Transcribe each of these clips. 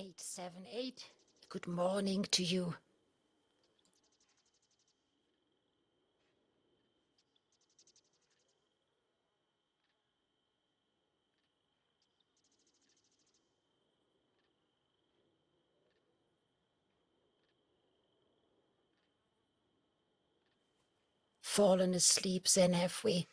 878. Good morning to you. Fallen asleep then, have we?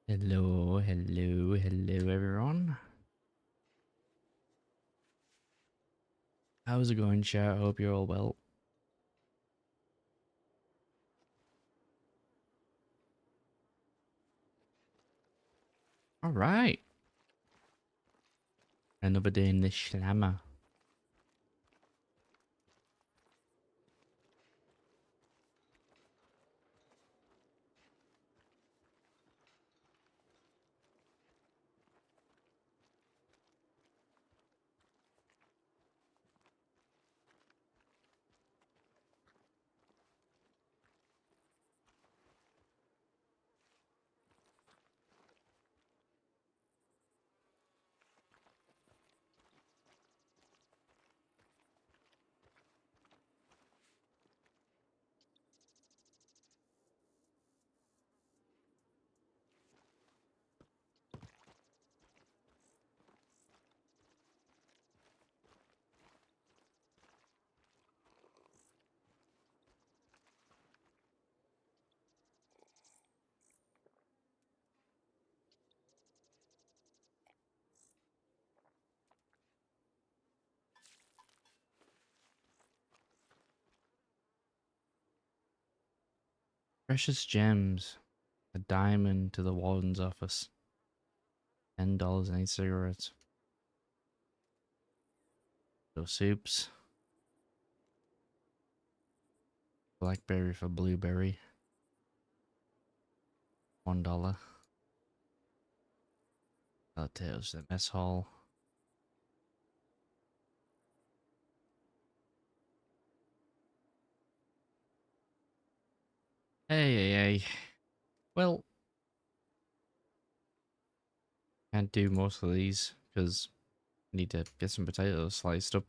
Hello, hello, hello, everyone. How's it going, chat? I hope you're all well. All right. Another day in the slammer. Precious gems. A diamond to the warden's office. $10 and 8 cigarettes. No soups. Blackberry for blueberry. $1. Potatoes to the mess hall. Hey. Well, can't do most of these because I need to get some potatoes sliced up.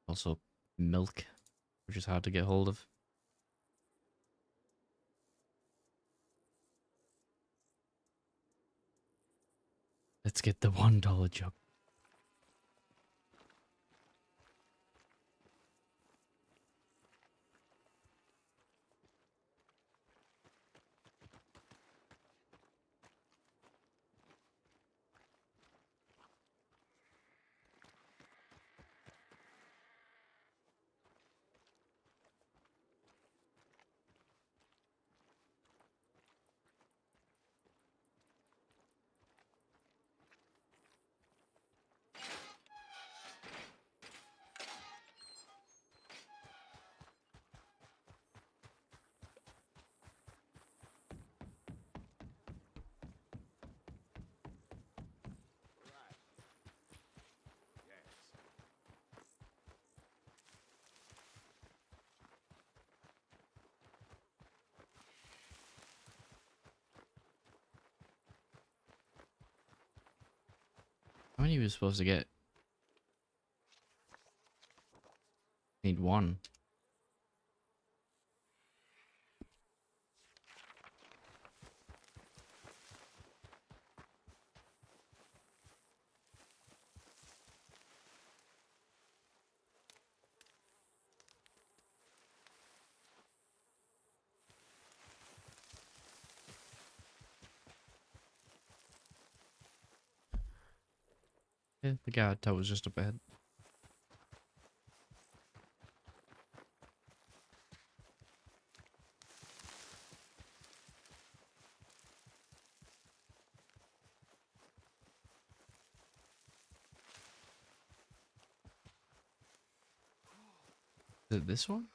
Also, milk, which is hard to get hold of. Let's get the $1 jug. How many are we supposed to get? Need one. Yeah, the guard tower's just up ahead. Is it this one?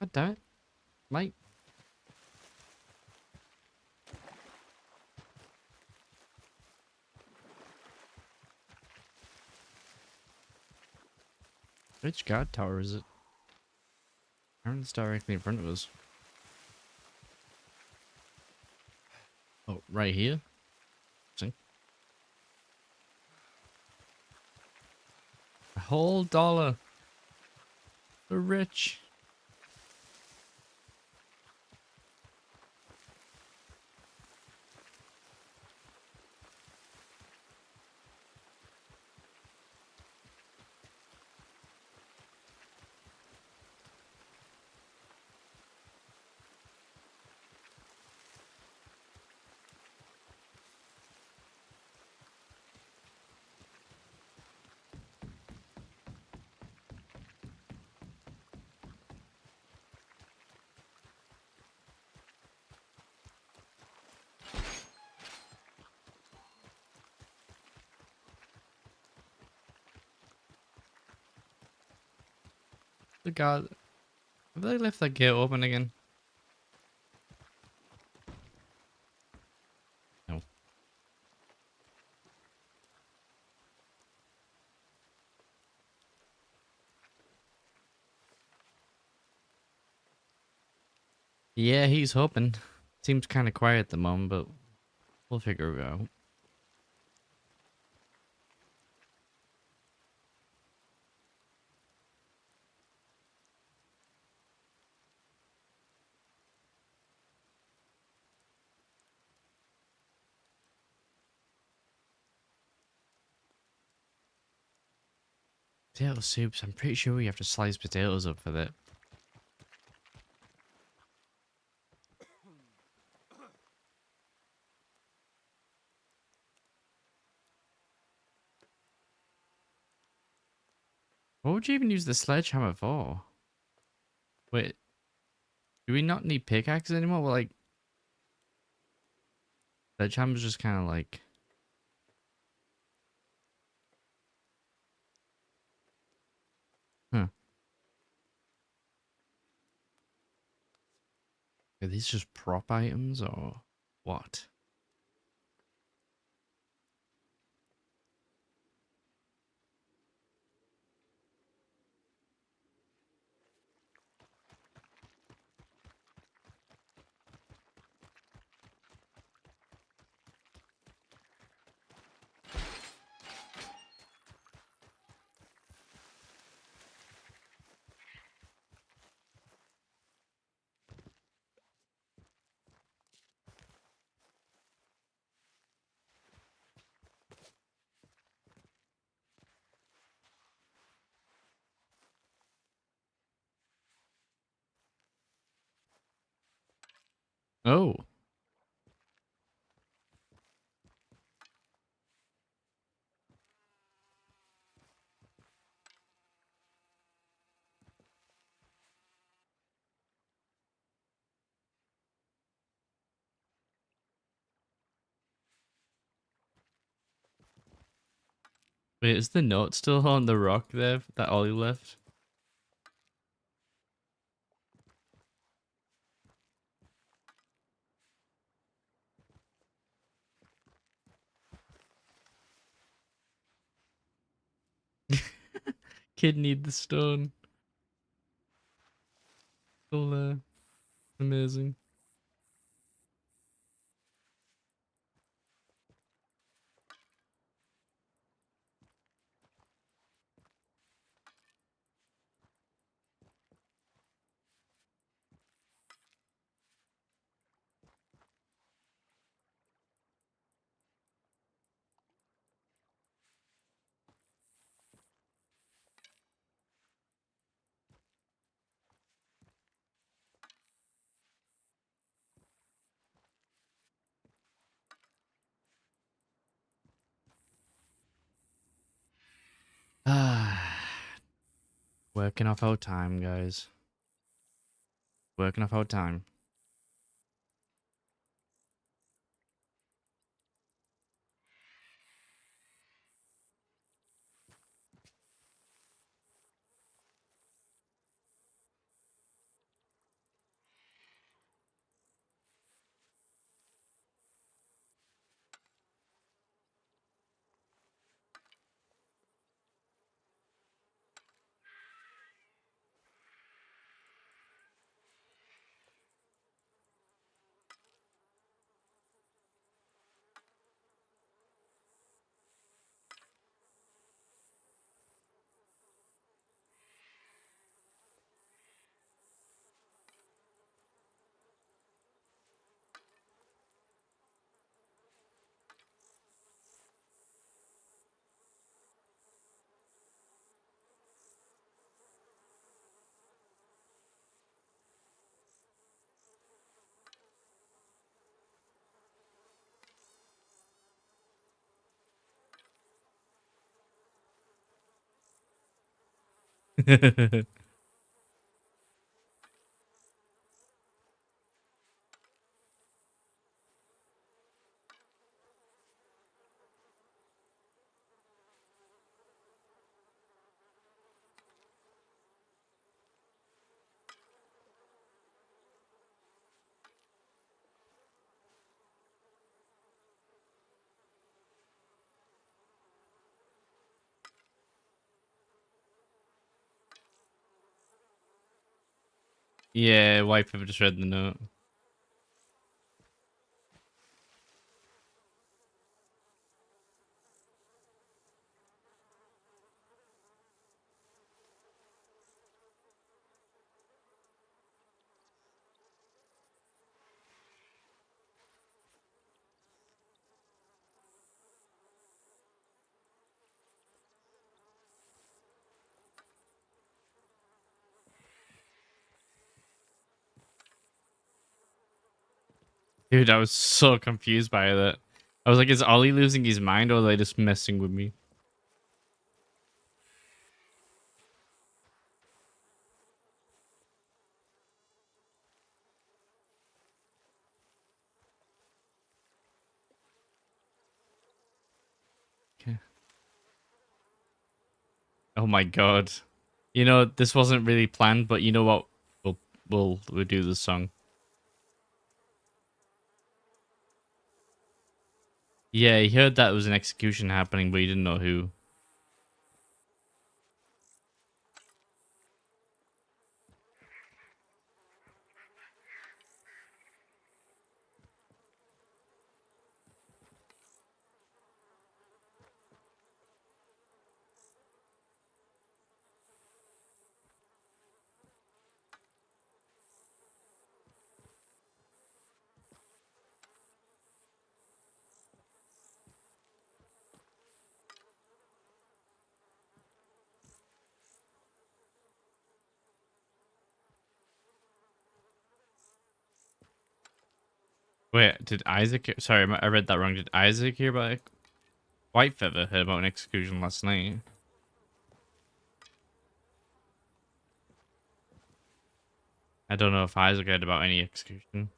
God damn it. Mate. Which guard tower is it? It's directly in front of us. Oh, right here? See? A whole dollar. The rich. The guard. Have they left that gate open again? No. Yeah, he's hoping. Seems kind of quiet at the moment, but We'll figure it out. Potato soups. I'm pretty sure we have to slice potatoes up for that. What would you even use the sledgehammer for? Wait, do we not need pickaxes anymore? Well, like, sledgehammer's just kind of like... Huh. Are these just prop items or what? Oh. Wait, is the note still on the rock there that Ollie left? Kid need the stone. Still there. Amazing. Ah, working off our time, guys. Working off our time. Yeah, white people just read the note. Dude, I was so confused by that. I was like, is Ollie losing his mind or are they just messing with me? Okay. Oh my god. You know, this wasn't really planned, but you know what? We'll do the song. Yeah, he heard that there was an execution happening, but he didn't know who. Wait, did Isaac? Sorry, I read that wrong. Did Isaac hear about it? Whitefeather heard about an execution last night. I don't know if Isaac heard about any execution.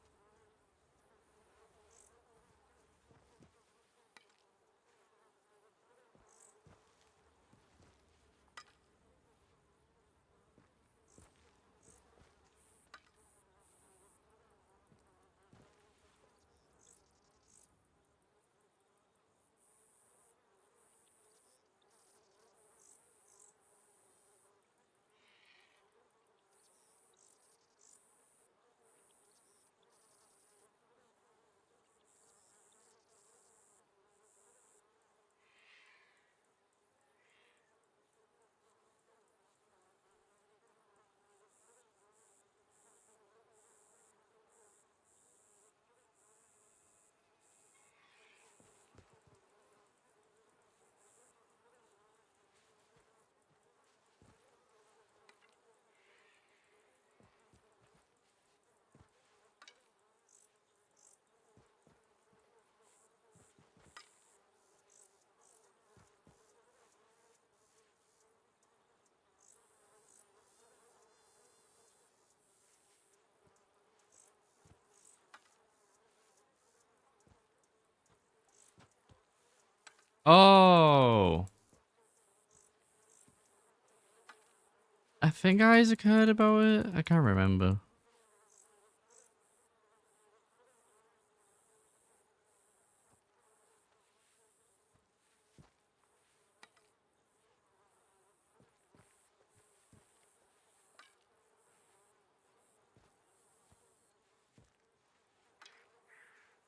Oh, I think Isaac heard about it. I can't remember.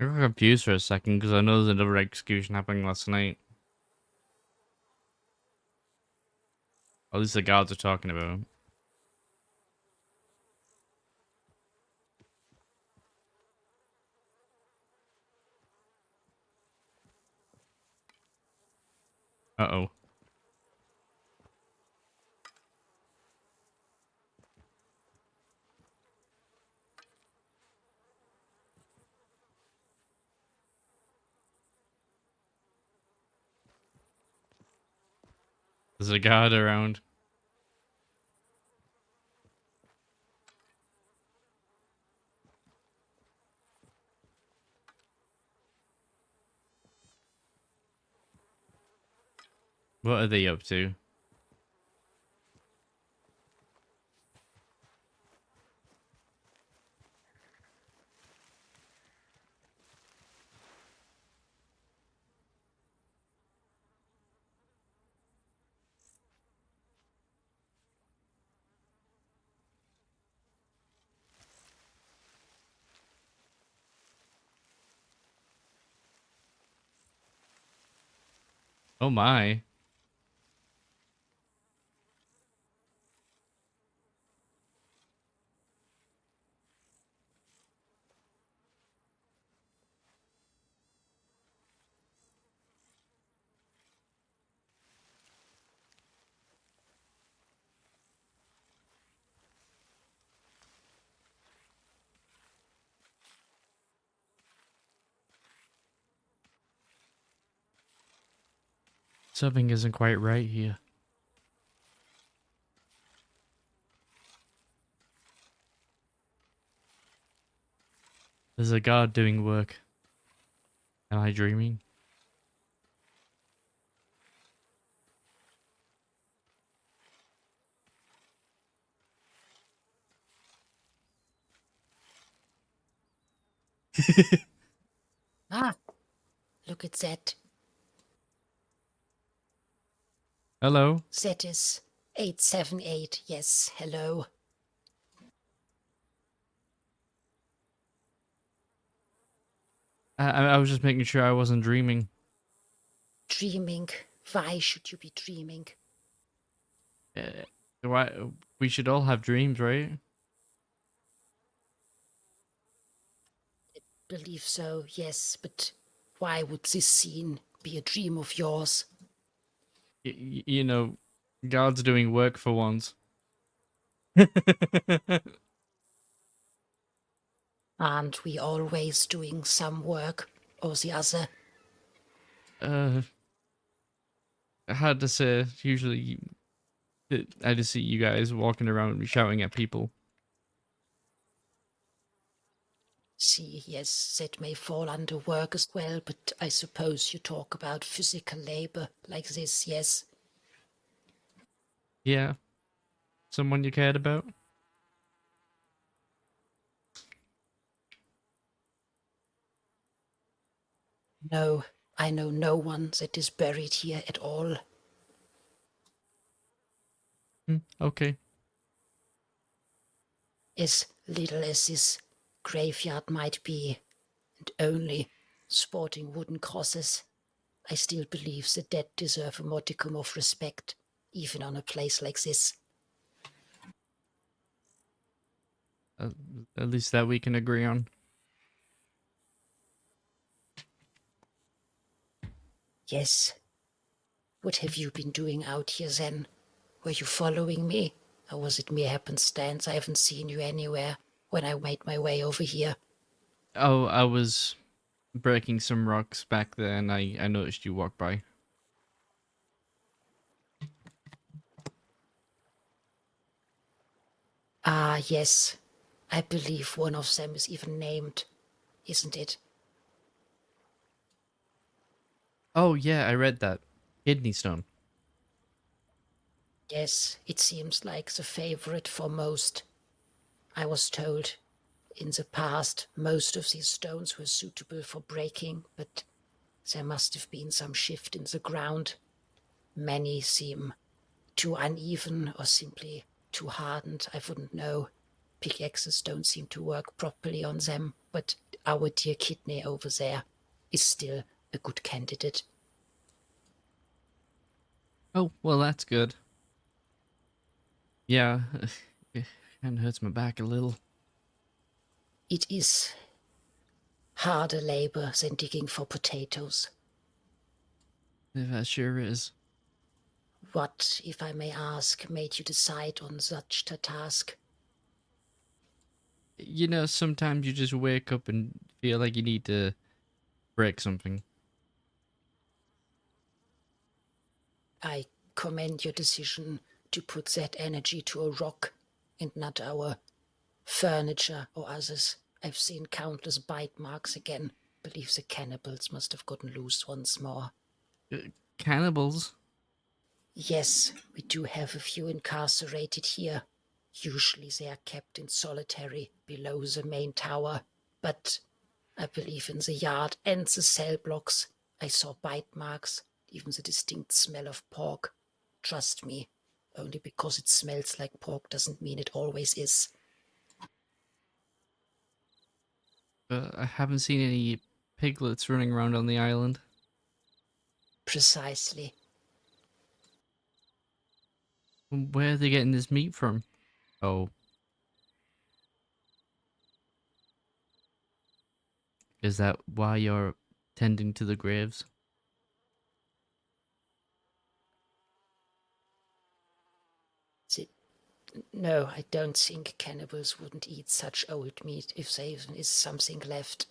I got confused for a second because I know there's another execution happening last night. At least the guards are talking about it. Uh-oh. There's a guard around. What are they up to? Oh my. Something isn't quite right here. There's a guard doing work. Am I dreaming? Ah, look at that. Hello? That is 878. Yes, hello. I was just making sure I wasn't dreaming. Dreaming. Why should you be dreaming? Why? We should all have dreams, right? Believe so, yes, but why would this scene be a dream of yours? You know, God's doing work for once. Aren't we always doing some work or the other? uh, Hard to say. Usually, I just see you guys walking around and shouting at people. See, yes, that may fall under work as well, but I suppose you talk about physical labor like this, yes? Yeah, someone you cared about. No, I know no one that is buried here at all. Okay. As little as this graveyard might be, and only sporting wooden crosses, I still believe the dead deserve a modicum of respect, even on a place like this. Uh, at least that we can agree on. Yes. What have you been doing out here then? Were you following me? Or was it mere happenstance? I haven't seen you anywhere when I made my way over here. Oh, I was breaking some rocks back there, and I noticed you walk by. Ah, yes. I believe one of them is even named, isn't it? Oh yeah, I read that. Kidney stone. Yes, it seems like the favorite for most. I was told in the past most of these stones were suitable for breaking, but there must have been some shift in the ground. Many seem too uneven or simply too hardened. I wouldn't know. Pickaxes don't seem to work properly on them, but our dear kidney over there is still a good candidate. Oh well, that's good. Yeah, it kind of hurts my back a little. It is harder labor than digging for potatoes. That sure is. What, if I may ask, made you decide on such a task? You know, sometimes you just wake up and feel like you need to break something. I commend your decision to put that energy to a rock and not our furniture or others. I've seen countless bite marks again. Believe the cannibals must have gotten loose once more. Cannibals? Yes, we do have a few incarcerated here. Usually they are kept in solitary below the main tower, but I believe in the yard and the cell blocks I saw bite marks, even the distinct smell of pork. Trust me, only because it smells like pork doesn't mean it always is. I haven't seen any piglets running around on the island. Precisely. Where are they getting this meat from? Oh, is that why you're tending to the graves? The No, I don't think cannibals wouldn't eat such old meat if there even is something left.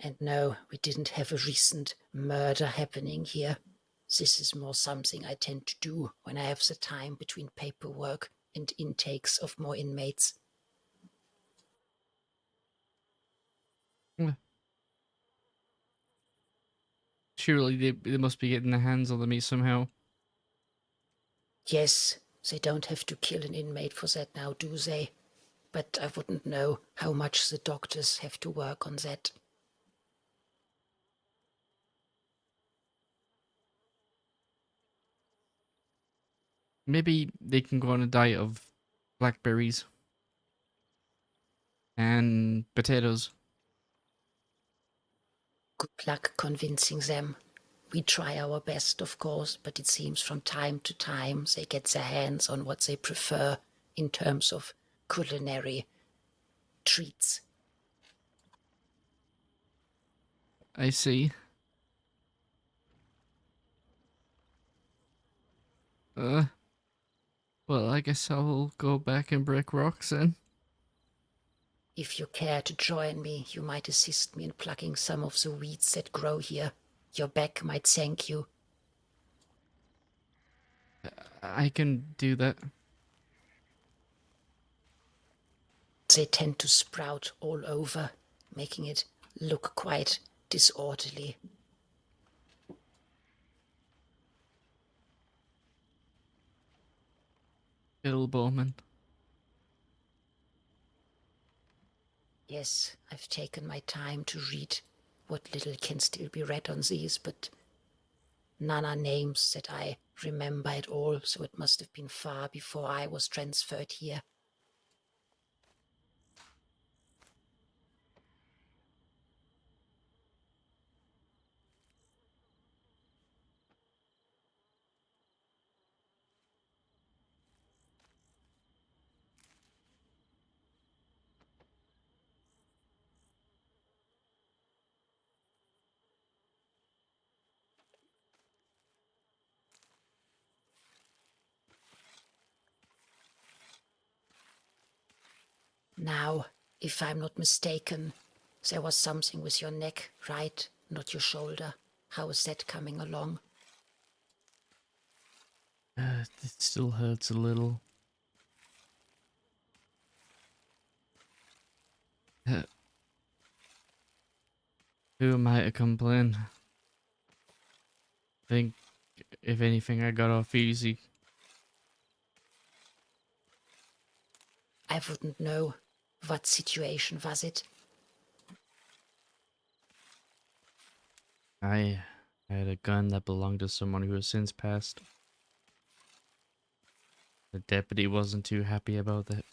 And no, we didn't have a recent murder happening here. This is more something I tend to do when I have the time between paperwork and intakes of more inmates. Well, surely they must be getting their hands on the meat somehow. Yes, they don't have to kill an inmate for that now, do they? But I wouldn't know how much the doctors have to work on that. Maybe they can go on a diet of blackberries and potatoes. Good luck convincing them. We try our best, of course, but it seems from time to time they get their hands on what they prefer in terms of culinary treats. I see. Uh, well, I guess I'll go back and break rocks then. If you care to join me, you might assist me in plucking some of the weeds that grow here. Your back might thank you. I can do that. They tend to sprout all over, making it look quite disorderly. Little Bowman. Yes, I've taken my time to read what little can still be read on these, but none are names that I remember at all, so it must have been far before I was transferred here. Now, if I'm not mistaken, there was something with your neck, right? Not your shoulder. How is that coming along? It still hurts a little. Uh, who am I to complain? Think, if anything, I got off easy. I wouldn't know. What situation was it? I had a gun that belonged to someone who has since passed. The deputy wasn't too happy about that.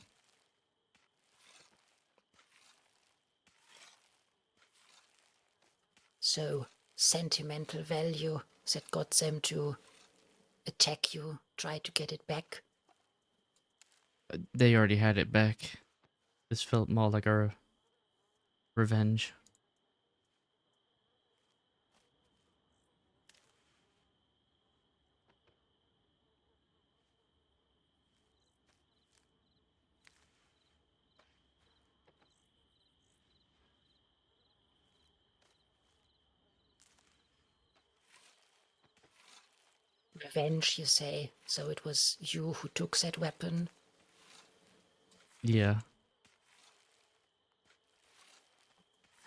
So, sentimental value that got them to attack you, try to get it back. They already had it back. This felt more like a revenge. Revenge, you say, so it was you who took that weapon? Yeah,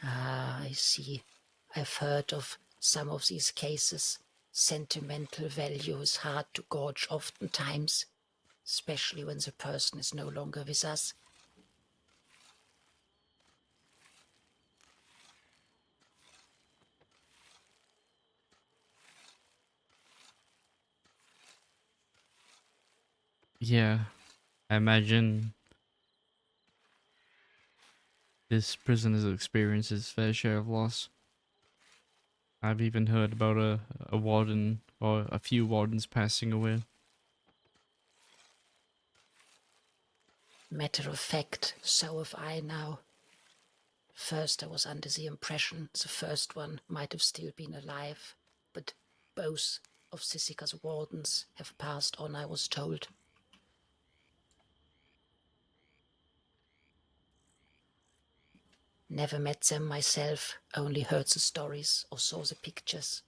Ah, I see. I've heard of some of these cases. Sentimental value is hard to gauge oftentimes, especially when the person is no longer with us. yeah. I imagine this prison has experienced its fair share of loss. I've even heard about a warden or a few wardens passing away. Matter of fact, so have I now. First, I was under the impression the first one might have still been alive, but both of Sissika's wardens have passed on, I was told. Never met them myself, only heard the stories or saw the pictures.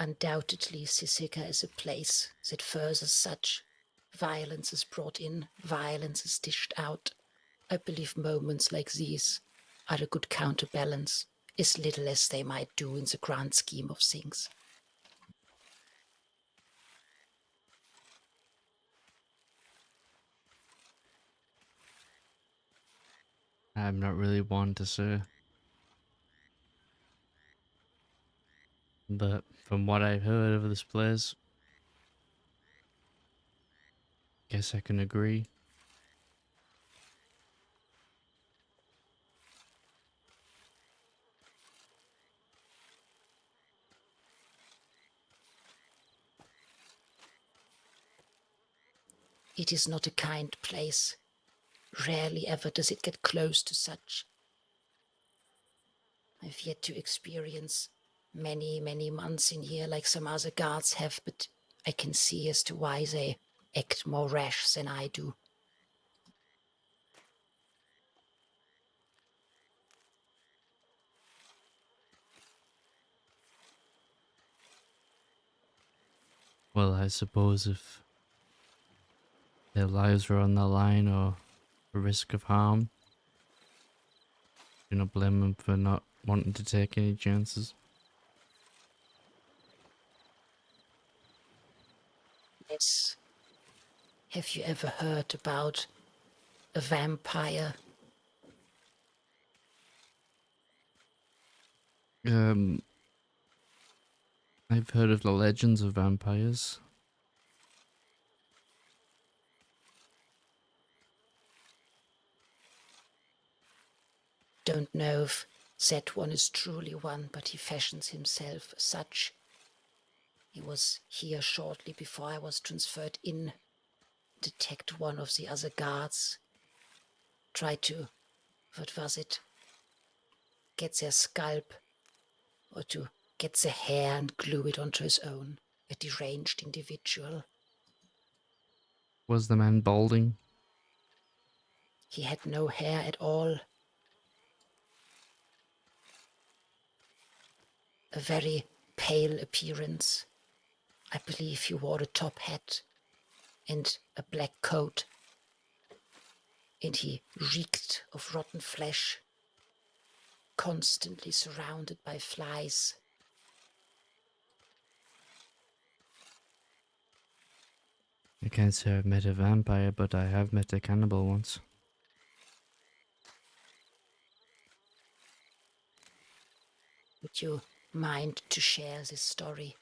Undoubtedly, Sisika is a place that furthers such. Violence is brought in, violence is dished out. I believe moments like these are a good counterbalance, as little as they might do in the grand scheme of things. I'm not really one to say, but from what I've heard of this place, guess I can agree. It is not a kind place. Rarely ever does it get close to such. I've yet to experience many, many months in here like some other guards have, but I can see as to why they act more rash than I do. Well, I suppose if their lives were on the line or a risk of harm, you don't blame them for not wanting to take any chances. Yes. Have you ever heard about a vampire? Um, I've heard of the legends of vampires. Don't know if that one is truly one, but he fashions himself as such. He was here shortly before I was transferred in. Detect one of the other guards. Try to, what was it? Get their scalp, or to get the hair and glue it onto his own. A deranged individual. Was the man balding? He had no hair at all. A very pale appearance. I believe he wore a top hat and a black coat. And he reeked of rotten flesh, constantly surrounded by flies. I can't say I've met a vampire, but I have met a cannibal once. Would you mind to share this story?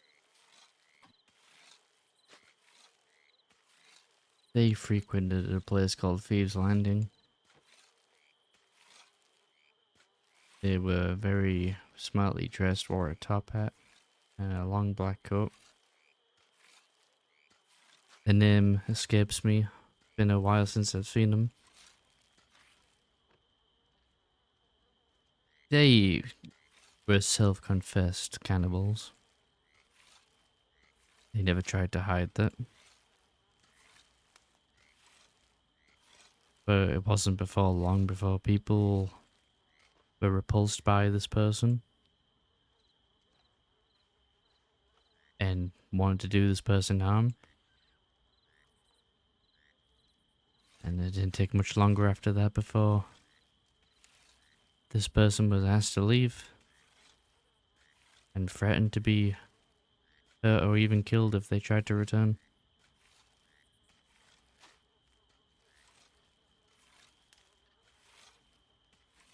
They frequented a place called Thieves' Landing. They were very smartly dressed, wore a top hat and a long black coat. The name escapes me. Been a while since I've seen them. They were self-confessed cannibals. They never tried to hide that. But it wasn't before long before people were repulsed by this person and wanted to do this person harm. And it didn't take much longer after that before this person was asked to leave and threatened to be hurt or even killed if they tried to return.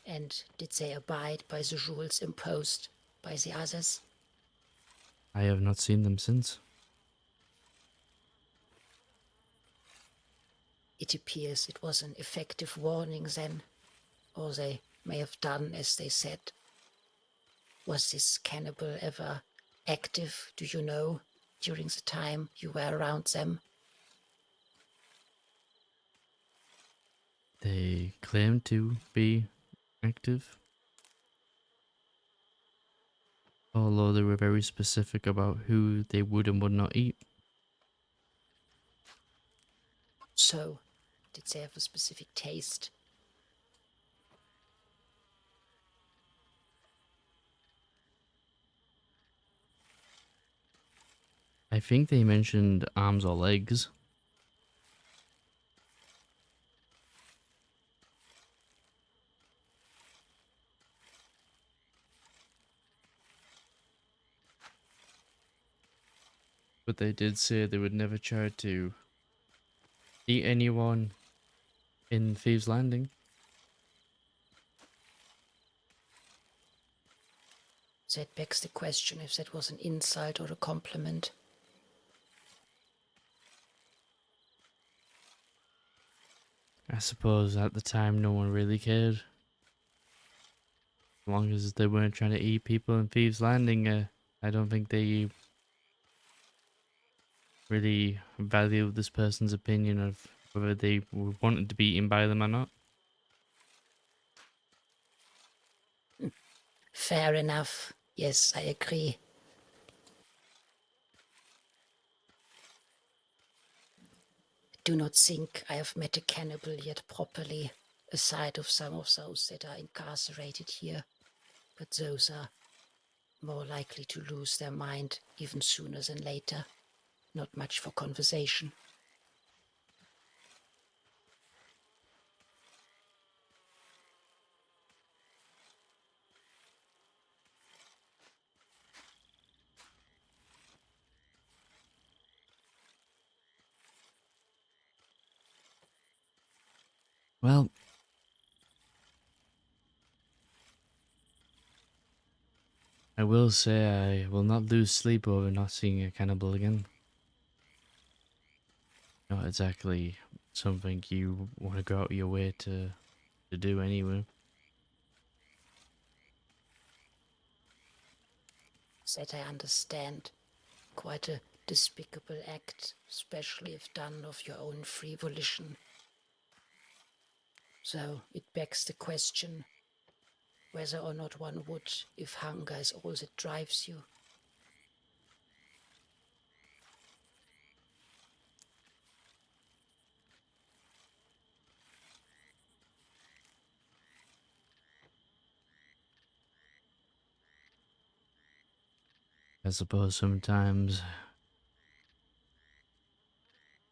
And did they abide by the rules imposed by the others? I have not seen them since. It appears it was an effective warning then, or they may have done as they said. Was this cannibal ever active, do you know, during the time you were around them? They claim to be active, although they were very specific about who they would and would not eat. So, did they have a specific taste? I think they mentioned arms or legs. But they did say they would never try to eat anyone in Thieves' Landing. That begs the question if that was an insult or a compliment. I suppose at the time no one really cared. As long as they weren't trying to eat people in Thieves' Landing, I don't think they really valued this person's opinion of whether they wanted to be eaten by them or not. Fair enough. Yes, I agree. Do not think I have met a cannibal yet properly, aside of some of those that are incarcerated here. But those are more likely to lose their mind even sooner than later. Not much for conversation. Well, I will say I will not lose sleep over not seeing a cannibal again. Not exactly something you want to go out of your way to do anyway. That I understand. Quite a despicable act, especially if done of your own free volition. So it begs the question whether or not one would, if hunger is all that drives you. I suppose sometimes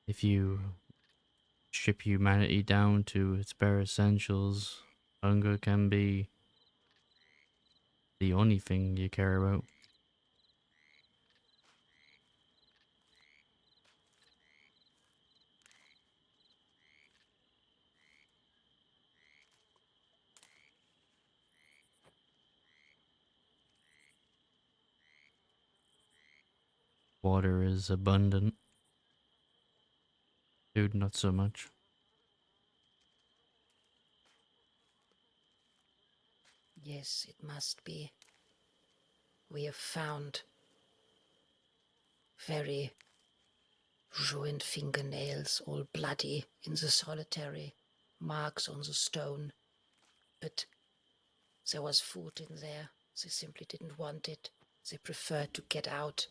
if you strip humanity down to its bare essentials, hunger can be the only thing you care about. Water is abundant, food not so much. Yes, it must be. We have found very ruined fingernails, all bloody in the solitary, marks on the stone. But there was food in there. They simply didn't want it. They preferred to get out.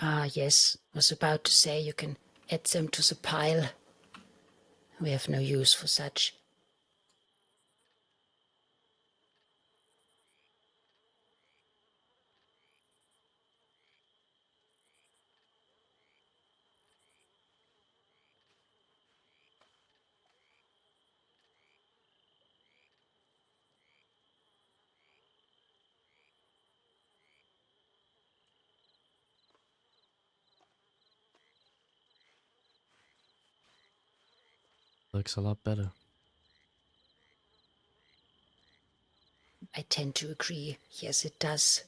Ah, yes, was about to say you can add them to the pile. We have no use for such. Looks a lot better. I tend to agree. Yes, it does.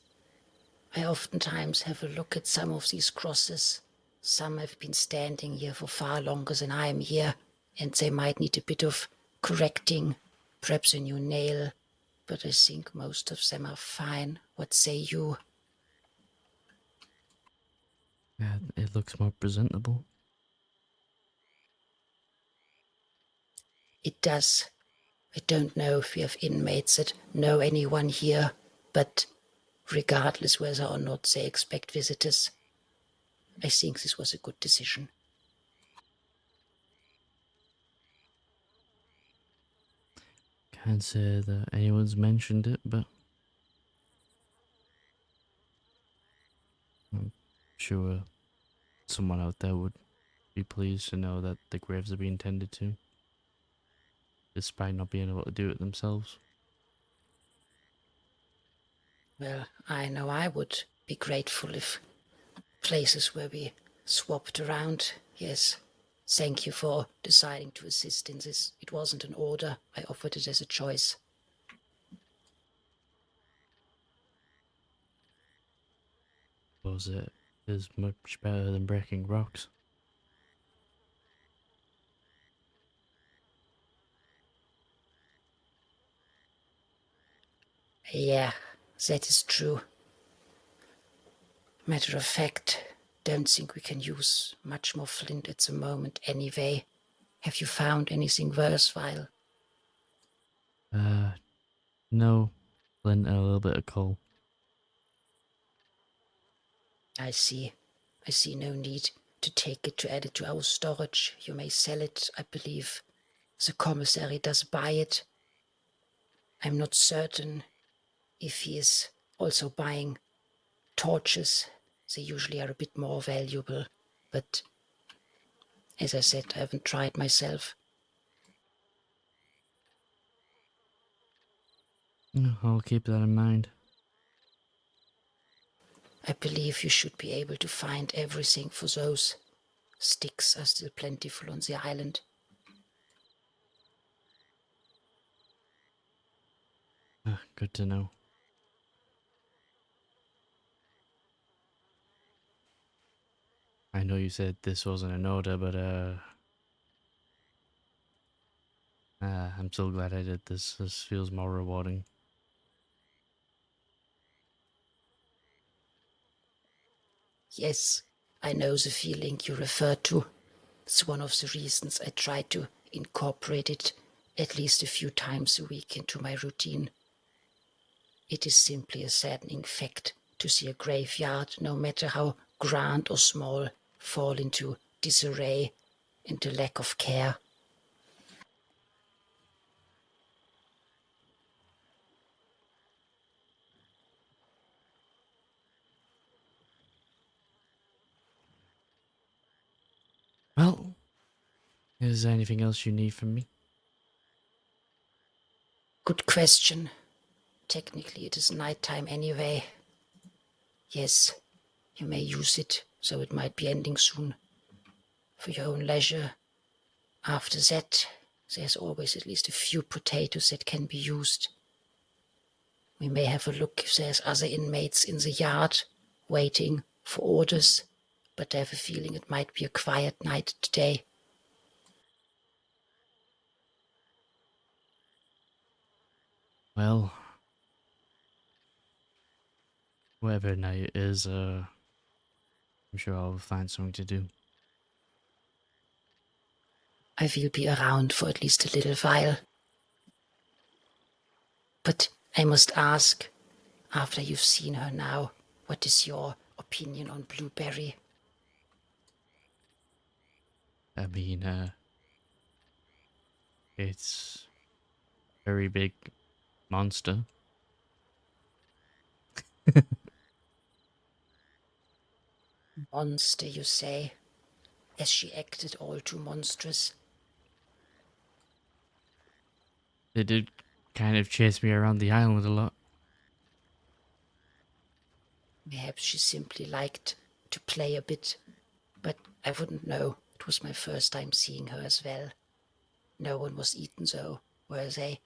I oftentimes have a look at some of these crosses. Some have been standing here for far longer than I am here, and they might need a bit of correcting, perhaps a new nail, but I think most of them are fine. What say you? Yeah, it looks more presentable. It does. I don't know if we have inmates that know anyone here, but regardless whether or not they expect visitors, I think this was a good decision. Can't say that anyone's mentioned it, but I'm sure someone out there would be pleased to know that the graves are being tended to, despite not being able to do it themselves. Well, I know I would be grateful if places where we swapped around. Yes, thank you for deciding to assist in this. It wasn't an order, I offered it as a choice. Suppose it is much better than breaking rocks. Yeah, that is true. Matter of fact, don't think we can use much more flint at the moment anyway. Have you found anything worthwhile? No, flint and a little bit of coal. I see. I see no need to take it to add it to our storage. You may sell it, I believe. The commissary does buy it. I'm not certain if he is also buying torches. They usually are a bit more valuable. But as I said, I haven't tried myself. I'll keep that in mind. I believe you should be able to find everything for those. Sticks are still plentiful on the island. Good to know. I know you said this wasn't an order, but I'm so glad I did this. This feels more rewarding. Yes, I know the feeling you refer to. It's one of the reasons I try to incorporate it at least a few times a week into my routine. It is simply a saddening fact to see a graveyard, no matter how grand or small, fall into disarray and the lack of care. Well, is there anything else you need from me? Good question. Technically, it is nighttime anyway. Yes, you may use it, so it might be ending soon. For your own leisure. After that, there's always at least a few potatoes that can be used. We may have a look if there's other inmates in the yard waiting for orders, but I have a feeling it might be a quiet night today. Well, whatever night it is, I'm sure I'll find something to do. I will be around for at least a little while. But I must ask, after you've seen her now, what is your opinion on Blueberry? I mean, it's very big monster. Monster, you say? As she acted all too monstrous. They did kind of chase me around the island a lot. Perhaps she simply liked to play a bit, but I wouldn't know. It was my first time seeing her as well. No one was eaten, though, were they?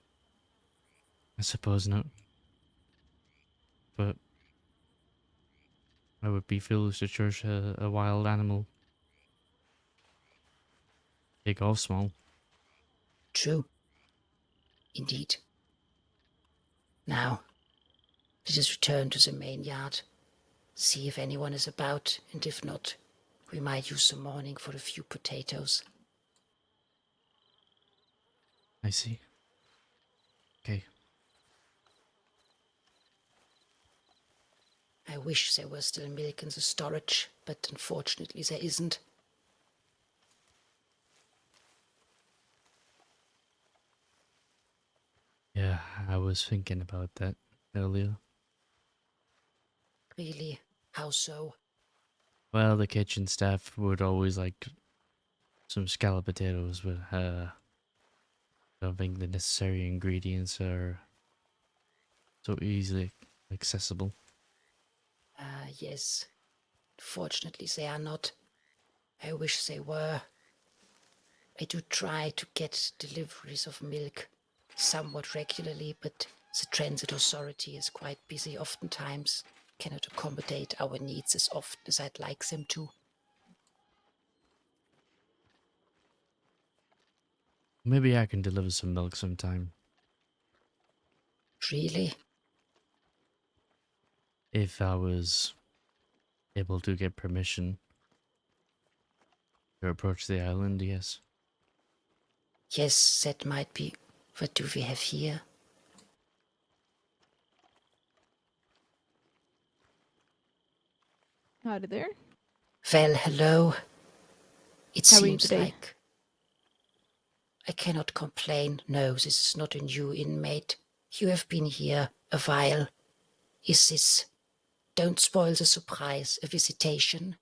I suppose not. But I would be foolish to judge a wild animal, big or small. True. Indeed. Now, let us return to the main yard. See if anyone is about, and if not, we might use the morning for a few potatoes. I see. Okay. I wish there was still milk in the storage, but unfortunately there isn't. Yeah, I was thinking about that earlier. Really? How so? Well, the kitchen staff would always like some scalloped potatoes, but I don't think the necessary ingredients are so easily accessible. Yes. Fortunately they are not. I wish they were. I do try to get deliveries of milk somewhat regularly, but the transit authority is quite busy oftentimes, cannot accommodate our needs as often as I'd like them to. Maybe I can deliver some milk sometime. Really? If I was able to get permission to approach the island, yes. Yes, that might be. What do we have here? Howdy there. Well, hello. It How are you seems today? like I cannot complain. No, this is not a new inmate. You have been here a while. Is this, don't spoil the surprise, a visitation?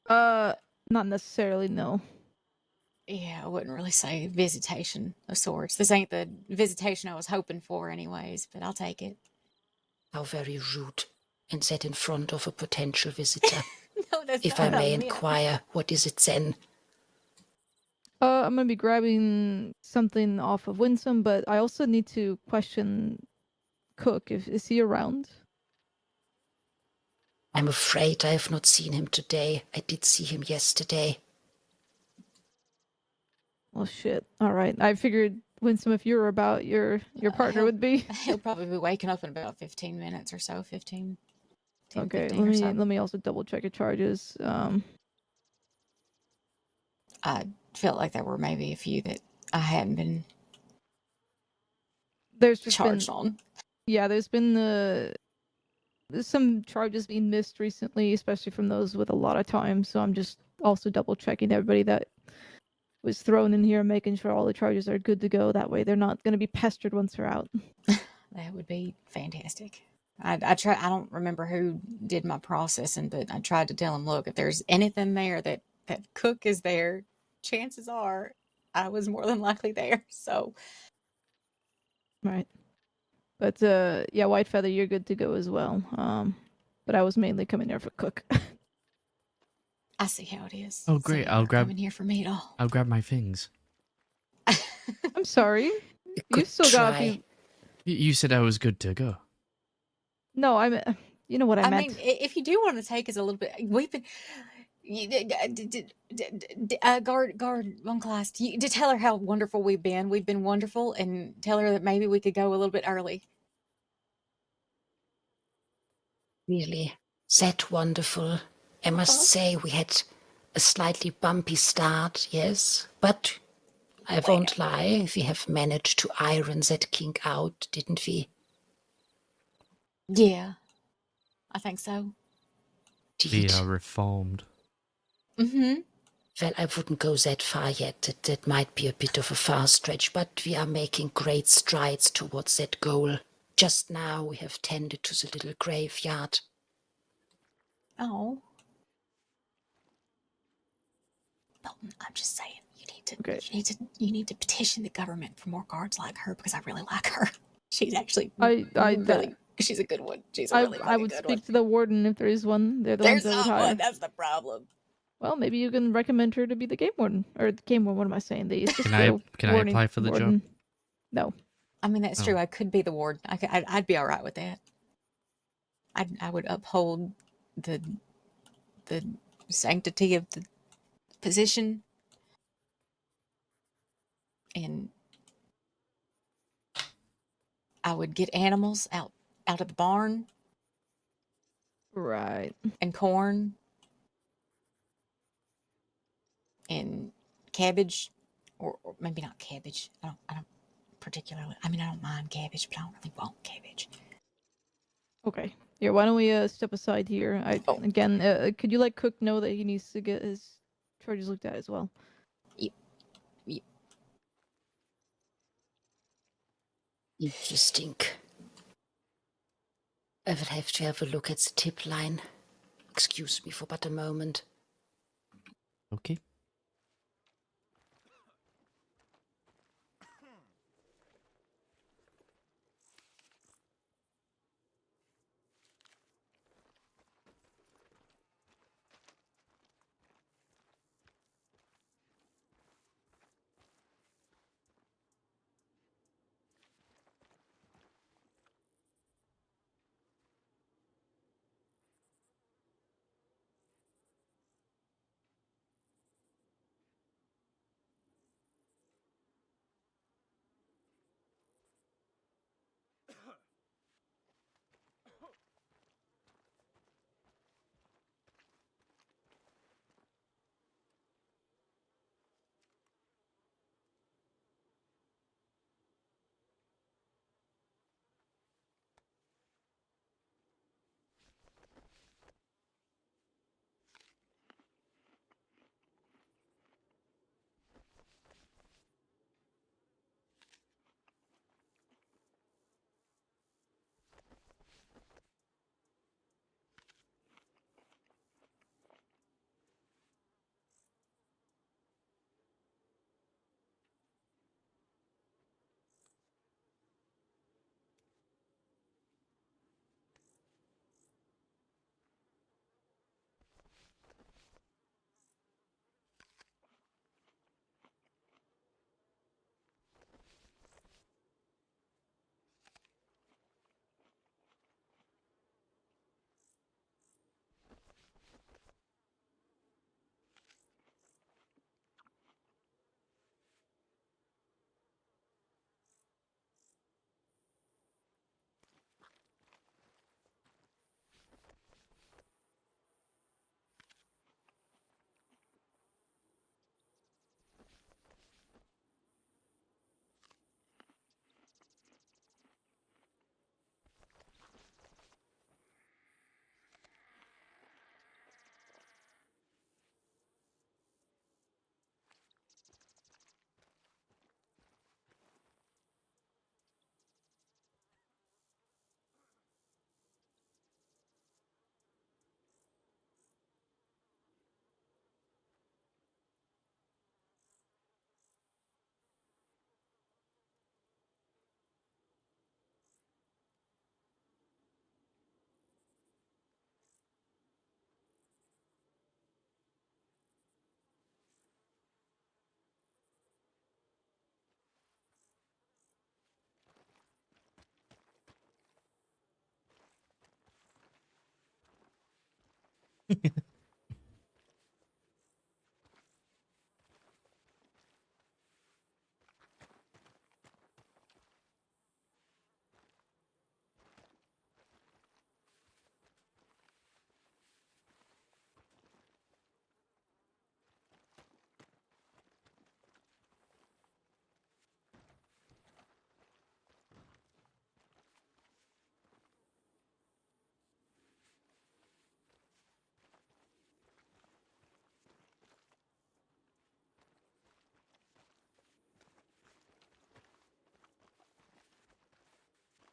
Uh, Not necessarily, no. Yeah, I wouldn't really say visitation of sorts. This ain't the visitation I was hoping for, anyways, but I'll take it. How very rude. And that in front of a potential visitor. No, that's If not I what I may meant. inquire, what is it then? I'm gonna be grabbing something off of Winsome, but I also need to question Cook. Is he around? I'm afraid I have not seen him today. I did see him yesterday. Oh shit. All right. I figured Winsome, if you were about, your partner would be. He'll probably be waking up in about 15 minutes or so. 10, Okay. 15 or so. Let me also double check your charges. I felt like there were maybe a few that I hadn't been There's just charged been on. yeah. There's been some charges being missed recently, especially from those with a lot of time. So I'm just also double checking everybody that was thrown in here, making sure all the charges are good to go. That way, they're not going to be pestered once they're out. That would be fantastic. I try. I don't remember who did my processing, but I tried to tell him, look, if there's anything there that Cook is there, chances are I was more than likely there. So Right. But yeah, White Feather, you're good to go as well. But I was mainly coming there for Cook. I see how it is. Oh, So great! you're not coming here for me at all. I'll grab my things. I'm sorry. You You could still got a try. few. You said I was good to go. No, I'm. You know what I meant. mean, if you do want to take us a little bit, we've been. Guard one class to tell her how wonderful we've been. We've been wonderful, and tell her that maybe we could go a little bit early. Really, that wonderful. I must say we had a slightly bumpy start, yes, but I won't lie, we have managed to iron that kink out, didn't we? Yeah, I think so. We Indeed. are reformed. Mm-hmm. Well, I wouldn't go that far yet. That might be a bit of a far stretch, but we are making great strides towards that goal. Just now we have tended to the little graveyard. Oh. Milton, I'm just saying, Okay. you need to petition the government for more guards like her because I really like her. She's actually she's a good one. She's a really I fucking would good speak one. to the warden if there is one. They're the There's ones I would not hire. one. That's the problem. Well, maybe you can recommend her to be the game warden. Or the game warden, what am I saying? The Can I warning apply for the job? warden. No. I mean, that's Oh. true. I could be the warden. I'd be all right with that. I would uphold the sanctity of the position, and I would get animals out of the barn Right. and corn and cabbage, or maybe not cabbage. I don't particularly. I mean, I don't mind cabbage, but I don't really want cabbage. Okay. Here, why don't we step aside here? Oh. Again, could you let Cook know that he needs to get his charges looked at as well? Yep. Interesting. I will have to have a look at the tip line. Excuse me for but a moment. Okay.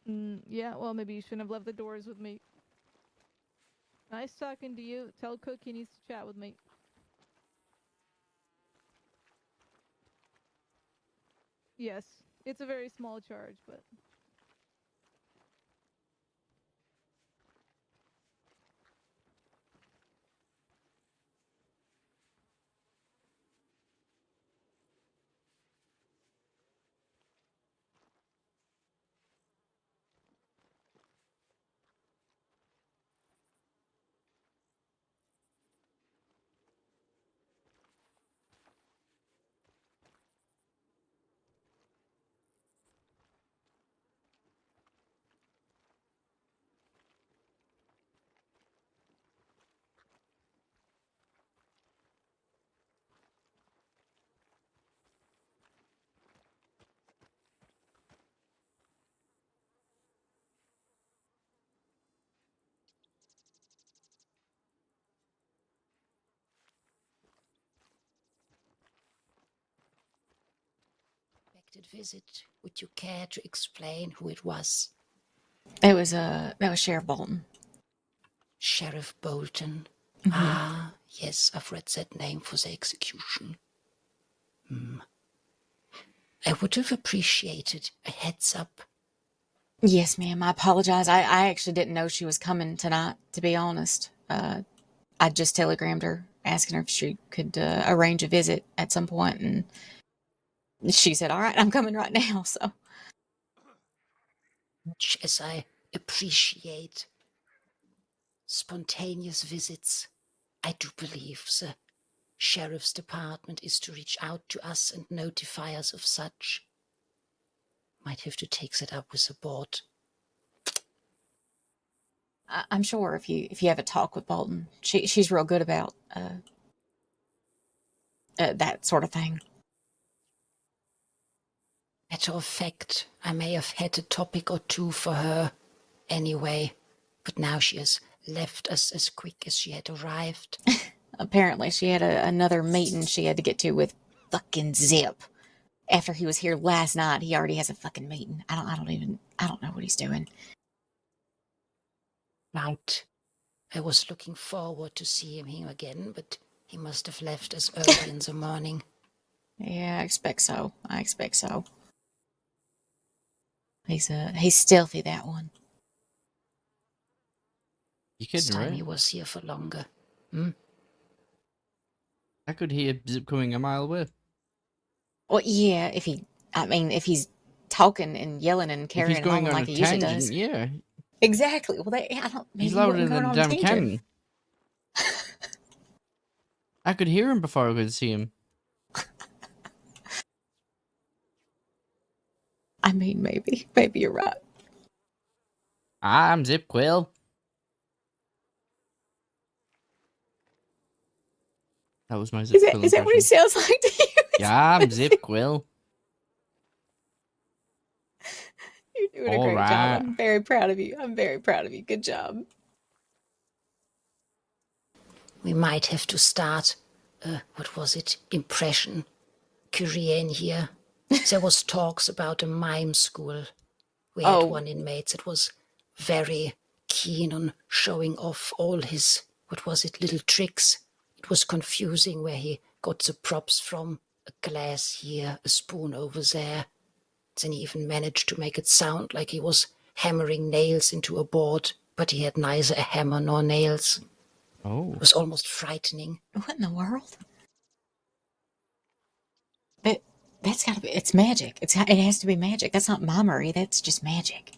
Yeah, well, maybe you shouldn't have left the doors with me. Nice talking to you. Tell Cook he needs to chat with me. Yes, it's a very small charge, but Expected visit. Would you care to explain who it was? It was Sheriff Bolton. Sheriff Bolton. Mhm. Ah, yes, I've read that name for the execution. I would have appreciated a heads up. Yes, ma'am. I apologize. I actually didn't know she was coming tonight, to be honest. I just telegrammed her asking her if she could arrange a visit at some point, and she said, "All right, I'm coming right now." So, Much as I appreciate spontaneous visits, I do believe the sheriff's department is to reach out to us and notify us of such. Might have to take that up with the board. I'm sure if you have a talk with Bolton, she's real good about that sort of thing. Matter of fact, I may have had a topic or two for her anyway, but now she has left us as quick as she had arrived. Apparently, she had another meeting she had to get to with fucking Zip. After he was here last night, he already has a fucking meeting. I don't know what he's doing. Right. I was looking forward to seeing him again, but he must have left as early in the morning. Yeah, I expect so. He's stealthy, that one. You This kidding, time right? he was here for longer. I could hear Zip coming a mile away. Well, yeah, if he's talking and yelling and If he's carrying going on on like a he usually tangent, does. yeah. Exactly. Well, He's maybe he louder wasn't going than a on a damn tangent. cannon. I could hear him before I could see him. I mean, maybe you're right. I'm Zip Quill. That was my Zip Quill Is that what he impression. sounds like to you? Yeah, I'm Zip Quill. You're doing a All great job. right. I'm very proud of you. Good job. We might have to start, impression career in here. There was talks about a mime school. We had Oh, one inmate that was very keen on showing off all his, little tricks. It was confusing where he got the props from, a glass here, a spoon over there. Then he even managed to make it sound like he was hammering nails into a board, but he had neither a hammer nor nails. Oh. It was almost frightening. what in the world? That's gotta be. It's magic. It has to be magic. That's not mimery. That's just magic.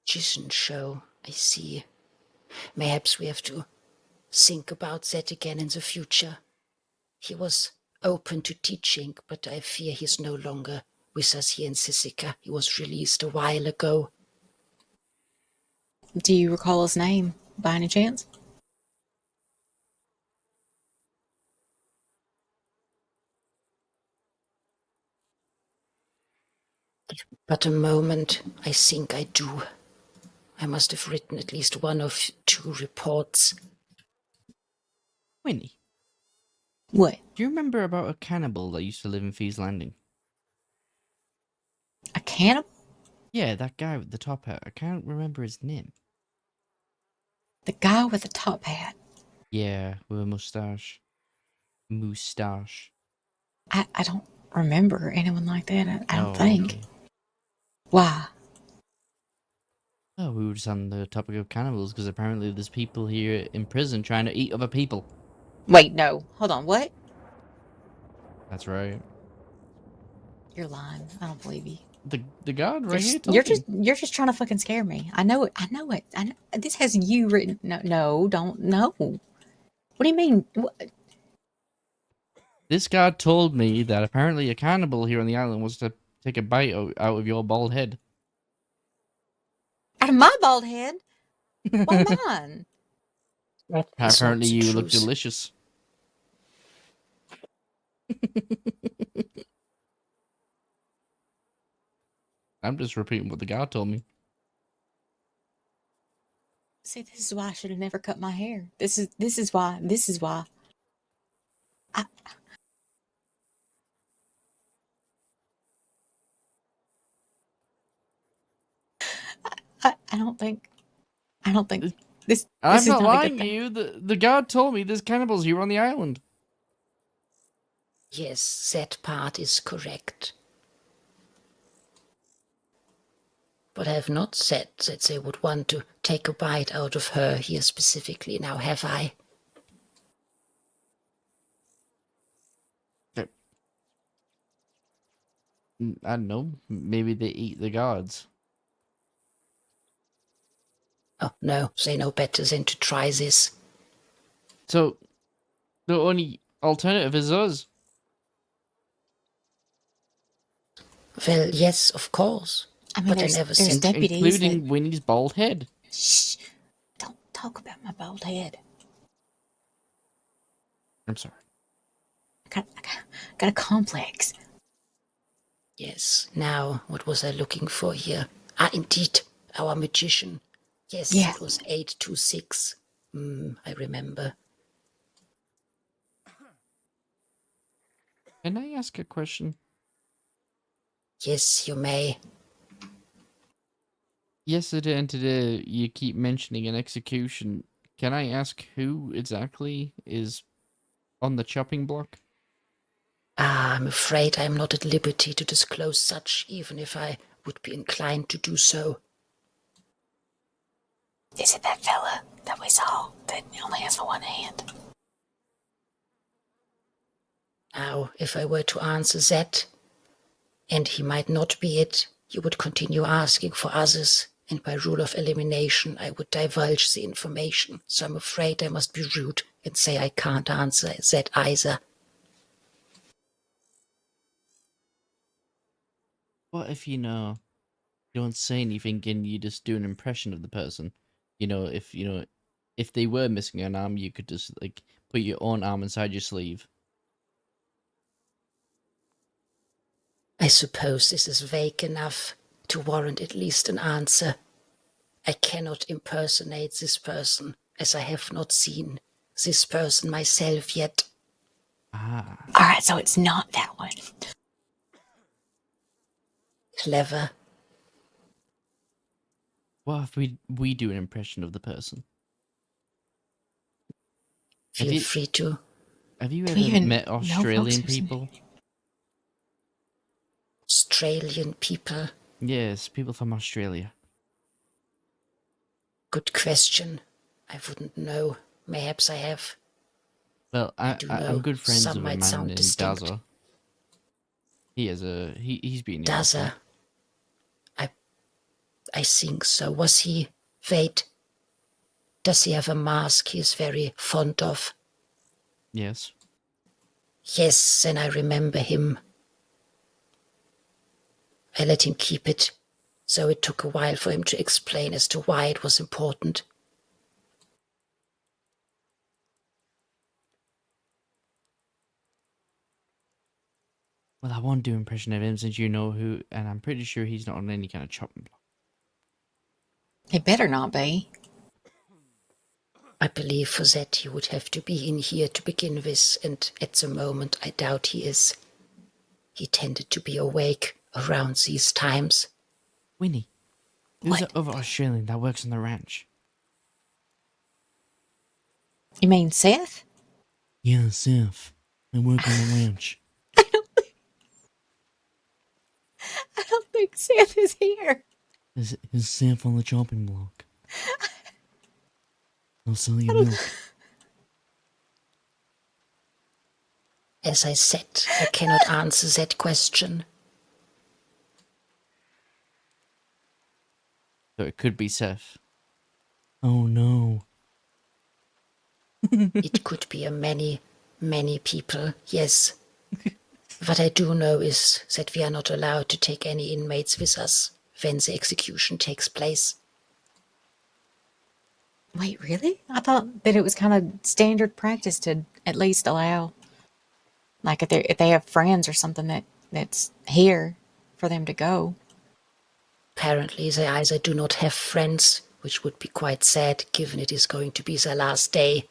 Magician show, I see. Perhaps we have to think about that again in the future. He was open to teaching, but I fear he's no longer with us here in Sisika. He was released a while ago. Do you recall his name by any chance? But a moment, I think I do. I must have written at least one or two reports. Winnie, What? do you remember about a cannibal that used to live in Fee's Landing? A cannibal? Yeah, that guy with the top hat. I can't remember his name. The guy with the top hat. Yeah, with a mustache. Moustache. I don't remember anyone like that. I don't Oh, think. okay. Why? Oh, we were just on the topic of cannibals because apparently there's people here in prison trying to eat other people. Wait, no. Hold on. What? That's right. You're lying. I don't believe you. The guard right here told You're me. you're just trying to fucking scare me. I know it. I know it. I know, this has you written. No, don't. No. What do you mean? This guard told me that apparently a cannibal here on the island wants to take a bite out of your bald head. Out of my bald head? Why mine? That is not Apparently the you look truth. delicious. I'm just repeating what the guard told me. See, this is why I should have never cut my hair. This is why. This is why. I I don't think. I don't think this. I'm This is not not a lying good to thing. you. The guard told me there's cannibals here on the island. Yes, that part is correct. But I have not said that they would want to take a bite out of her here specifically. Now, have I? I don't know. Maybe they eat the guards. Oh, no, they know better than to try this. So the only alternative is us. Well, yes, of course. I mean, But I there's never there's said deputies including that. Winnie's bald head. Shh! Don't talk about my bald head. I'm sorry. I got a complex. yes. Now, what was I looking for here? Ah, indeed, our magician. Yes, Yeah. it was 826. I remember. Can I ask a question? Yes, you may. Yesterday and today, you keep mentioning an execution. Can I ask who exactly is on the chopping block? Ah, I'm afraid I'm not at liberty to disclose such, even if I would be inclined to do so. Is it that fella that we saw that only has the one hand? Now, if I were to answer that, and he might not be it, you would continue asking for others, and by rule of elimination, I would divulge the information. So I'm afraid I must be rude and say I can't answer that either. What if you don't say anything and you just do an impression of the person? If they were missing an arm, you could just like put your own arm inside your sleeve. I suppose this is vague enough to warrant at least an answer. I cannot impersonate this person, as I have not seen this person myself yet. Ah. All right, so it's not that one. Clever. What if we do an impression of the person? Feel free to. Have you Do we ever even met know folks Australian who've seen people? Australian people. Yes, people from Australia. Good question. I wouldn't know. Perhaps I have. Well, I do I'm know good friends some with a might man sound named distinct. Daza. He's been here Daza. before. I think so. Was he? Wait. Does he have a mask he is very fond of? Yes. Yes, then I remember him. I let him keep it, so it took a while for him to explain as to why it was important. Well, I won't do an impression of him since you know who, and I'm pretty sure he's not on any kind of chopping block. It better not be. I believe for that he would have to be in here to begin with, and at the moment I doubt he is. He tended to be awake around these times. Winnie, who's What? the other Australian that works on the ranch? You mean Seth? Yeah, Seth. I work on the ranch. I don't think Seth is here. Is Seth on the chopping block? I'll sell you I don't- milk. As I said, I cannot answer that question. So it could be Seth. Oh no. It could be a many people, yes. What I do know is that we are not allowed to take any inmates with us when the execution takes place. Wait, really? I thought that it was kind of standard practice to at least allow, like if they have friends or something that's here, for them to go. Apparently, they either do not have friends, which would be quite sad given it is going to be their last day,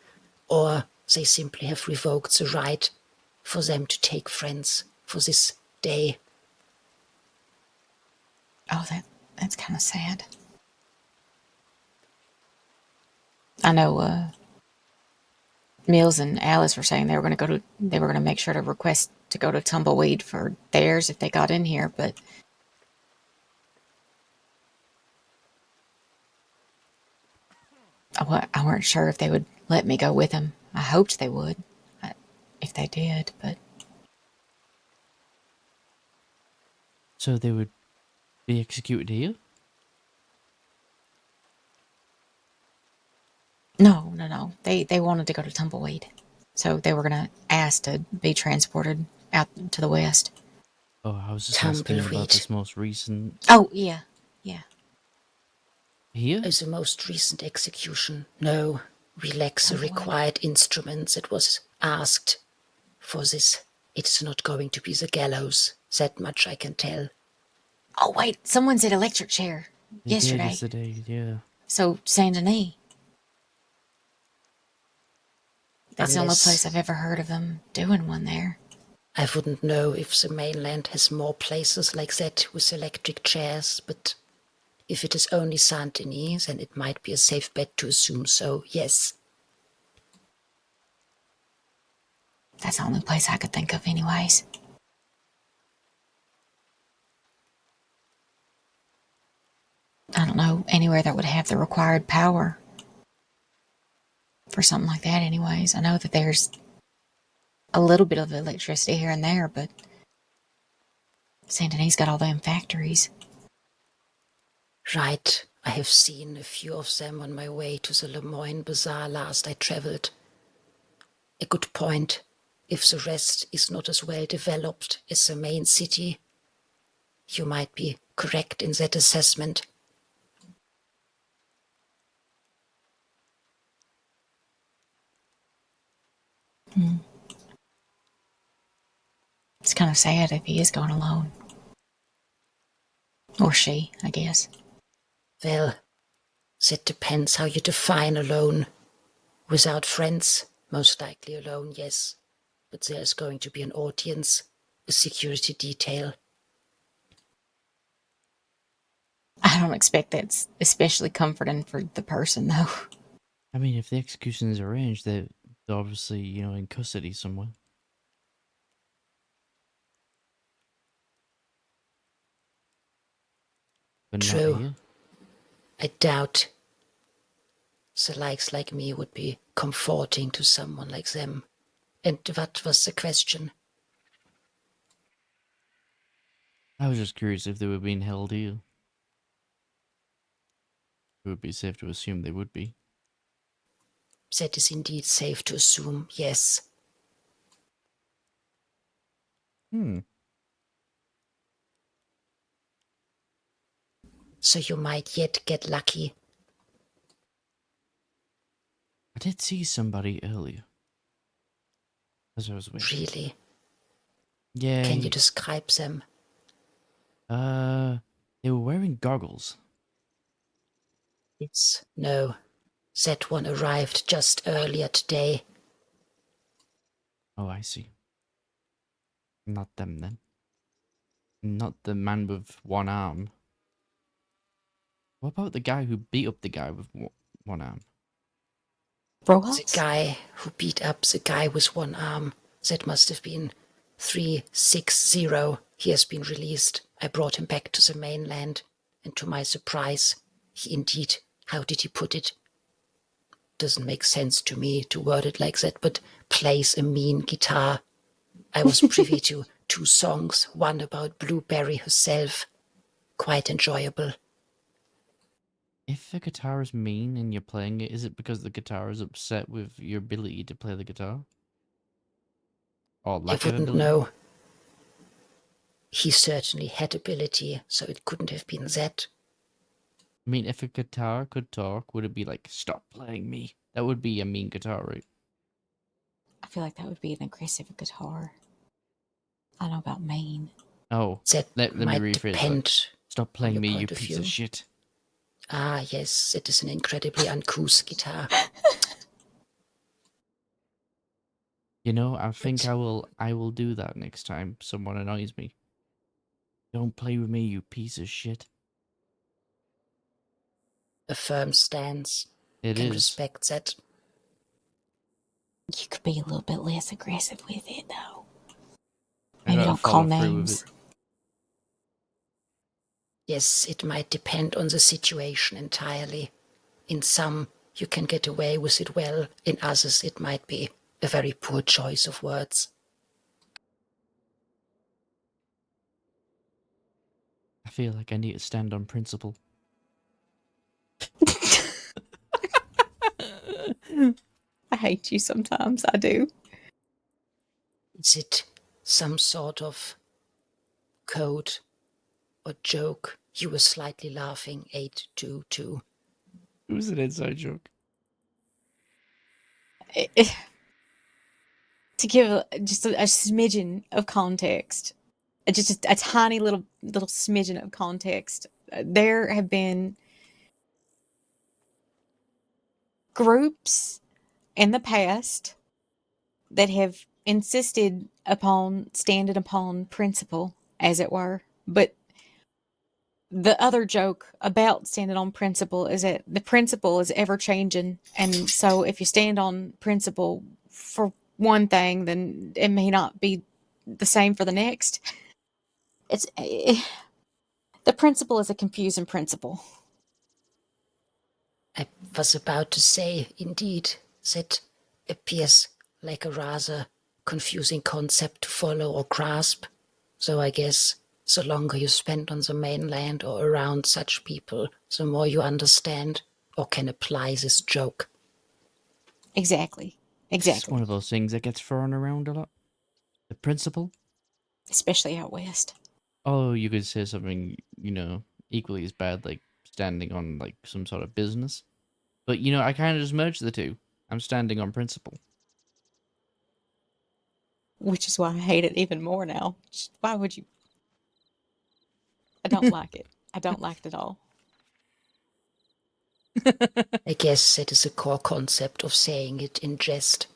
or they simply have revoked the right for them to take friends for this day. Oh, that's kind of sad. I know Mills and Alice were saying they were going to make sure to request to go to Tumbleweed for theirs if they got in here, but I weren't sure if they would let me go with them. I hoped they would, if they did, but So they would be executed here? no. They wanted to go to Tumbleweed, so they were going to ask to be transported out to the west. Oh, I was just asking about Tumbleweed this most recent. Oh yeah. Here? is the most recent execution. No, we lack the Tumbleweed. required instruments that was asked for this. It's not going to be the gallows, that much I can tell. Oh wait, someone said electric chair They did yesterday. yesterday, yeah. So Saint Denis. That's the only Unless- place I've ever heard of them doing one there. I wouldn't know if the mainland has more places like that with electric chairs, but if it is only Saint Denis, then it might be a safe bet to assume so, yes. That's the only place I could think of, anyways. I don't know anywhere that would have the required power for something like that, anyways. I know that there's a little bit of electricity here and there, but Saint Denis got all them factories. Right, I have seen a few of them on my way to the Lemoyne Bazaar last I travelled. A good point. If the rest is not as well developed as the main city, you might be correct in that assessment. It's kind of sad if he is going alone. Or she, I guess. Well, that depends how you define alone. Without friends, most likely alone, yes. But there's going to be an audience, a security detail. I don't expect that's especially comforting for the person, though. I mean, if the execution is arranged, they're obviously, in custody somewhere. But True. not here. I doubt the likes like me would be comforting to someone like them. And what was the question? I was just curious if they were being held here. It would be safe to assume they would be. That is indeed safe to assume, yes. So you might yet get lucky. I did see somebody earlier. As I was waiting. Really? Yeah. Can you describe them? They were wearing goggles. Yes. No. That one arrived just earlier today. Oh, I see. Not them then. Not the man with one arm. What about the guy who beat up the guy with one arm? The Rojas? guy who beat up the guy with one arm, that must have been 360. He has been released. I brought him back to the mainland, and to my surprise, he indeed, how did he put it? Doesn't make sense to me to word it like that, but plays a mean guitar. I was privy to 2 songs, one about Blueberry herself. Quite enjoyable. If a guitar is mean and you're playing it, is it because the guitar is upset with your ability to play the guitar? Or I lack of wouldn't ability? know. He certainly had ability, so it couldn't have been that. I mean, if a guitar could talk, would it be like, stop playing me? That would be a mean guitar, right? I feel like that would be an aggressive guitar. I don't know about mean. Oh, That let me might rephrase that. depend Stop on playing your me, you point of piece view. of shit. Ah, yes, it is an incredibly uncouth guitar. You know, I think But I will do that next time someone annoys me. Don't play with me, you piece of shit. a firm stance. It Can is. respect that. You could be a little bit less aggressive with it, though. I Maybe gotta don't call follow through with names. it. Yes, it might depend on the situation entirely. In some, you can get away with it well. In others, it might be a very poor choice of words. I feel like I need to stand on principle. I hate you sometimes. I do. Is it some sort of code or joke? You were slightly laughing, 822. It was an inside joke. To give just a smidgen of context, just a tiny little smidgen of context, there have been groups in the past that have insisted upon standing upon principle, as it were. But the other joke about standing on principle is that the principle is ever changing. And so if you stand on principle for one thing, then it may not be the same for the next. It's the principle is a confusing principle. I was about to say, indeed, that appears like a rather confusing concept to follow or grasp. So I guess the longer you spend on the mainland or around such people, the more you understand or can apply this joke. Exactly. It's just one Exactly. of those things that gets thrown around a lot. The principle. Especially out west. Oh, you could say something, equally as bad, like standing on like some sort of business. But I kind of just merged the two. I'm standing on principle. Which is why I hate it even more now. Why would you? I don't like it. I don't like it at all. I guess that is a core concept of saying it in jest.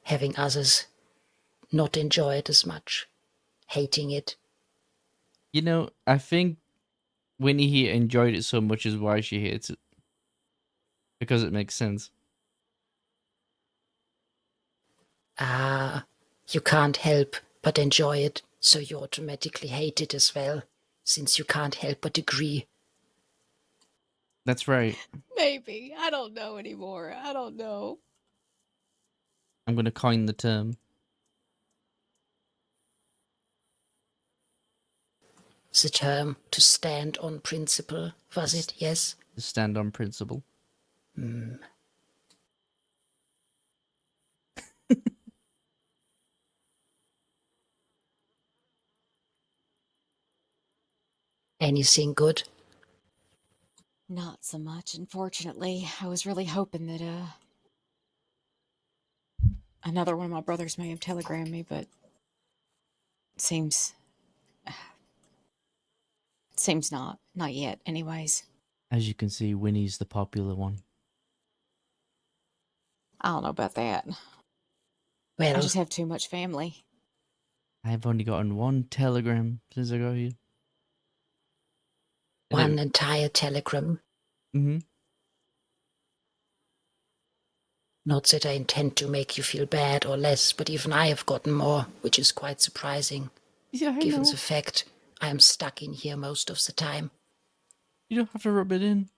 Having others not enjoy it as much, hating it. I think Winnie here enjoyed it so much is why she hates it. Because it makes sense. Ah, you can't help but enjoy it, so you automatically hate it as well, since you can't help but agree. That's right. Maybe. I don't know anymore. I don't know. I'm going to coin the term. The term to stand on principle, was it? Yes? To stand on principle. Anything good? Not so much, unfortunately. I was really hoping that another one of my brothers may have telegrammed me, but it seems not yet. Anyways, As you can see, Winnie's the popular one. I don't know about that. I Well, just have too much family. I've only gotten one telegram since I got here. One entire telegram. Mm-hmm. Not that I intend to make you feel bad or less, but even I have gotten more, which is quite surprising, Yeah, I given know. the fact I am stuck in here most of the time. You don't have to rub it in.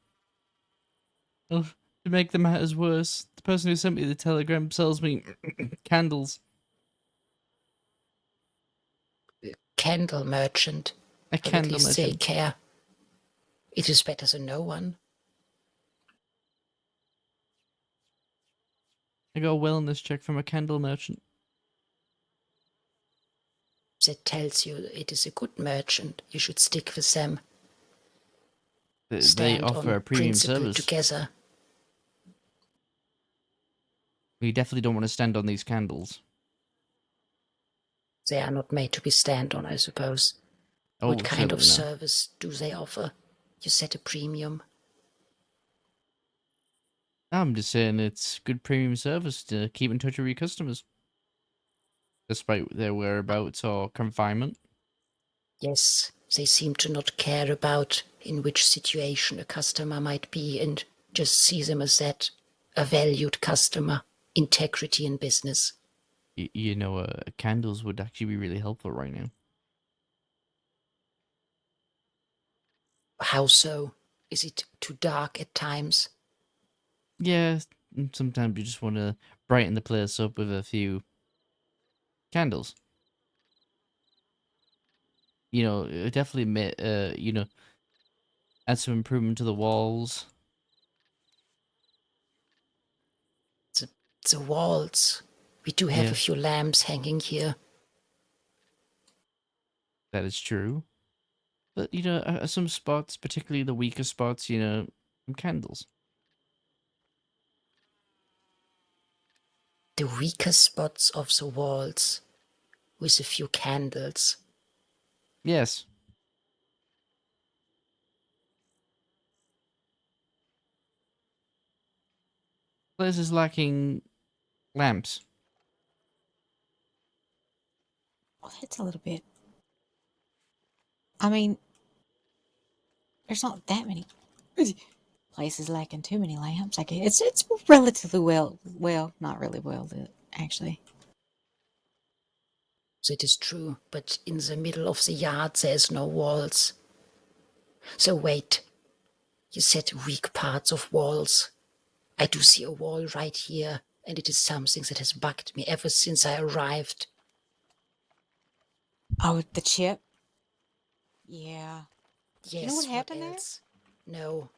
Oh, to make the matters worse, the person who sent me the telegram sells me candles. Candle merchant. A Well, at candle least they merchant. care. It is better than no one. I got a wellness check from a candle merchant. That tells you it is a good merchant. You should stick with them. They Stand offer on a premium principle service. together. We definitely don't want to stand on these candles. They are not made to be stand on, I suppose. Oh, What kind of certainly not. service do they offer? You set a premium. I'm just saying it's good premium service to keep in touch with your customers, despite their whereabouts or confinement. Yes, they seem to not care about in which situation a customer might be and just see them as that, a valued customer, integrity in business. Candles would actually be really helpful right now. How so? Is it too dark at times? Yeah, sometimes you just want to brighten the place up with a few candles. Definitely, add some improvement to the walls. The, the walls. We do have Yeah, a few lamps hanging here. that is true. But, some spots, particularly the weaker spots, some candles. The weaker spots of the walls, with a few candles. Yes. Places lacking lamps. Well, it's a little bit. I mean, there's not that many places lacking too many lamps. I guess it's relatively well, not really well lit, actually. That is true, but in the middle of the yard there's no walls. So wait, you said weak parts of walls. I do see a wall right here, and it is something that has bugged me ever since I arrived. Oh, the chip. Yeah. Do you know what Yes, happened there? else? No,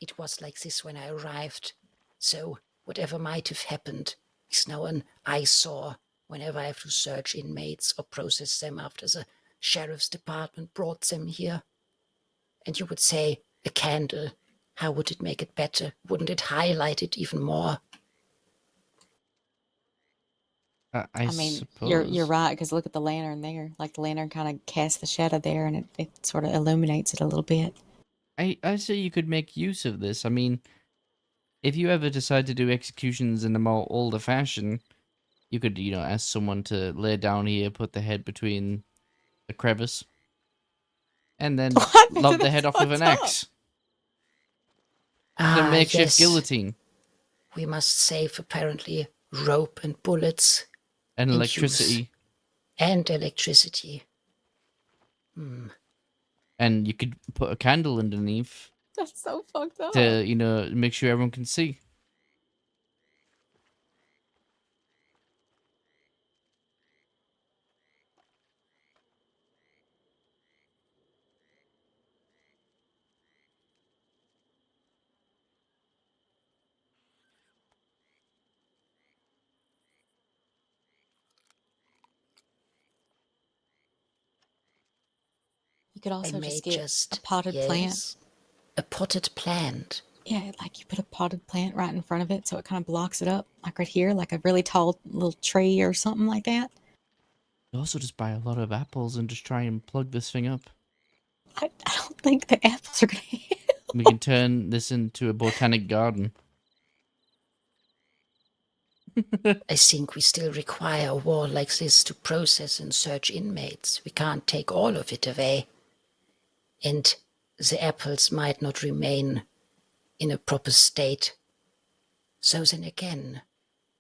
it was like this when I arrived. So whatever might have happened is now an eyesore whenever I have to search inmates or process them after the sheriff's department brought them here. And you would say, a candle. How would it make it better? Wouldn't it highlight it even more? I I mean, you're suppose. right, because look at the lantern there. Like the lantern kind of casts the shadow there, and it sort of illuminates it a little bit. I say you could make use of this. I mean, if you ever decide to do executions in a more older fashion, you could, ask someone to lay down here, put the head between the crevice, and then What? lob the That's head off with fucked an up. axe. The Ah, makeshift yes. guillotine We must save, apparently, rope and bullets and and use electricity. and electricity. And you could put a candle underneath That's so fucked up. to, make sure everyone can see. You could I also may just get a just, potted plant. yes, a potted plant. Yeah, like you put a potted plant right in front of it, so it kind of blocks it up, like right here, like a really tall little tree or something like that. You also just buy a lot of apples and just try and plug this thing up. I don't think the apples are gonna. We can turn this into a botanic garden. I think we still require a wall like this to process and search inmates. We can't take all of it away. And the apples might not remain in a proper state. So then again,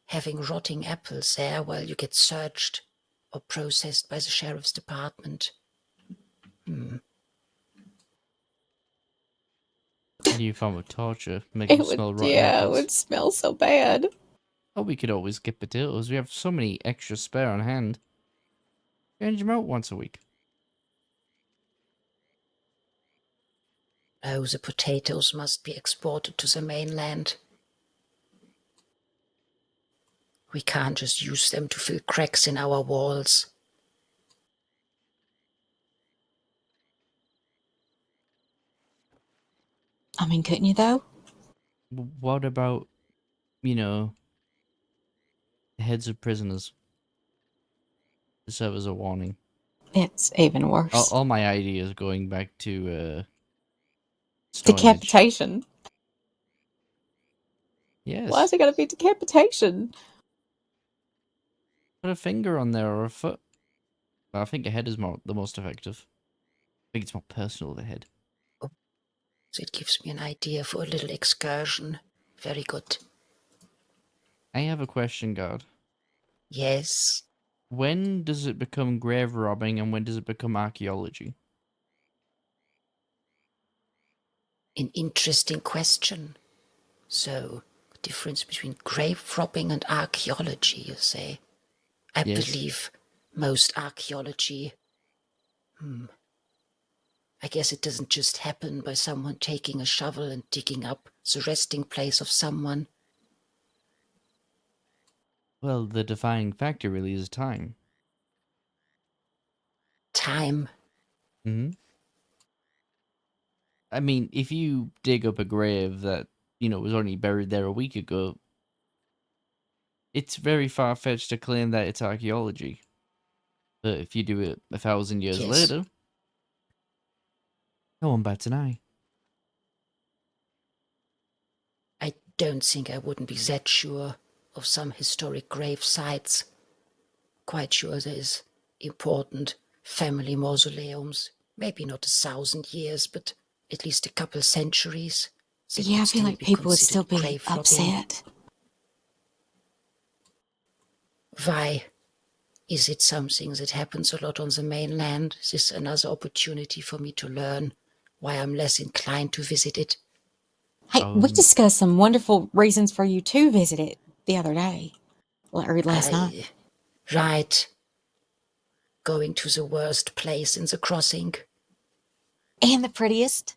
having rotting apples there, well, you get searched or processed by the sheriff's department. And you found with torture, make them smell rotten it apples. would smell so bad. Oh, we could always get potatoes. We have so many extra spare on hand. Change them out once a week. Oh, the potatoes must be exported to the mainland. We can't just use them to fill cracks in our walls. I mean, couldn't you though? What about, you know, the heads of prisoners? To serve as a warning. It's even worse. All my ideas going back to Stone Age. Decapitation. Yes. Why is it gotta be decapitation? Put a finger on there or a foot. But I think a head is the most effective. I think it's more personal, the head. So it gives me an idea for a little excursion. Very good. I have a question, God. Yes, When does it become grave robbing and when does it become archaeology? an interesting question. So, difference between grave robbing and archaeology, you say? I Yes. believe most archaeology, I guess it doesn't just happen by someone taking a shovel and digging up the resting place of someone. Well, the defining factor really is time. Time. Hmm. I mean, if you dig up a grave that, was only buried there a week ago, it's very far-fetched to claim that it's archaeology. But if you do it 1,000 years Yes. later, no one bats an eye. I don't think I wouldn't be that sure of some historic grave sites. Quite sure there is important family mausoleums. Maybe not 1,000 years, but at least a couple centuries. That Yeah, I would feel still like be people would still considered be grave robbing. upset. Why? Is it something that happens a lot on the mainland? Is this another opportunity for me to learn why I'm less inclined to visit it? Hey, we Um, discussed some wonderful reasons for you to visit it the other day. Or last night. Right. Going to the worst place in the crossing. And the prettiest.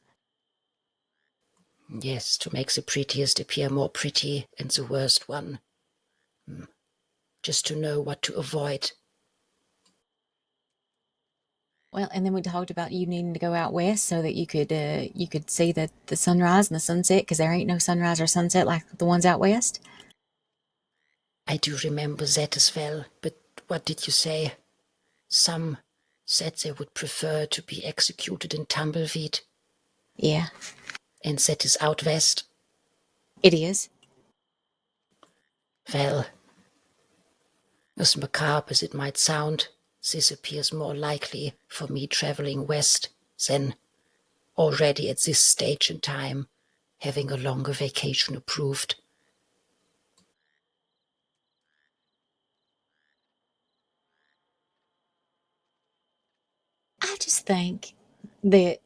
Yes, to make the prettiest appear more pretty and the worst one. Just to know what to avoid. Well, and then we talked about you needing to go out west so that you could see the sunrise and the sunset, because there ain't no sunrise or sunset like the ones out west. I do remember that as well, but what did you say? Some said they would prefer to be executed in Tumbleweed, Yeah, and that is out west. it is. Well, as macabre as it might sound, this appears more likely for me traveling west than, already at this stage in time, having a longer vacation approved. I just think that,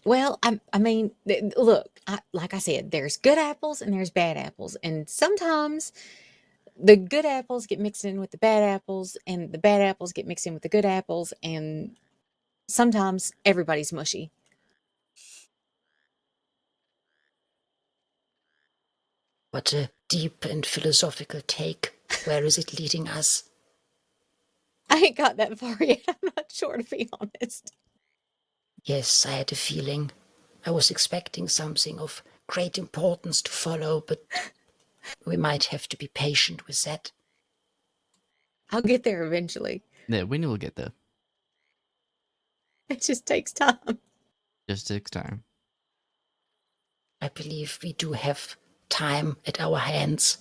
well, I mean, look, like I said, there's good apples and there's bad apples, and sometimes the good apples get mixed in with the bad apples, and the bad apples get mixed in with the good apples, and sometimes everybody's mushy. What a deep and philosophical take. Where is it leading us? I ain't got that far yet. I'm not sure, to be honest. Yes, I had a feeling. I was expecting something of great importance to follow, but we might have to be patient with that. I'll get there eventually. yeah, we will get there. It just takes time. Just takes time. I believe we do have time at our hands.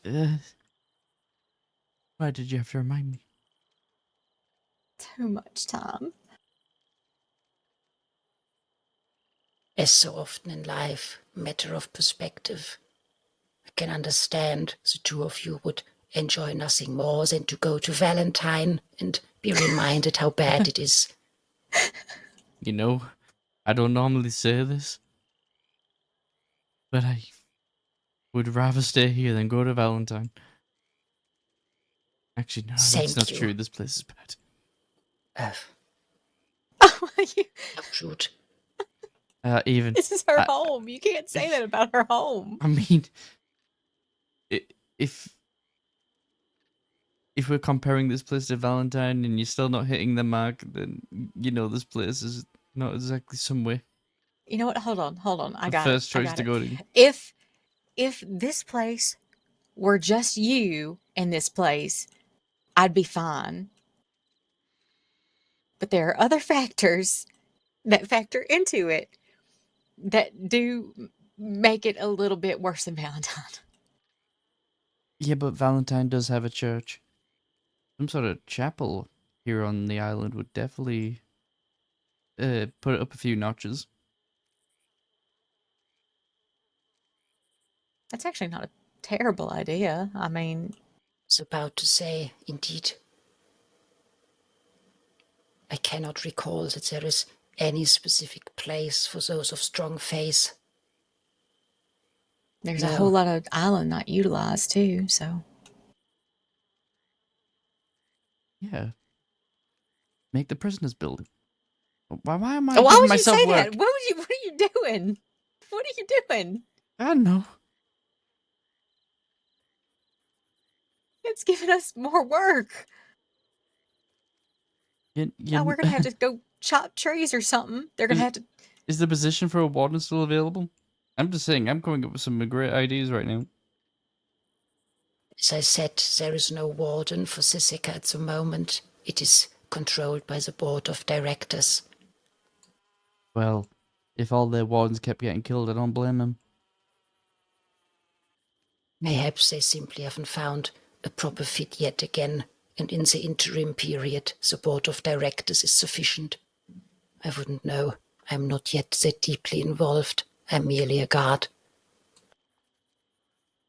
Why did you have to remind me? Too much time. As so often in life, matter of perspective. I can understand the two of you would enjoy nothing more than to go to Valentine and be reminded how bad it is. You know, I don't normally say this, but I would rather stay here than go to Valentine. Actually, no, that's Thank not you. true. This place is bad. Shoot. Even This is her I- home. You can't say that about her home. I mean, if we're comparing this place to Valentine and you're still not hitting the mark, then you know this place is not exactly somewhere You know what? Hold on. I the got it. first I choice got to it. go to. If this place were just you in this place, I'd be fine. But there are other factors that factor into it that do make it a little bit worse than Valentine. Yeah, but Valentine does have a church. Some sort of chapel here on the island would definitely put it up a few notches. That's actually not a terrible idea. I mean, I was about to say, indeed. I cannot recall that there is any specific place for those of strong faith. there's a No. whole lot of island not utilized too, so. Yeah. Make the prisoners building. Why am I Why giving would you myself say work? that? What are you doing? What are you doing? I don't know. It's giving us more work. Now we're gonna have to go chop trees or something. They're gonna have to. Is the position for a warden still available? I'm just saying, I'm coming up with some great ideas right now. As I said, there is no warden for Sisika at the moment. It is controlled by the board of directors. Well, if all their wardens kept getting killed, I don't blame them. Perhaps they simply haven't found a proper fit yet again, and in the interim period, the board of directors is sufficient. I wouldn't know. I'm not yet that deeply involved. I'm merely a guard.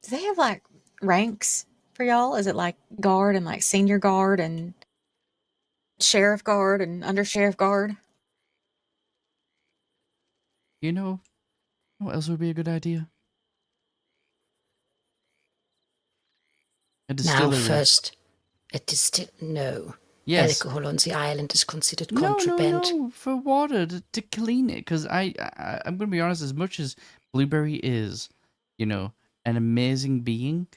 Do they have like ranks for y'all? Is it like guard and like senior guard and sheriff guard and under sheriff guard? You know, what else would be a good idea? A Now distillery. first, no. Yes. Alcohol on the island is considered No, contraband. no, for water to clean it. Because I'm gonna be honest. As much as Blueberry is, you know, an amazing being,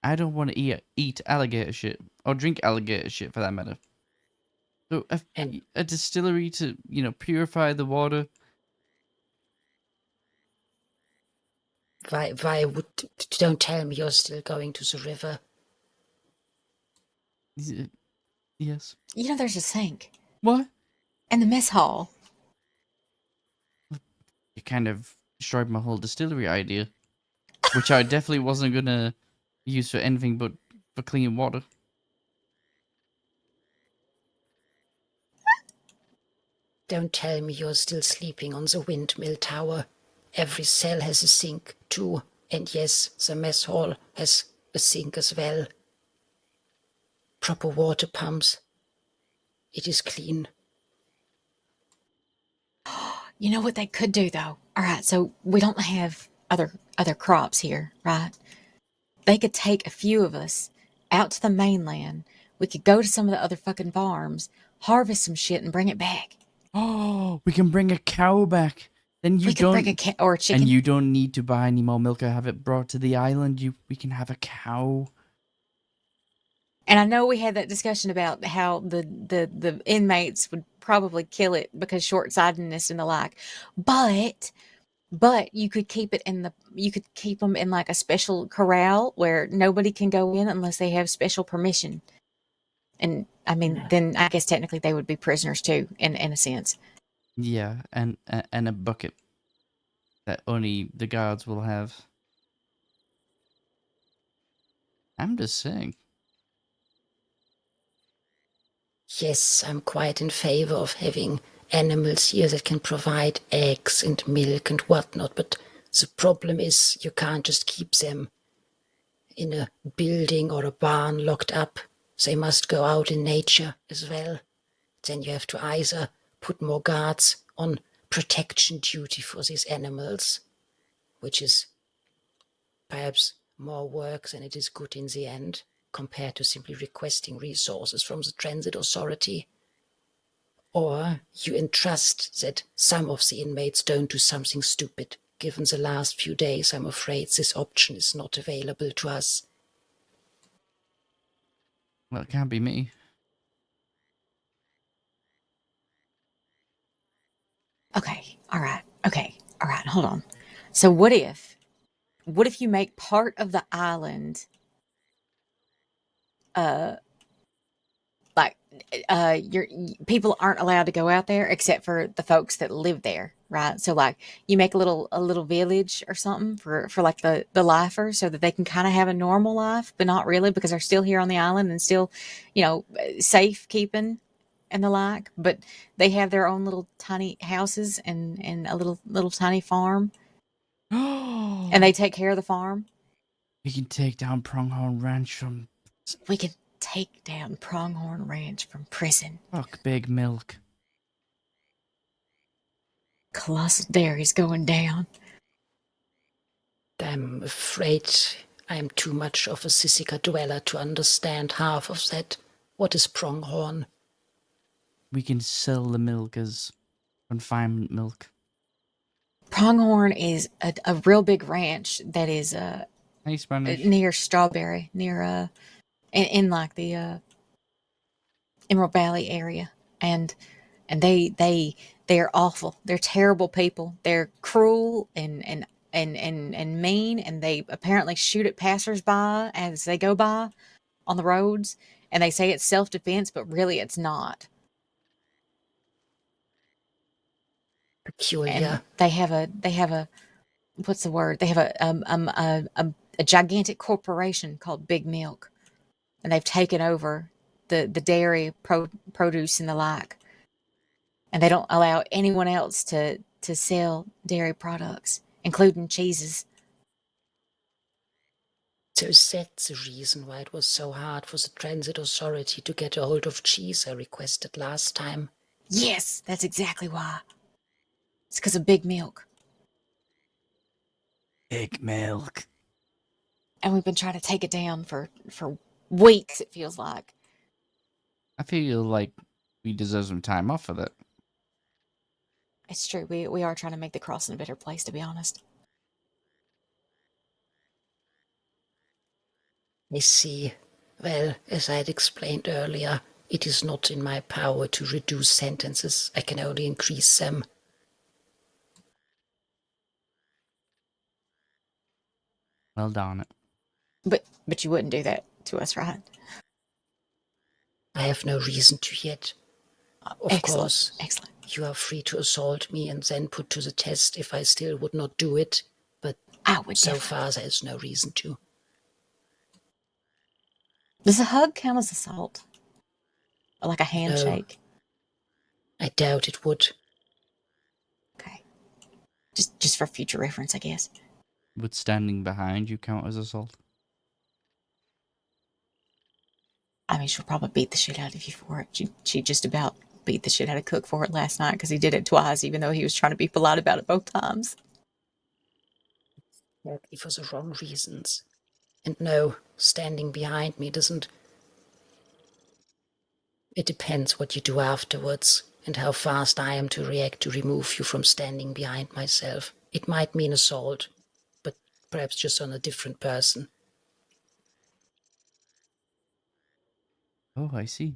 I don't want to eat alligator shit or drink alligator shit for that matter. So And a distillery to purify the water. why would... Don't tell me you're still going to the river. Yes. You know, there's a sink What? in the mess hall. You kind of destroyed my whole distillery idea, which I definitely wasn't gonna use for anything but for clean water. Don't tell me you're still sleeping on the windmill tower. Every cell has a sink, too. And yes, the mess hall has a sink as well. Proper water pumps. It is clean. You know what they could do though? All right, so we don't have other crops here, right? They could take a few of us out to the mainland. We could go to some of the other fucking farms, harvest some shit, and bring it back. Oh, we can bring a cow back. Then you We could don't, bring a cat or a chicken. and you don't need to buy any more milk or have it brought to the island. We can have a cow. And I know we had that discussion about how the inmates would probably kill it because short-sightedness and the like. But you could keep them in like a special corral where nobody can go in unless they have special permission. And I mean, then I guess technically they would be prisoners too, in a sense. Yeah, and a bucket that only the guards will have. I'm just saying. Yes, I'm quite in favor of having animals here that can provide eggs and milk and whatnot, but the problem is you can't just keep them in a building or a barn locked up. They must go out in nature as well. Then you have to either put more guards on protection duty for these animals, which is perhaps more work than it is good in the end, compared to simply requesting resources from the transit authority. Or you entrust that some of the inmates don't do something stupid. Given the last few days, I'm afraid this option is not available to us. Well, it can't be me. Okay. All right. Okay. All right. Hold on. So what if you make part of the island like people aren't allowed to go out there except for the folks that live there, right? So like you make a little village or something for like the lifers, so that they can kind of have a normal life, but not really, because they're still here on the island and still, safe keeping and the like, but they have their own little tiny houses and a little tiny farm, and they take care of the farm. We can take down Pronghorn Ranch from We could take down Pronghorn Ranch from prison. fuck Big Milk. Colossal Dairy's going down. I'm afraid I am too much of a Sissika dweller to understand half of that. What is pronghorn? We can sell the milk as confinement milk. Pronghorn is a real big ranch that is Hey, Spanish. near Strawberry, near in like the Emerald Valley area, and they are awful. They're terrible people. They're cruel and mean, and they apparently shoot at passersby as they go by on the roads, and they say it's self-defense, but really it's not. Peculiar. And they have a what's the word? They have a gigantic corporation called Big Milk, and they've taken over the dairy produce and the like, and they don't allow anyone else to sell dairy products, including cheeses. So that's the reason why it was so hard for the transit authority to get a hold of cheese I requested last time. Yes, that's exactly why. It's because of Big Milk. Big Milk. And we've been trying to take it down for weeks, it feels like. I feel like we deserve some time off for that. It's true. We are trying to make the crossing a better place, to be honest. I see. Well, as I had explained earlier, it is not in my power to reduce sentences. I can only increase them. Well, darn it. But you wouldn't do that to us, right? I have no reason to yet. Of Excellent. course, Excellent. you are free to assault me and then put to the test if I still would not do it, but I would so definitely. far there is no reason to. Does a hug count as assault? Or like a handshake? I doubt it would. Okay. Just for future reference, I guess. Would standing behind you count as assault? I mean, she'll probably beat the shit out of you for it. She just about beat the shit out of Cook for it last night because he did it twice, even though he was trying to be polite about it both times. Exactly for the wrong reasons. And no, standing behind me doesn't... It depends what you do afterwards and how fast I am to react to remove you from standing behind myself. It might mean assault, but perhaps just on a different person. Oh, I see.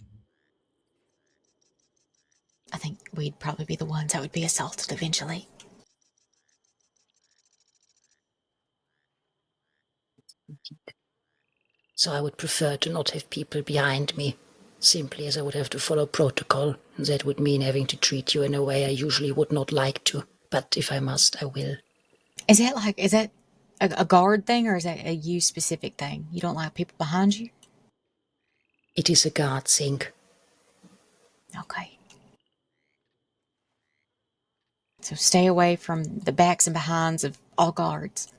I think we'd probably be the ones that would be assaulted eventually. So I would prefer to not have people behind me, simply as I would have to follow protocol, and that would mean having to treat you in a way I usually would not like to, but if I must, I will. Is that a guard thing, or is that a you specific thing? You don't like people behind you? It is a guard thing. Okay. So stay away from the backs and behinds of all guards.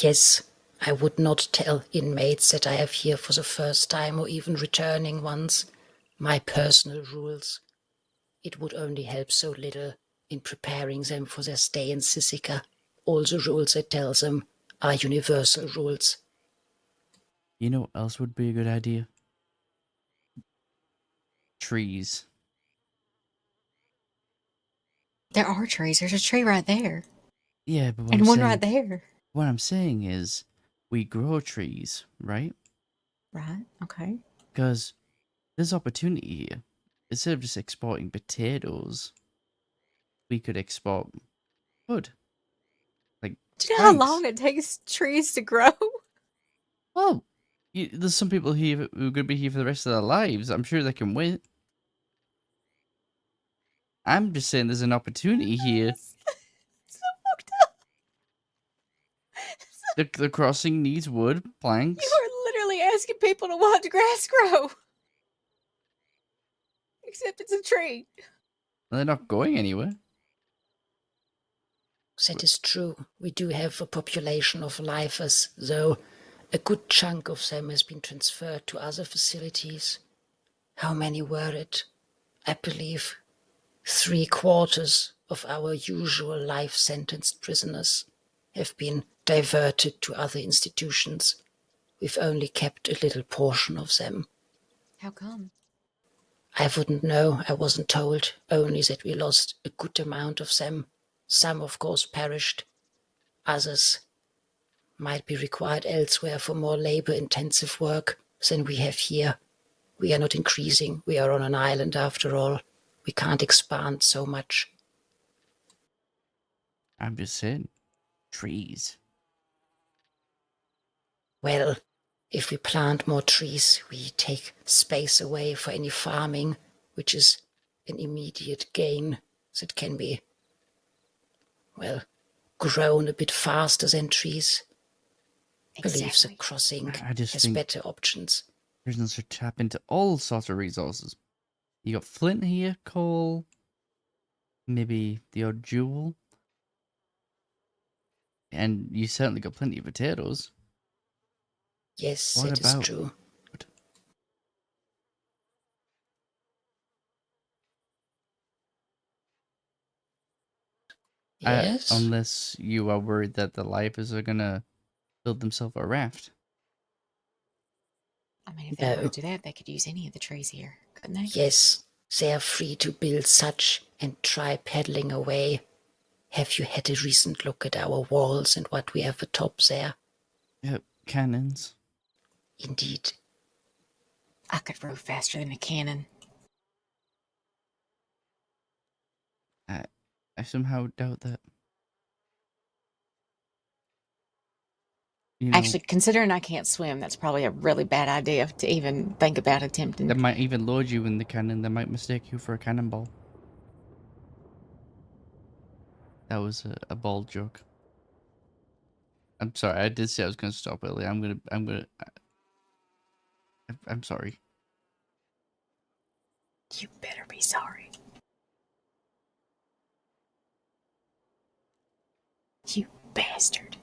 Yes, I would not tell inmates that I have here for the first time or even returning ones my personal rules. It would only help so little in preparing them for their stay in Sisika. All the rules I tell them are universal rules. You know what else would be a good idea? Trees. There are trees. There's a tree right there. Yeah, but And one right there. what I'm saying is we grow trees, right? Right. Okay. Because there's opportunity here. Instead of just exporting potatoes, we could export wood. Like Do you know how planks. long it takes trees to grow? Well, there's some people here who are going to be here for the rest of their lives. I'm sure they can wait. I'm just saying there's an opportunity here. So fucked up. The crossing needs wood, planks. You are literally asking people to watch grass grow. Except it's a tree. They're not going anywhere. That is true. We do have a population of lifers, though a good chunk of them has been transferred to other facilities. How many were it? I believe 3/4 of our usual life-sentenced prisoners have been diverted to other institutions. We've only kept a little portion of them. How come? I wouldn't know. I wasn't told. Only that we lost a good amount of them. Some, of course, perished. Others might be required elsewhere for more labor-intensive work than we have here. We are not increasing. We are on an island after all. We can't expand so much. I'm just saying, trees. Well, if we plant more trees, we take space away for any farming, which is an immediate gain that can be, well, grown a bit faster than trees. Believes the crossing I just has think better options. prisoners should tap into all sorts of resources. You got flint here, coal, maybe the odd jewel. And you certainly got plenty of potatoes. Yes, What that is about true. wood? Yes. Unless you are worried that the lifers are gonna build themselves a raft. I mean, if they No. want to do that, they could use any of the trees here, couldn't they? Yes, they are free to build such and try paddling away. Have you had a recent look at our walls and what we have atop there? Yep, cannons. Indeed. I could row faster than a cannon. I somehow doubt that. You know, Actually, considering I can't swim, that's probably a really bad idea to even think about attempting. they might even load you in the cannon. They might mistake you for a cannonball. That was a bald joke. I'm sorry. I did say I was going to stop early. I'm sorry. You better be sorry. You bastard.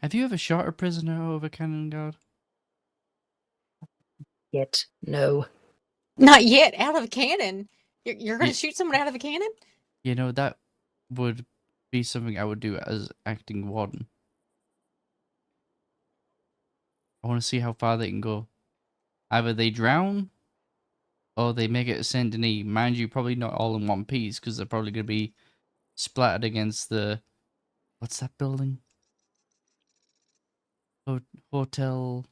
Have you ever shot a prisoner out of a cannon guard? Yet, no. Not yet. Out of a cannon. You're going Ye- to shoot someone out of a cannon? You know, that would be something I would do as acting warden. I want to see how far they can go. Either they drown, or they make it a Saint Denis. Mind you, probably not all in one piece, because they're probably going to be splattered against the... What's that building? Hotel...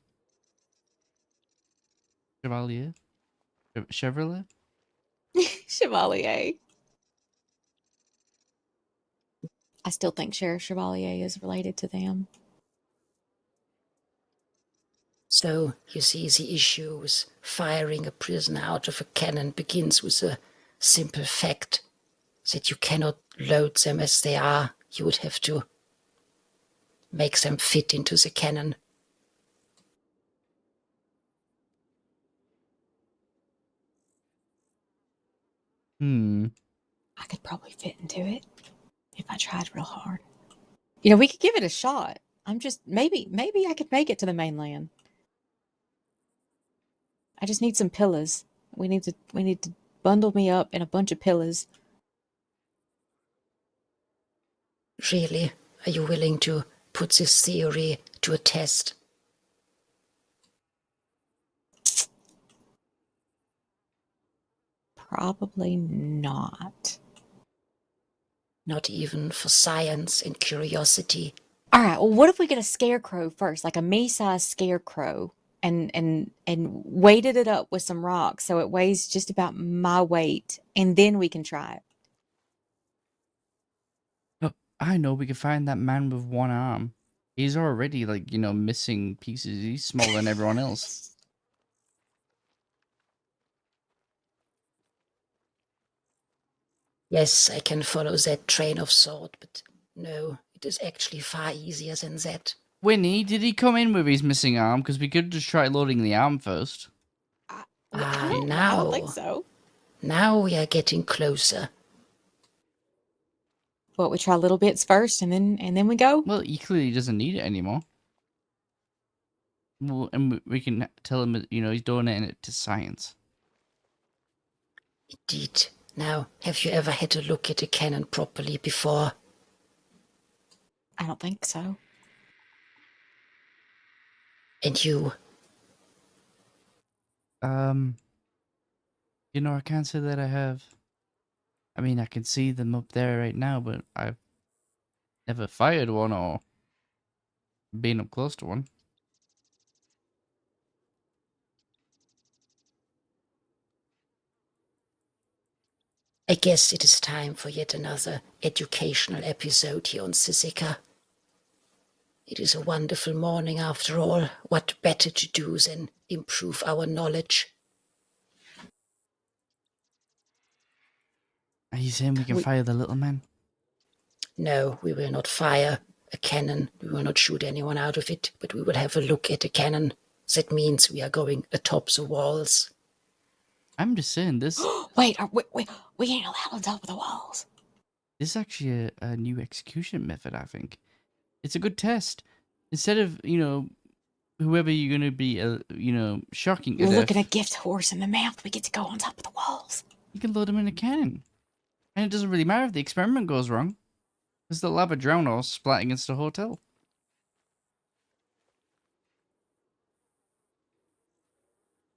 Chevalier? Chevrolet? Chevalier. I still think Sheriff Chevalier is related to them. So, you see, the issue with firing a prisoner out of a cannon begins with a simple fact that you cannot load them as they are. You would have to make them fit into the cannon. I could probably fit into it if I tried real hard. You know, we could give it a shot. I'm just maybe I could make it to the mainland. I just need some pillows. We need to bundle me up in a bunch of pillows. Really? Are you willing to put this theory to a test? Probably not. Not even for science and curiosity? All right. Well, what if we get a scarecrow first, like a me-sized scarecrow, and weighted it up with some rocks so it weighs just about my weight, and then we can try it. Oh, I know, we could find that man with one arm. He's already, like, missing pieces. He's smaller than everyone else. Yes, I can follow that train of thought, but no, it is actually far easier than that. Winnie, did he come in with his missing arm? Because we could just try loading the arm first. I Ah, don't think now. so. Now we are getting closer. But we try little bits first, and then we go. Well, he clearly doesn't need it anymore. Well, and we can tell him, he's donating it to science. Indeed. Now, have you ever had a look at a cannon properly before? I don't think so. And you? I can't say that I have. I mean, I can see them up there right now, but I've never fired one or been up close to one. I guess it is time for yet another educational episode here on Sisika. It is a wonderful morning after all. What better to do than improve our knowledge? Are you saying we can fire the little man? No, we will not fire a cannon. We will not shoot anyone out of it, but we will have a look at a cannon. That means we are going atop the walls. I'm just saying this. Wait, we ain't allowed on top of the walls. This is actually a new execution method. I think it's a good test. Instead of whoever you're gonna be shocking to You're death, looking a gift horse in the mouth. We get to go on top of the walls. you can load them in a cannon, and it doesn't really matter if the experiment goes wrong, because they'll have a drown or splat against a hotel.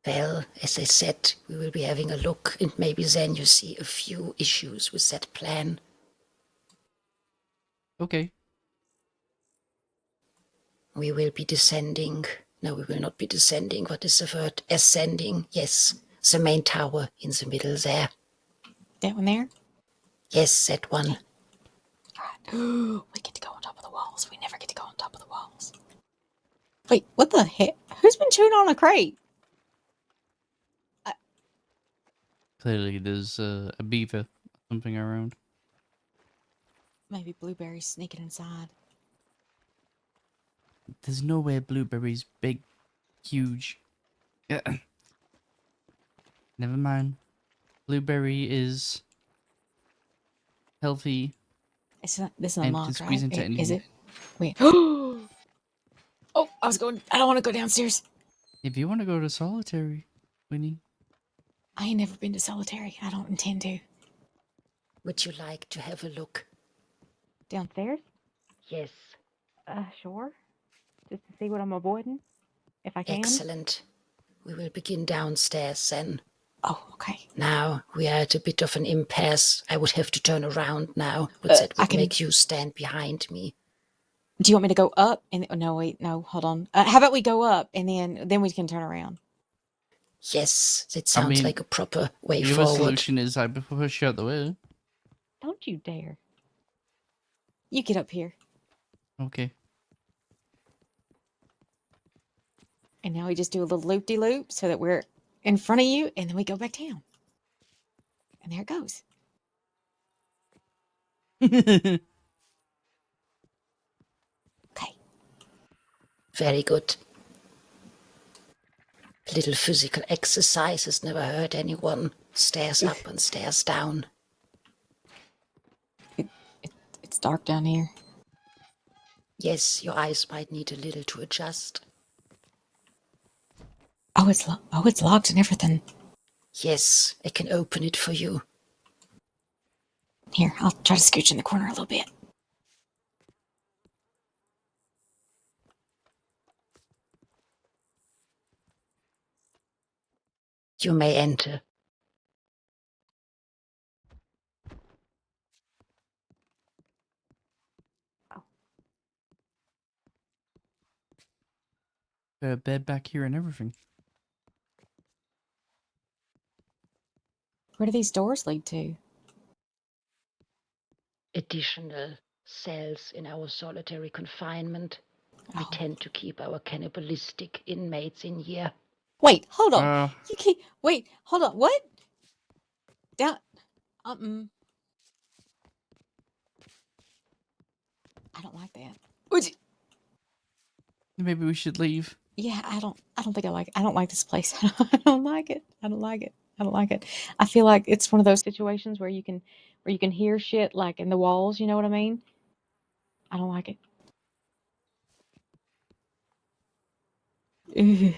Well, as I said, we will be having a look, and maybe then you see a few issues with that plan. Okay. We will be descending. No, we will not be descending. What is the word? Ascending. Yes, the main tower in the middle there. That one there? Yes, that one. All right. We get to go on top of the walls. We never get to go on top of the walls. Wait, what the heck? Who's been chewing on a crate? Clearly, there's a beaver, something around. Maybe Blueberry's sneaking inside. There's no way Blueberry's big, huge. Never mind. Blueberry is healthy. This is And unlocked, can squeeze right? into anything. Is it? Wait. Oh, I don't want to go downstairs. If you want to go to solitary, Winnie. I ain't never been to solitary. I don't intend to. Would you like to have a look? Downstairs? Yes. Sure. Just to see what I'm avoiding, if I can. Excellent. We will begin downstairs then. Oh, okay. Now, we are at a bit of an impasse. I would have to turn around now, but that would make you stand behind me. Do you want me to go up? No, wait, no, hold on. How about we go up and then we can turn around? Yes, that sounds like a proper way the forward. other solution is I push you out the way. Don't you dare. You get up here. Okay. And now we just do a little loop-de-loop so that we're in front of you, and then we go back down. And there it goes. Okay. Very good. Little physical exercise has never hurt anyone. Stairs up and stairs down. It's dark down here. Yes, your eyes might need a little to adjust. Oh, it's locked and everything. Yes, I can open it for you. Here, I'll try to scooch in the corner a little bit. You may enter. Got a bed back here and everything. Where do these doors lead to? Additional cells in our solitary confinement. We Oh. tend to keep our cannibalistic inmates in here. Wait, hold on. You can't. Wait, hold on. What? Down. I don't like that. Maybe we should leave. Yeah, I don't think I like it. I don't like this place. I don't like it. I don't like it. I don't like it. I feel like it's one of those situations where you can hear shit like in the walls, you know what I mean? I don't like it. Ugh.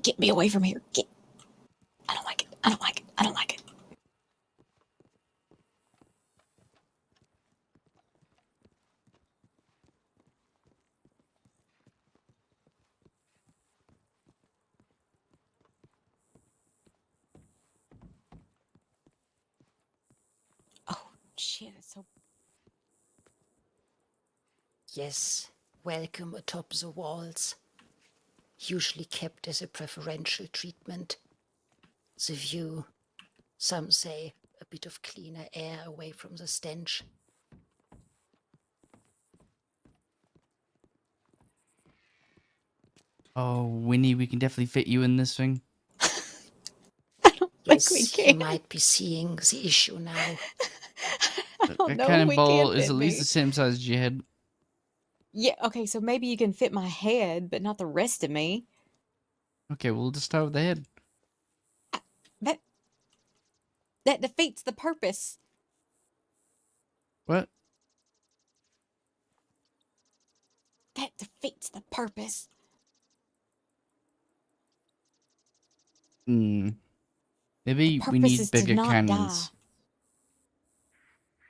Get me away from here. I don't like it. I don't like it. I don't like it. Oh shit, it's so Yes, welcome atop the walls. Usually kept as a preferential treatment. The view, some say, a bit of cleaner air away from the stench. Oh, Winnie, we can definitely fit you in this thing. I don't Yes, think we you can. might be seeing the issue now. I don't That know. We cannonball can't is fit at least me. the same size as your head. Yeah, okay, so maybe you can fit my head, but not the rest of me. Okay, we'll just start with the head. That that defeats the purpose. What? That defeats the purpose. Hmm. The Maybe we purpose is need to bigger not cannons. die.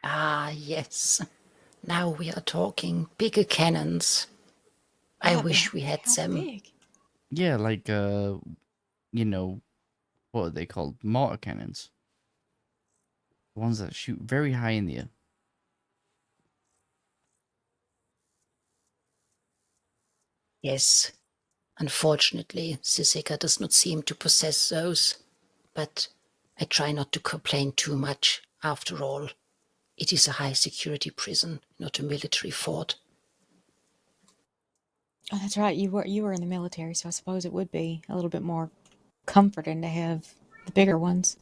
Ah, yes. Now we are talking bigger cannons. I Yeah, but wish we had how them. big? Yeah, like you know, what are they called? Mortar cannons. The ones that shoot very high in the air. Yes. Unfortunately, Sisika does not seem to possess those. But I try not to complain too much. After all, it is a high-security prison, not a military fort. Oh, that's right. You were in the military, so I suppose it would be a little bit more comforting to have the bigger ones.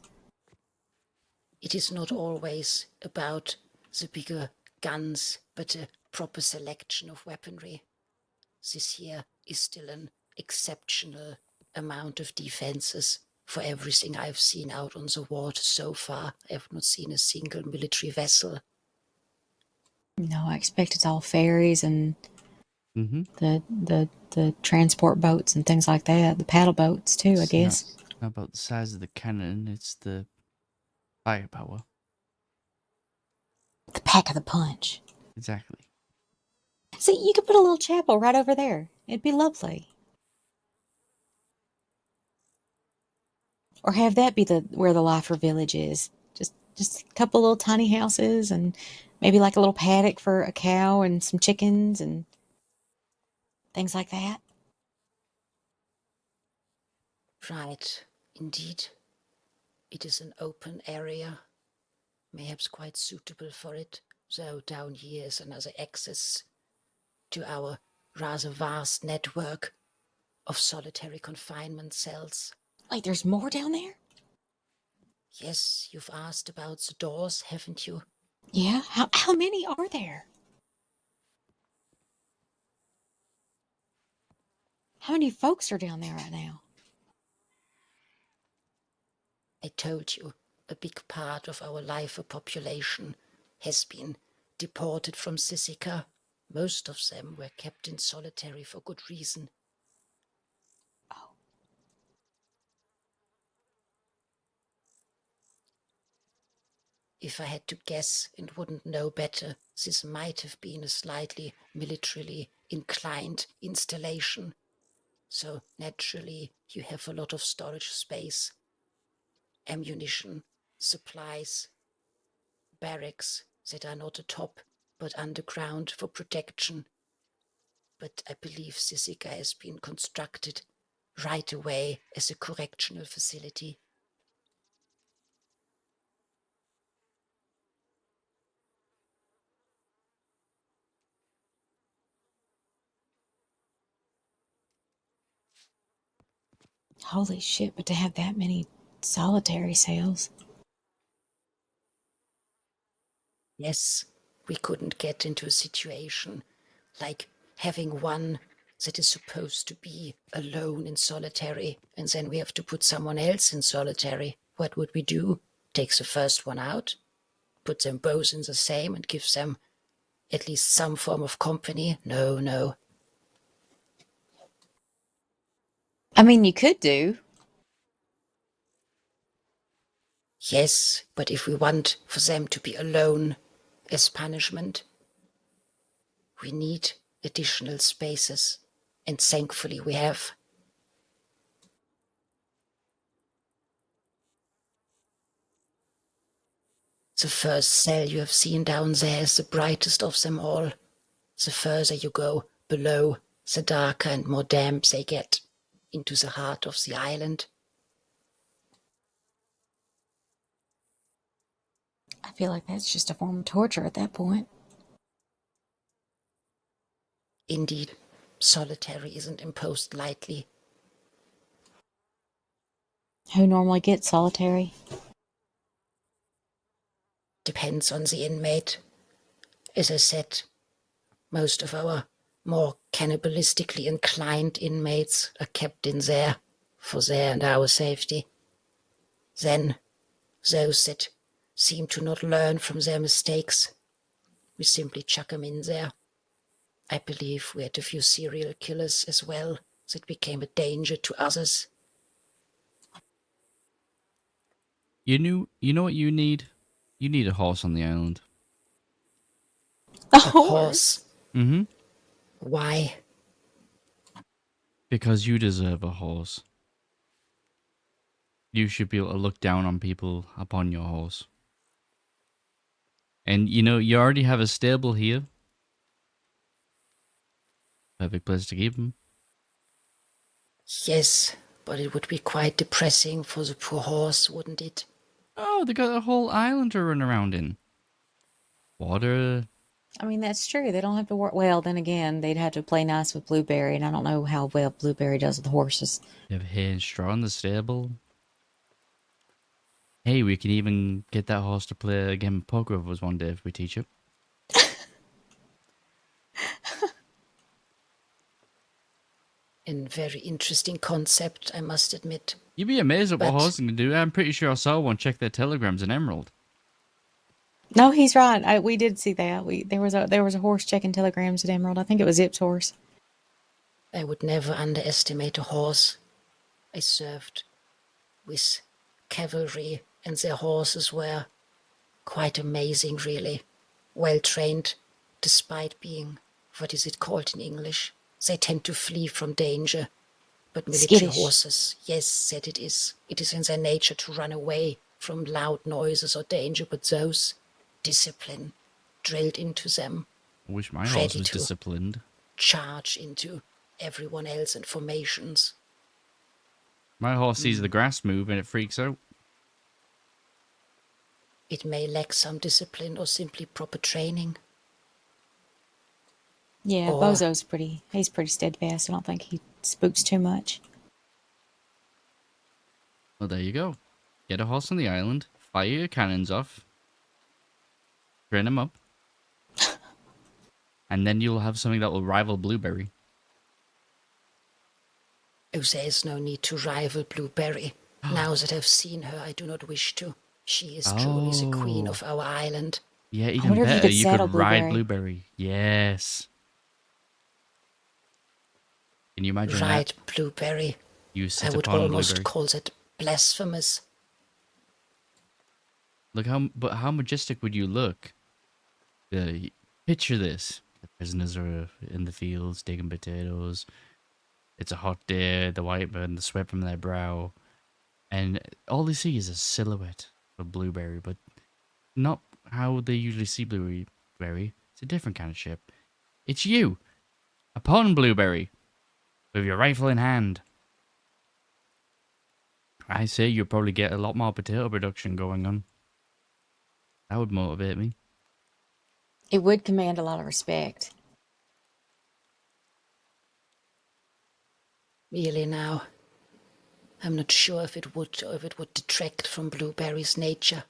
It is not always about the bigger guns, but a proper selection of weaponry. This here is still an exceptional amount of defenses for everything I've seen out on the water so far. I have not seen a single military vessel. No, I expect it's all ferries and Mm-hmm. the transport boats and things like that. The paddle boats too, I It's guess. not about the size of the cannon, it's the firepower. The pack of the punch. Exactly. See, you could put a little chapel right over there. It'd be lovely. Or have that be the where the Lifer Village is. Just a couple little tiny houses and maybe like a little paddock for a cow and some chickens and things like that. Right, indeed. It is an open area, perhaps quite suitable for it, though down here is another access to our rather vast network of solitary confinement cells. Wait, there's more down there? Yes, you've asked about the doors, haven't you? Yeah? How many are there? How many folks are down there right now? I told you, a big part of our lifer population has been deported from Sisika. Most of them were kept in solitary for good reason. Oh. If I had to guess and wouldn't know better, this might have been a slightly militarily inclined installation. So naturally, you have a lot of storage space, ammunition, supplies, barracks that are not atop but underground for protection. But I believe Sisika has been constructed right away as a correctional facility. Holy shit, but to have that many solitary cells. Yes, we couldn't get into a situation like having one that is supposed to be alone in solitary, and then we have to put someone else in solitary. What would we do? Take the first one out, put them both in the same, and give them at least some form of company? No, no. I mean, you could do. Yes, but if we want for them to be alone as punishment, we need additional spaces, and thankfully we have. The first cell you have seen down there is the brightest of them all. The further you go below, the darker and more damp they get into the heart of the island. I feel like that's just a form of torture at that point. Indeed, solitary isn't imposed lightly. Who normally gets solitary? Depends on the inmate. As I said, most of our more cannibalistically inclined inmates are kept in there for their and our safety. Then, those that seem to not learn from their mistakes, we simply chuck 'em in there. I believe we had a few serial killers as well that became a danger to others. You know what you need? You need a horse on the island. A A horse. horse. Mm-hmm. Why? Because you deserve a horse. You should be able to look down on people upon your horse. And you know, you already have a stable here. Perfect place to keep them. Yes, but it would be quite depressing for the poor horse, wouldn't it? Oh, they got a whole island to run around in. Water. I mean, that's true. They don't have to work. Well, then again, they'd have to play nice with Blueberry, and I don't know how well Blueberry does with horses. You have hay and straw in the stable. Hey, we can even get that horse to play a game of poker with us one day if we teach it. A very interesting concept, I must admit. You'd be amazed at what But- horses can do. I'm pretty sure I saw one check their telegrams in Emerald. No, he's right. We did see that. There was a horse checking telegrams at Emerald. I think it was Zip's horse. I would never underestimate a horse. I served with cavalry, and their horses were quite amazing, really. Well trained, despite being, what is it called in English? They tend to flee from danger. But military Skittish. horses, yes, that it is. It is in their nature to run away from loud noises or danger, but those, discipline, drilled into them, I wish my horse Ready was to. disciplined. charge into everyone else in formations. My horse sees the grass move and it freaks out. It may lack some discipline or simply proper training. Yeah, Or- he's pretty steadfast. I don't think he spooks too much. Well, there you go. Get a horse on the island, fire your cannons off, train him up, and then you'll have something that will rival Blueberry. Oh, there is no need to rival Blueberry. Now that I've seen her, I do not wish to. She is truly the queen Oh. of our island. Yeah, I even wonder if you better. could You could saddle ride Blueberry. Blueberry. Yes. Can you imagine that? Right, Blueberry. You I sit would upon almost Blueberry. call that blasphemous. Look how majestic would you look? Picture this: the prisoners are in the fields digging potatoes. It's a hot day. The white men, the sweat from their brow, and all they see is a silhouette of Blueberry, but not how they usually see Blueberry. It's a different kind of ship. It's you, upon Blueberry, with your rifle in hand. I say you'll probably get a lot more potato production going on. That would motivate me. It would command a lot of respect. Really now. I'm not sure if it would or if it would detract from Blueberry's nature.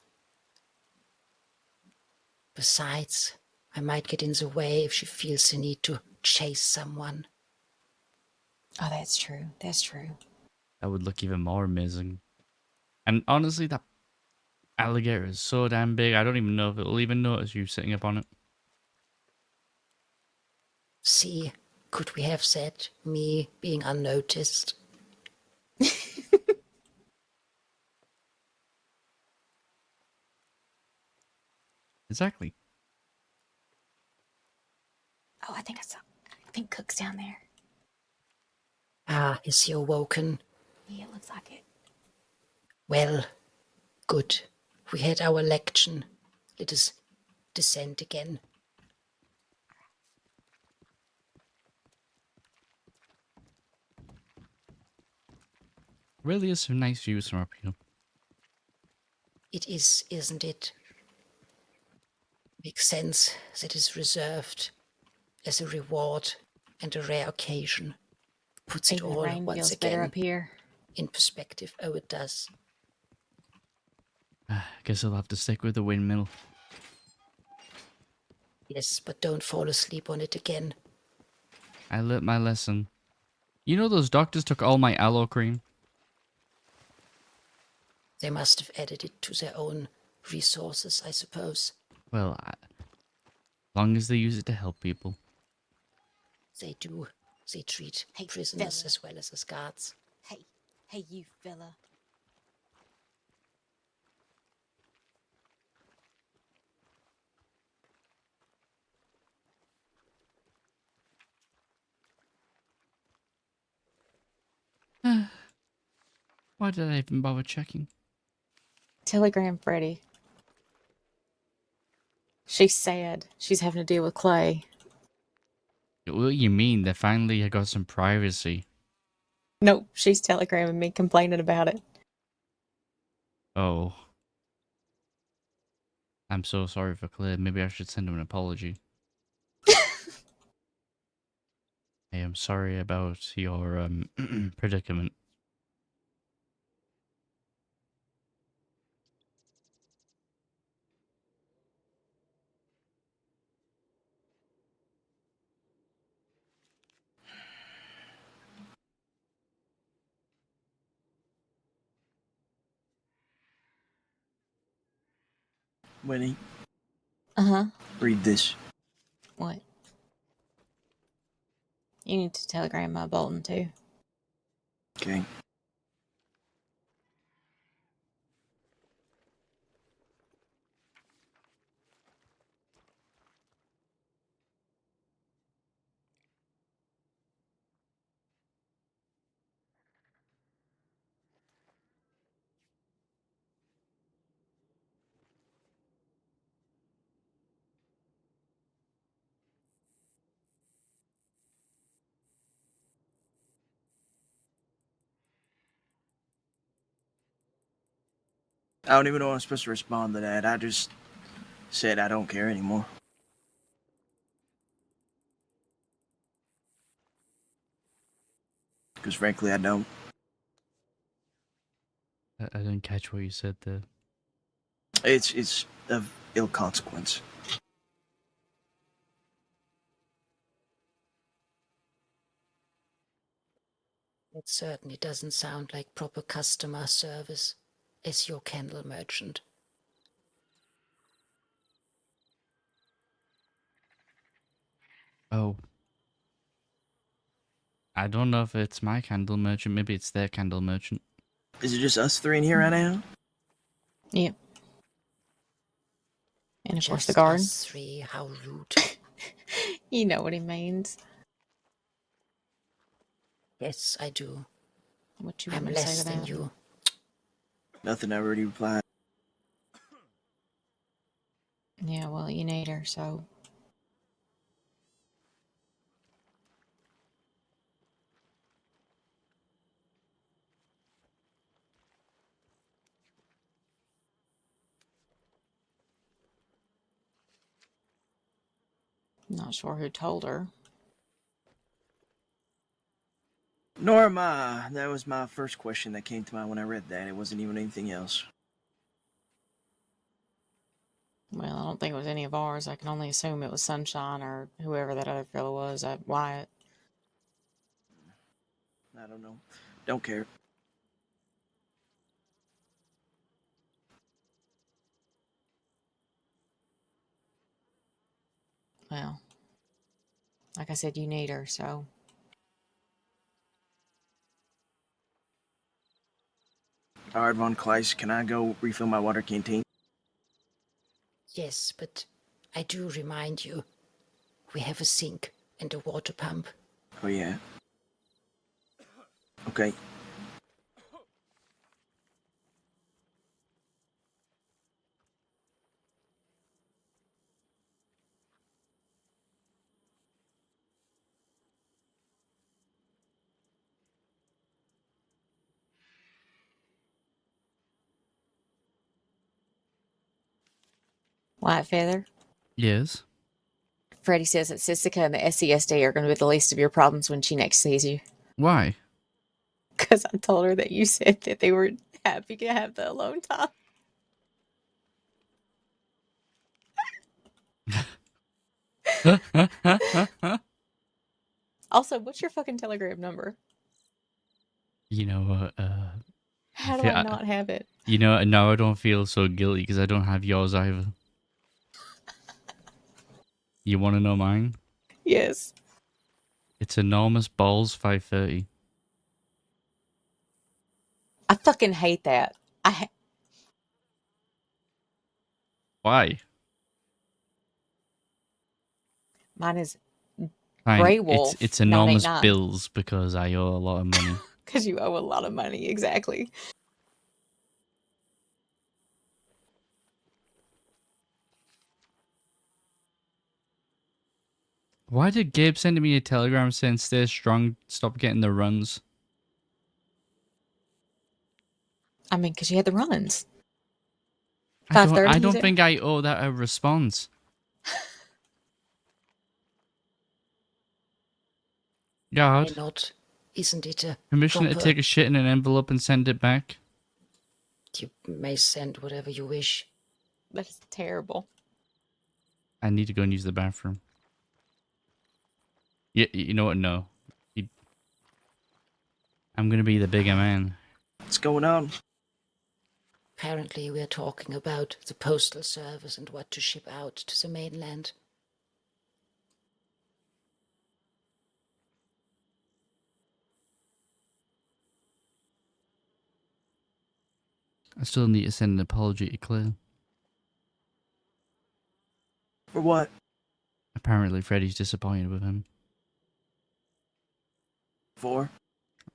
Besides, I might get in the way if she feels the need to chase someone. Oh, that's true. That's true. That would look even more amazing. And honestly, that alligator is so damn big, I don't even know if it'll even notice you sitting up on it. See, could we have said me being unnoticed? Exactly. Oh, I think Cook's down there. Ah, is he awoken? Yeah, it looks like it. Well, good. We had our election. Let us descend again. Really is some nice views from up here. It is, isn't it? Makes sense that is reserved as a reward and a rare occasion. Puts it Even the all rain once feels better again up here. in perspective. Oh, it does. Guess I'll have to stick with the windmill. Yes, but don't fall asleep on it again. I learnt my lesson. You know those doctors took all my aloe cream? They must have added it to their own resources, I suppose. Well, as long as they use it to help people. They do. They treat Hey, prisoners fella. as well as guards. Hey, you fella. Why did I even bother checking? Telegram Freddy. She's sad. She's having to deal with Clay. What do you mean? They finally got some privacy. Nope, she's telegramming me complaining about it. Oh. I'm so sorry for Claire. Maybe I should send him an apology. I am sorry about your predicament. Winnie, Uh-huh. read this. What? You need to telegram Bolton too. Okay. I don't even know how I'm supposed to respond to that. I just said I don't care anymore. Because frankly, I don't. I didn't catch what you said there. It's of ill consequence. It certainly doesn't sound like proper customer service as your candle merchant. Oh. I don't know if it's my candle merchant. Maybe it's their candle merchant. Is it just us three in here right now? Yep. And of course the Just guard. us three, how rude. You know what he means. Yes, I do. What you I'm want me to say less to than that? you. Nothing, I already replied. Yeah, well, you need her, so. Not sure who told her. Nor am I. That was my first question that came to mind when I read that. It wasn't even anything else. Well, I don't think it was any of ours. I can only assume it was Sunshine or whoever that other fellow was, Wyatt. I don't know. Don't care. Well, like I said, you need her, so. Alright, Von Kleist, can I go refill my water canteen? Yes, but I do remind you, we have a sink and a water pump. Oh, yeah. Okay. White Feather, Yes. Freddie says that Sissica and the SCSD are going to be the least of your problems when she next sees you. Why? Because I told her that you said that they were happy to have the alone time. Also, what's your fucking Telegram number? You know what? How do I not have it? You know, now I don't feel so guilty because I don't have yours either. You want to know mine? Yes. It's enormous balls 530. I fucking hate that. Why? Mine is Fine. Grey It's Wolf enormous 989. bills because I owe a lot of money. Because you owe a lot of money, exactly. Why did Gabe send me a telegram saying stay strong, stop getting the runs? I mean, because you had the runs. I 5:30, you don't said? think I owe that a response. Why God, not? Isn't it a permission to proper... take a shit in an envelope and send it back? You may send whatever you wish. That is terrible. I need to go and use the bathroom. You know what? No. I'm gonna be the bigger man. What's going on? Apparently we're talking about the postal service and what to ship out to the mainland. I still need to send an apology to Claire. For what? Apparently Freddy's disappointed with him. For?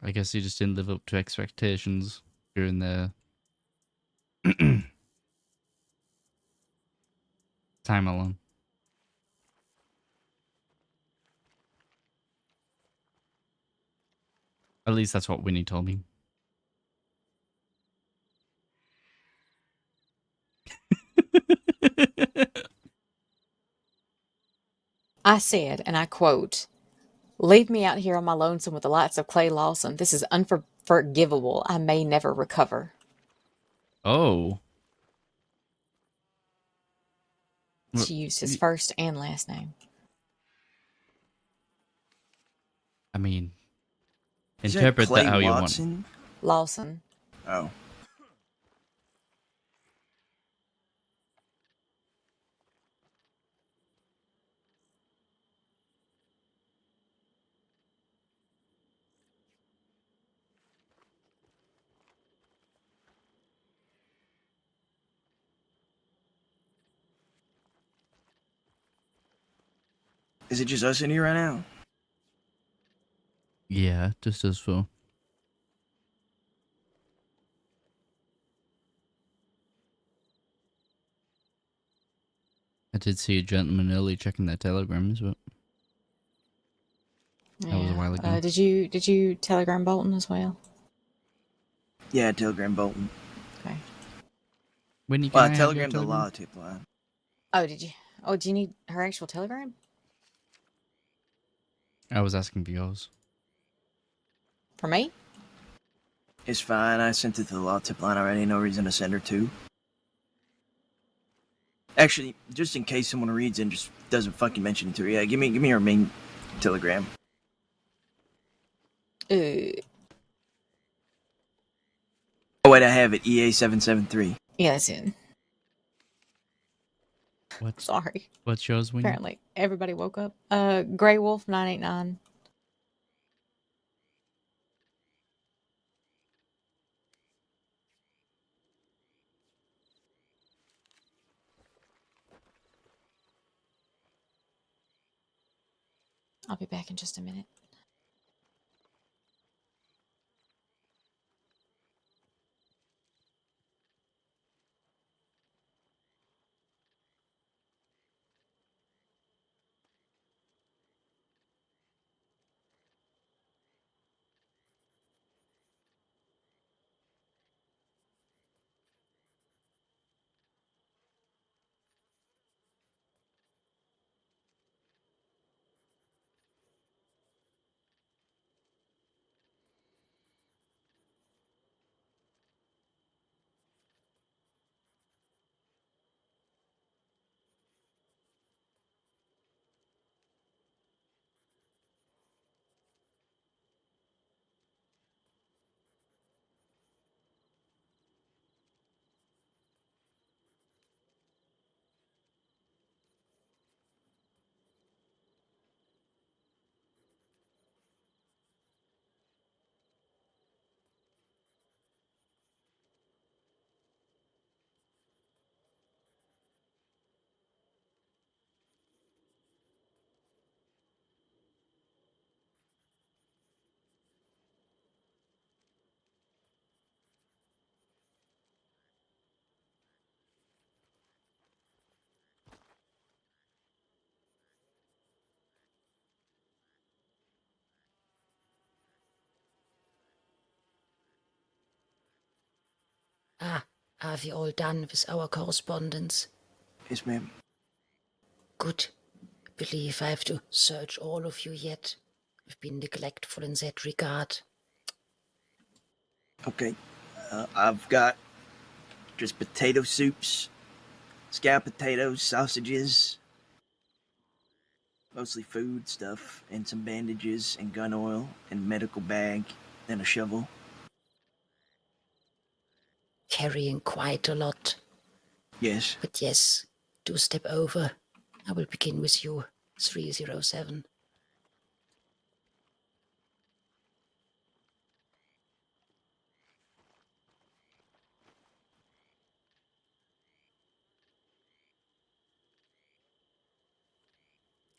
I guess he just didn't live up to expectations during the time alone. At least that's what Winnie told me. I said, and I quote, "Leave me out here on my lonesome with the likes of Clay Lawson. This is unforgivable. I may never recover." Oh. She used his first and last name. I mean, Is that Interpret Clay that how you want. Watson? Lawson. Oh. Is it just us in here right now? Yeah, just as well. I did see a gentleman early checking their telegrams, but that was a while ago. Did you telegram Bolton as well? Yeah, Telegram Bolton. Okay. When can Well, I I have your telegrammed the telegram? law tip line. Oh, did you? Oh, do you need her actual telegram? I was asking for yours. For me? It's fine. I sent it to the law tip line already. No reason to send her two. Actually, just in case someone reads and just doesn't fucking mention it to her, yeah, give me her main telegram. Oh wait, I have it. EA773. Yeah, that's it. What's Sorry. yours, Winnie? Apparently, everybody woke up. Grey Wolf 989. I'll be back in just a minute. Ah, are we all done with our correspondence? Yes, ma'am. Good. Believe I have to search all of you yet. I've been neglectful in that regard. Okay. I've got just potato soups, scalloped potatoes, sausages, mostly food stuff, and some bandages and gun oil and medical bag and a shovel. Carrying quite a lot. Yes. But yes, do step over. I will begin with you, 307.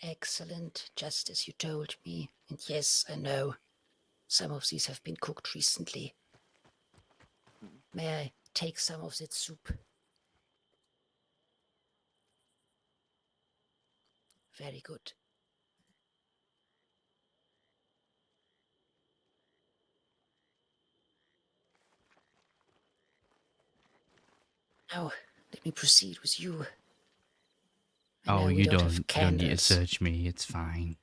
Excellent, just as you told me. And yes, I know. Some of these have been cooked recently. May I take some of that soup? Very good. Now, let me proceed with you. I know we don't have You don't need to candles. search me. It's fine.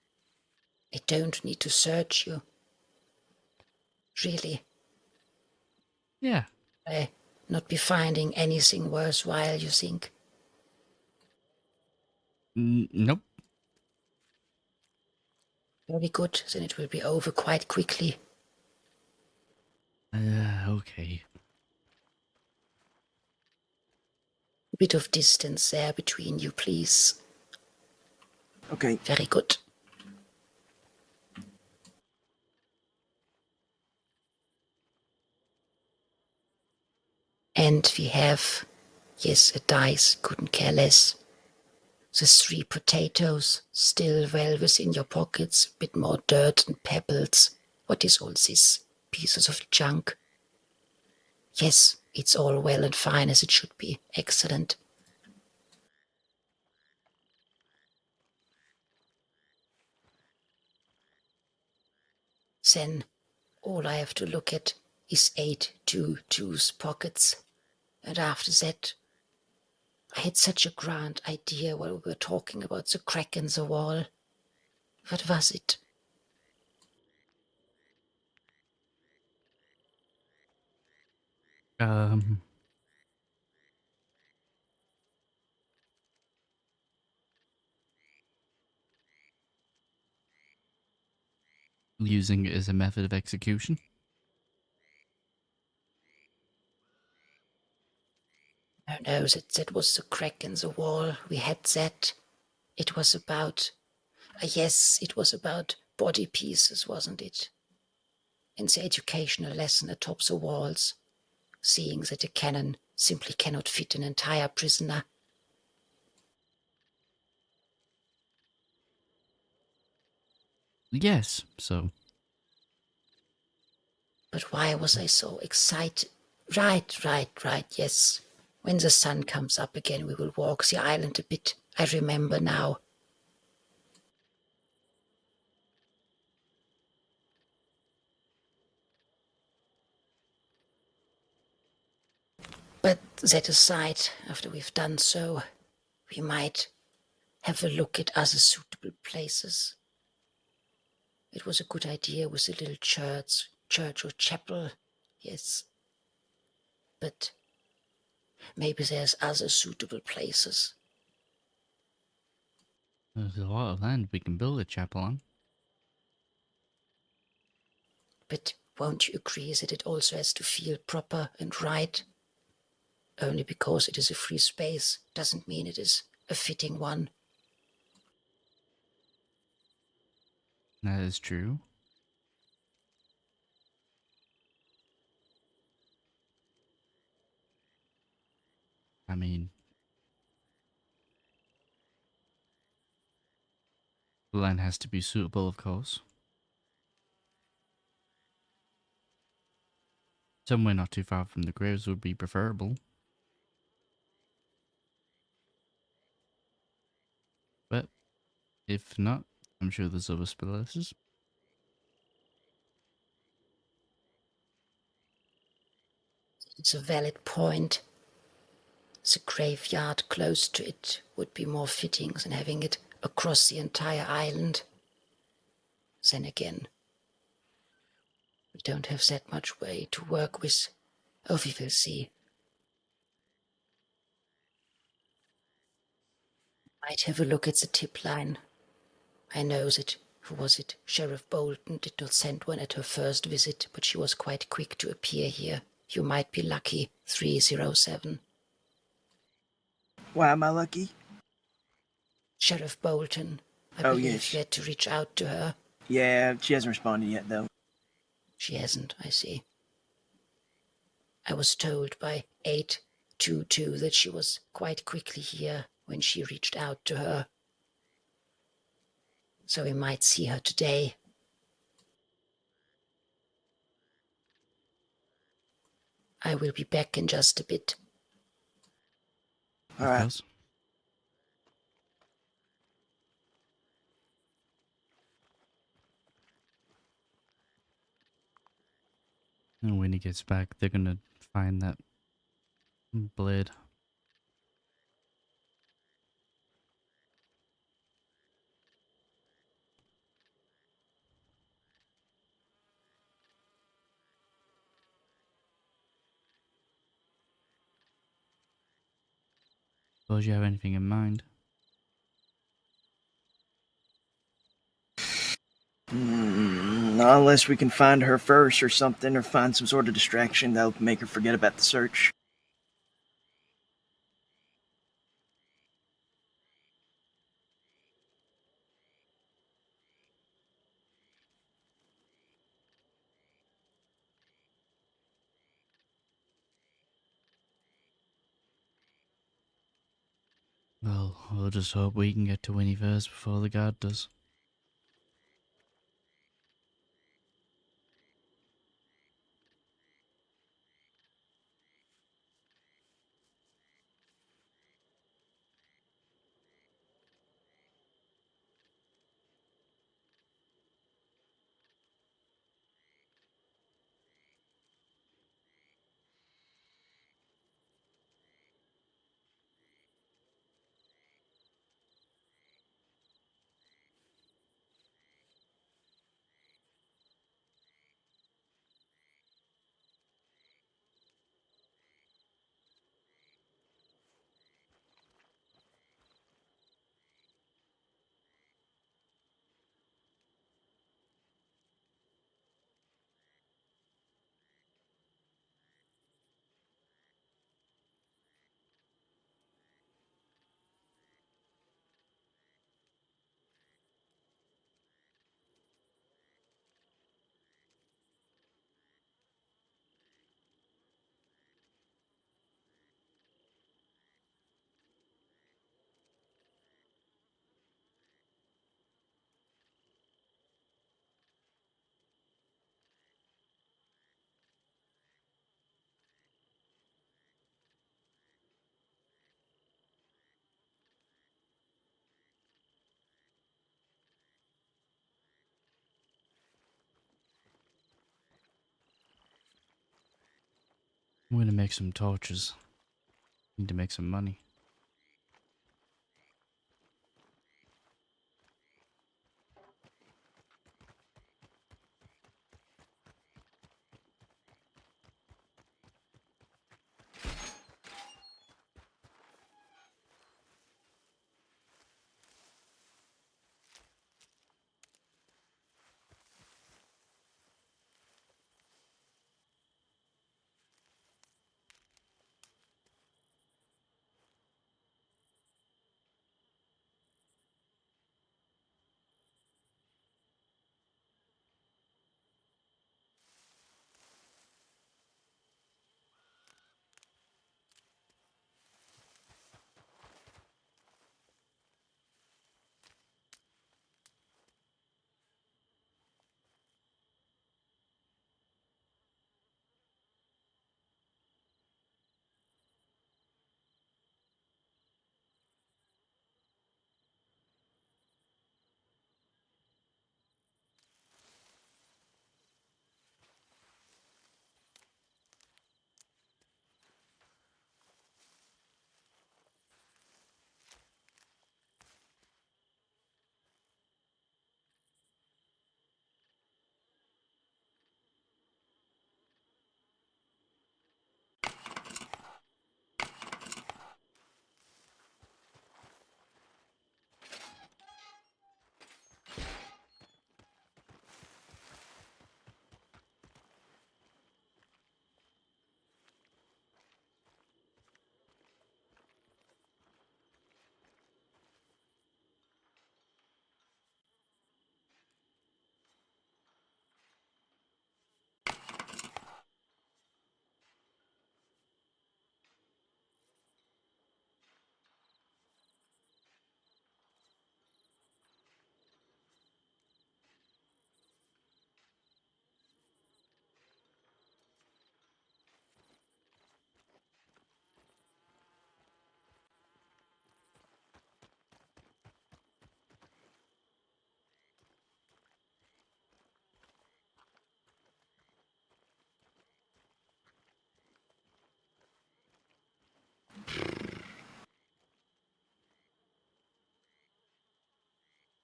I don't need to search you. Really, Yeah. I not be finding anything worthwhile, you think? Nope. Very good, then it will be over quite quickly. Okay. A bit of distance there between you, please. Okay. Very good. And we have, yes, a dice, couldn't care less. The 3 potatoes, still well within your pockets, a bit more dirt and pebbles. What is all this? Pieces of junk. Yes, it's all well and fine as it should be. Excellent. Then all I have to look at is 822's pockets. And after that, I had such a grand idea while we were talking about the crack in the wall. What was it? Using it as a method of execution. No, that was the crack in the wall. We had that. It was about, yes, it was about body pieces, wasn't it? In the educational lesson atop the walls, seeing that a cannon simply cannot fit an entire prisoner. Yes, so. But why was I so excited? Right, yes. When the sun comes up again, we will walk the island a bit. I remember now. But that aside, after we've done so, we might have a look at other suitable places. It was a good idea with a little church or chapel, yes. But maybe there's other suitable places. There's a lot of land we can build a chapel on. But won't you agree that it also has to feel proper and right? Only because it is a free space doesn't mean it is a fitting one. That is true. I mean, the land has to be suitable, of course. Somewhere not too far from the graves would be preferable. But if not, I'm sure there's other places. It's a valid point. The graveyard close to it would be more fitting than having it across the entire island. Then again, we don't have that much way to work with. Oh, we will see. Might have a look at the tip line. I know that, who was it? Sheriff Bolton did not send one at her first visit, but she was quite quick to appear here. You might be lucky, 307. Why am I lucky? Sheriff Bolton. I Oh, believe yes. you had to reach out to her. Yeah, she hasn't responded yet, though. She hasn't, I see. I was told by 822 that she was quite quickly here when she reached out to her. So we might see her today. I will be back in just a bit. All Of right. course. And when he gets back, they're gonna find that blade. Suppose you have anything in mind? Unless we can find her first or something, or find some sort of distraction that'll make her forget about the search. Well, we'll just hope we can get to Winnie first before the guard does. I'm gonna make some torches. Need to make some money.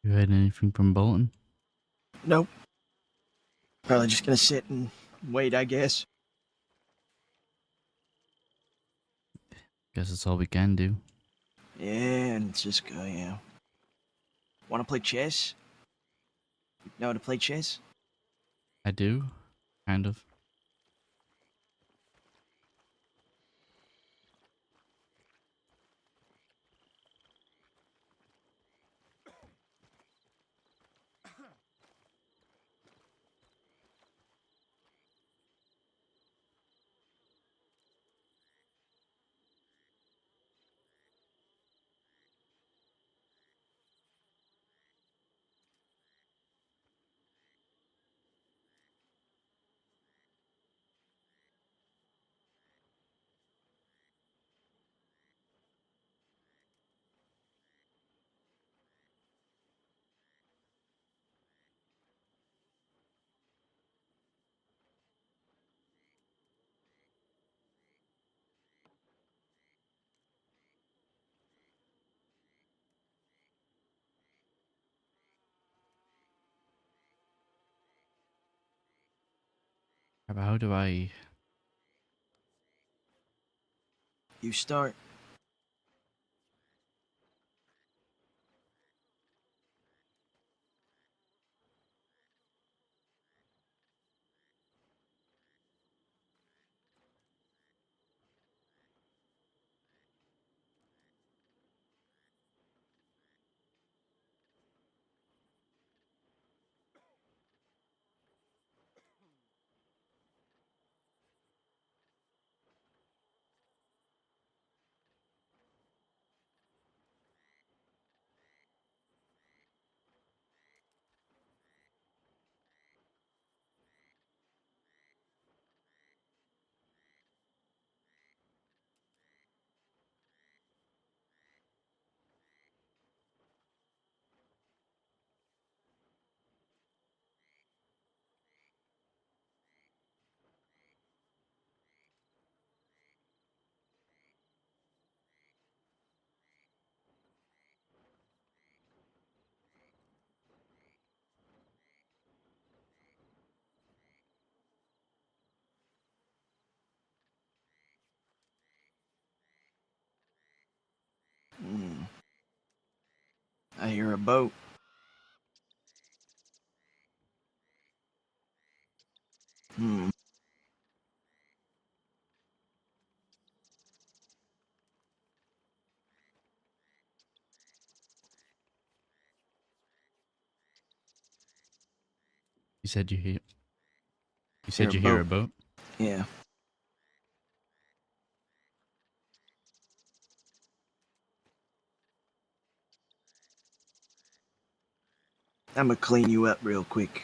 You heard anything from Bolton? Nope. Probably just gonna sit and wait, I guess. Guess that's all we can do. Yeah, and it's just go, yeah. Wanna play chess? Know how to play chess? I do, kind of. How do I? You start. Hmm. I hear a boat. Hmm. You said you hear. You Hear said a you hear boat. a boat. Yeah. I'm gonna clean you up real quick.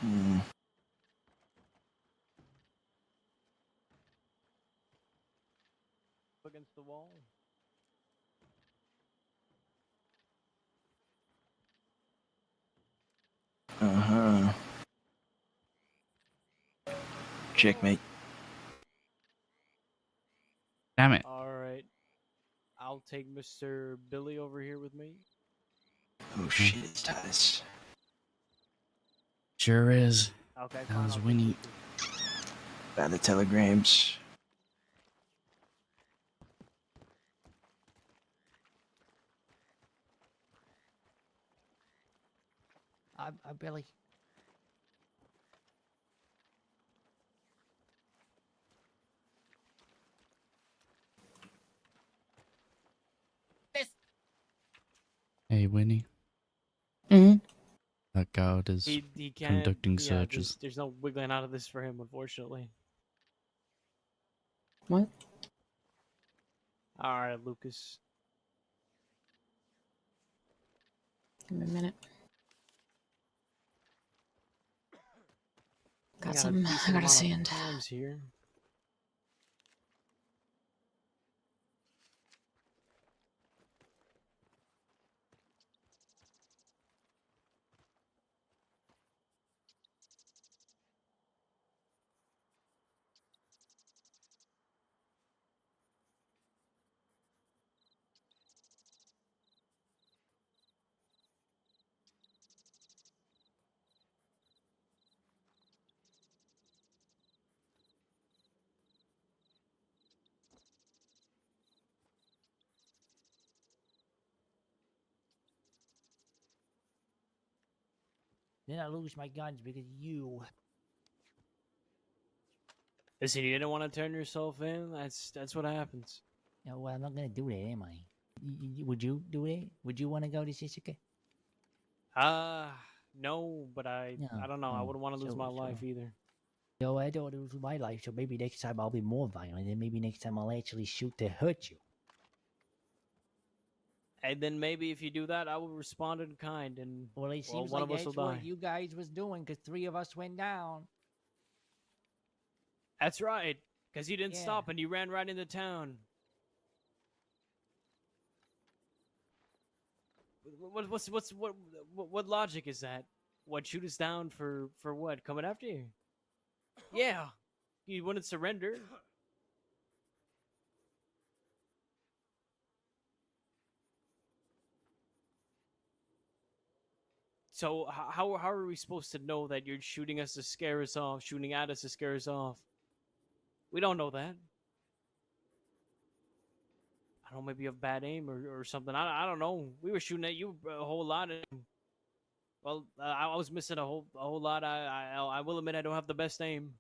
Hmm. Against the wall. Uh-huh. Checkmate. Damn it! All right. I'll take Mr. Billy over here with me. Oh shit, it's Titus. Sure is. Okay, fine. How's I'll take Winnie? Lucas. By the telegrams. I'm Billy. Hey, Winnie. Hmm. That guard is He can't. conducting Yeah, searches. there's no wiggling out of this for him, unfortunately. What? All right, Lucas. Give me a minute. Got got a something I decent gotta amount of send. crimes here. Then I lose my guns because of you. Listen, you didn't want to turn yourself in. That's what happens. No, well, I'm not gonna do that, am I? Would you do it? Would you want to go to Shizuka? No, but I No. don't know. I Oh, wouldn't want to lose my life either. No, I don't want to lose my life, so maybe next time I'll be more violent, and maybe next time I'll actually shoot to hurt you. And then maybe if you do that, I will respond in kind, and Well, it seems one like of us will that's what die. you guys was doing, because 3 of us went down. That's right, because you didn't Yeah. stop and you ran right into town. What logic is that? What, shoot us down for what? Coming after you? Yeah, you wouldn't surrender. So how are we supposed to know that you're shooting us to scare us off, shooting at us to scare us off? We don't know that. I don't know, maybe you have bad aim or something. I don't know. We were shooting at you a whole lot. Well, I was missing a whole lot. I will admit I don't have the best aim.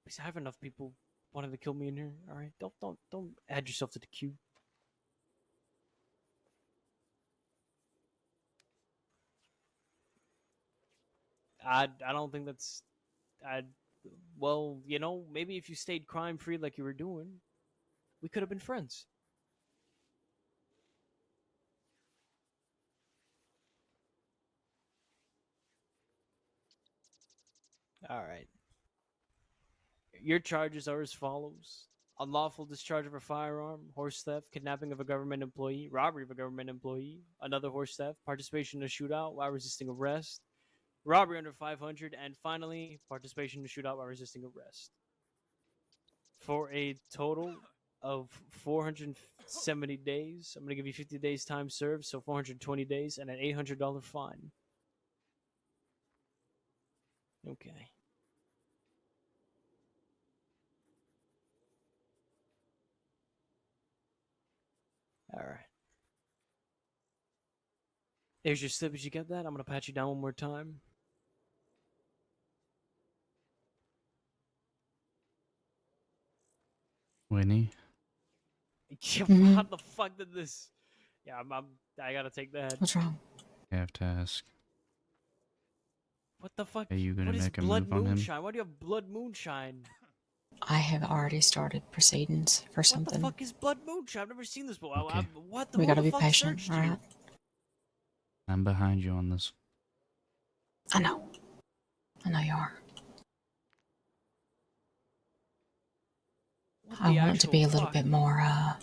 Because I have enough people wanting to kill me in here. All right, don't add yourself to the queue. I don't think that's I. Well, maybe if you stayed crime free like you were doing, we could have been friends. All right. Your charges are as follows: unlawful discharge of a firearm, horse theft, kidnapping of a government employee, robbery of a government employee, another horse theft, participation in a shootout while resisting arrest, robbery under 500, and finally, participation in a shootout while resisting arrest. For a total of 470 days. I'm going to give you 50 days time served, so 420 days, and an $800 fine. Okay. All right. There's your slip. Did you get that? I'm going to pat you down one more time. Winnie, Mhm. How the fuck did this? Yeah, I gotta take that. What's wrong? I have to ask. What the fuck? Are you gonna What is make a blood move on him? moonshine? Why do you have blood moonshine? I have already started proceedings for What something. the fuck is blood moonshine? I've never seen this before. Okay. What the? We Who gotta the be fuck patient, searched alright? you? I'm behind you on this. I know. I know you are. What I the want it to be a actual little fuck? bit more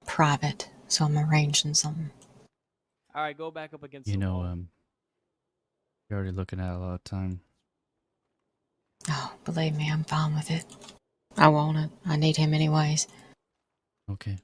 private, so I'm arranging something. All right, go back up against You the know, wall. you're already looking at a lot of time. Oh, believe me, I'm fine with it. I want it. I need him anyways. Okay.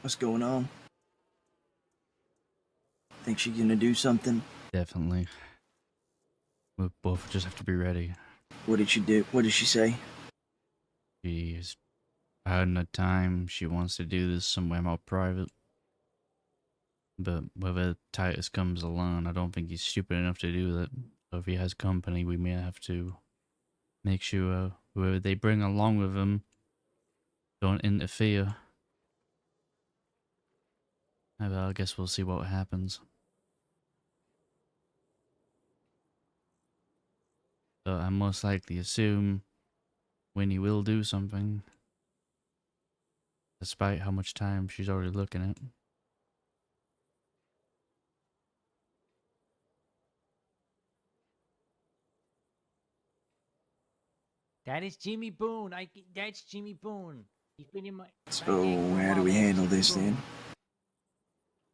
What's going on? Think she's gonna do something? Definitely. We both just have to be ready. What did she do? What did she say? She's had the time. She wants to do this somewhere more private. But whether Titus comes alone, I don't think he's stupid enough to do that. So if he has company, we may have to make sure whoever they bring along with him don't interfere. I guess we'll see what happens. So I most likely assume Winnie will do something, despite how much time she's already looking at. That is Jimmy Boone. That's Jimmy Boone. He's been in my So gang for a how do while. we That's handle Jimmy this Boone. then?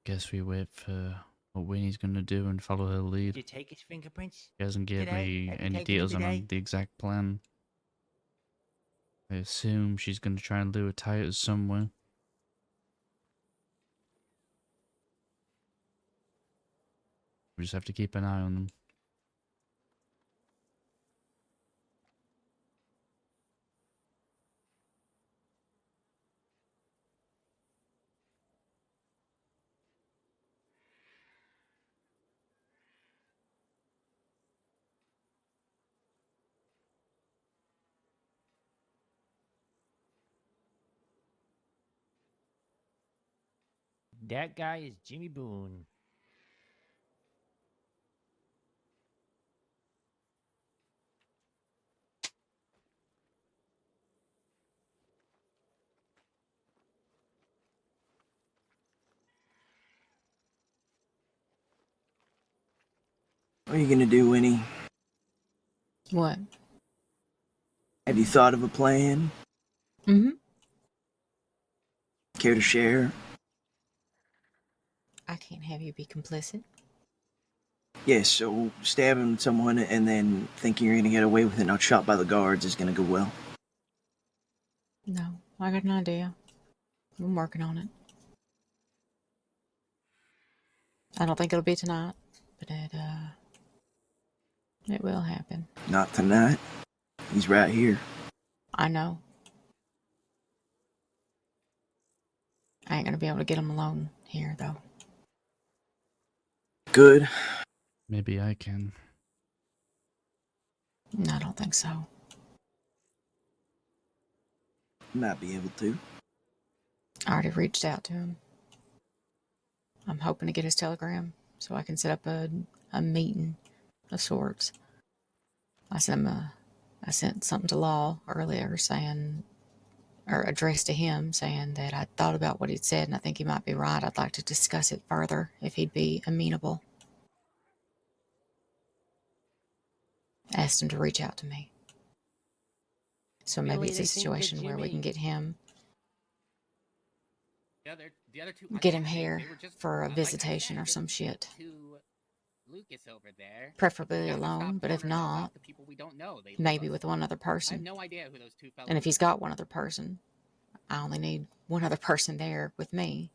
Guess we wait for what Winnie's gonna do and follow her Did lead. you take his fingerprints? She hasn't given today? me Have you any taken them details on today? the exact plan. I assume she's gonna try and lure Titus somewhere. We just have to keep an eye on them. That guy is Jimmy Boone. What are you gonna do, Winnie? What? Have you thought of a plan? Mm-hmm. Care to share? I can't have you be complicit. Yes, so stabbing someone and then thinking you're gonna get away with it, not shot by the guards, is gonna go well. No, I got an idea. I'm working on it. I don't think it'll be tonight, but it will happen. Not tonight. He's right here. I know. I ain't gonna be able to get him alone here, though. Good. Maybe I can. I don't think so. Might be able to. I already reached out to him. I'm hoping to get his telegram so I can set up a meeting of sorts. I sent something to Law earlier saying, or addressed to him saying that I thought about what he'd said and I think he might be right. I'd like to discuss it further if he'd be amenable. Asked him to reach out to me. So maybe Billy, it's a they think that situation where we Jimmy- can get him The other two, get I him thought here they were just, for a like I visitation said, or some shit. to Lucas over there. Preferably We gotta stop alone, but if pouring ourselves not, out to people we don't know. They love maybe us. with one other I have person. no idea who those two fellows And if he's are. got one other person, I only need one other person there with me.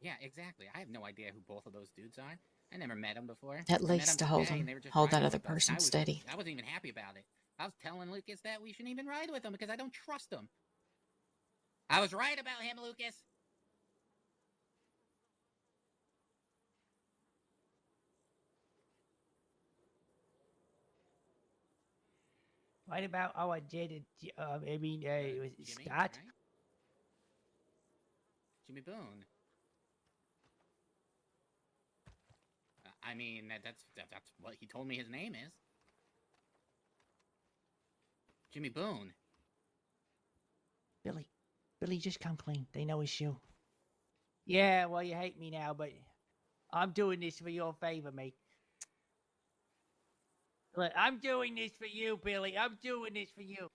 Yeah, exactly. I have no idea who both of those dudes are. I never met them before. At I met least to them hold today, him, and they were just hold that riding other with us, and person steady. I wasn't even happy about it. I was telling Lucas that we shouldn't even ride with him because I don't trust him. I was right about him, Lucas. What about our Jed? It was Jimmy, Scott. right? Jimmy Boone. I mean, that's what he told me his name is. Jimmy Boone. Billy, just come clean. They know it's you. Yeah, well, you hate me now, but I'm doing this for your favor, mate. Look, I'm doing this for you, Billy. I'm doing this for you.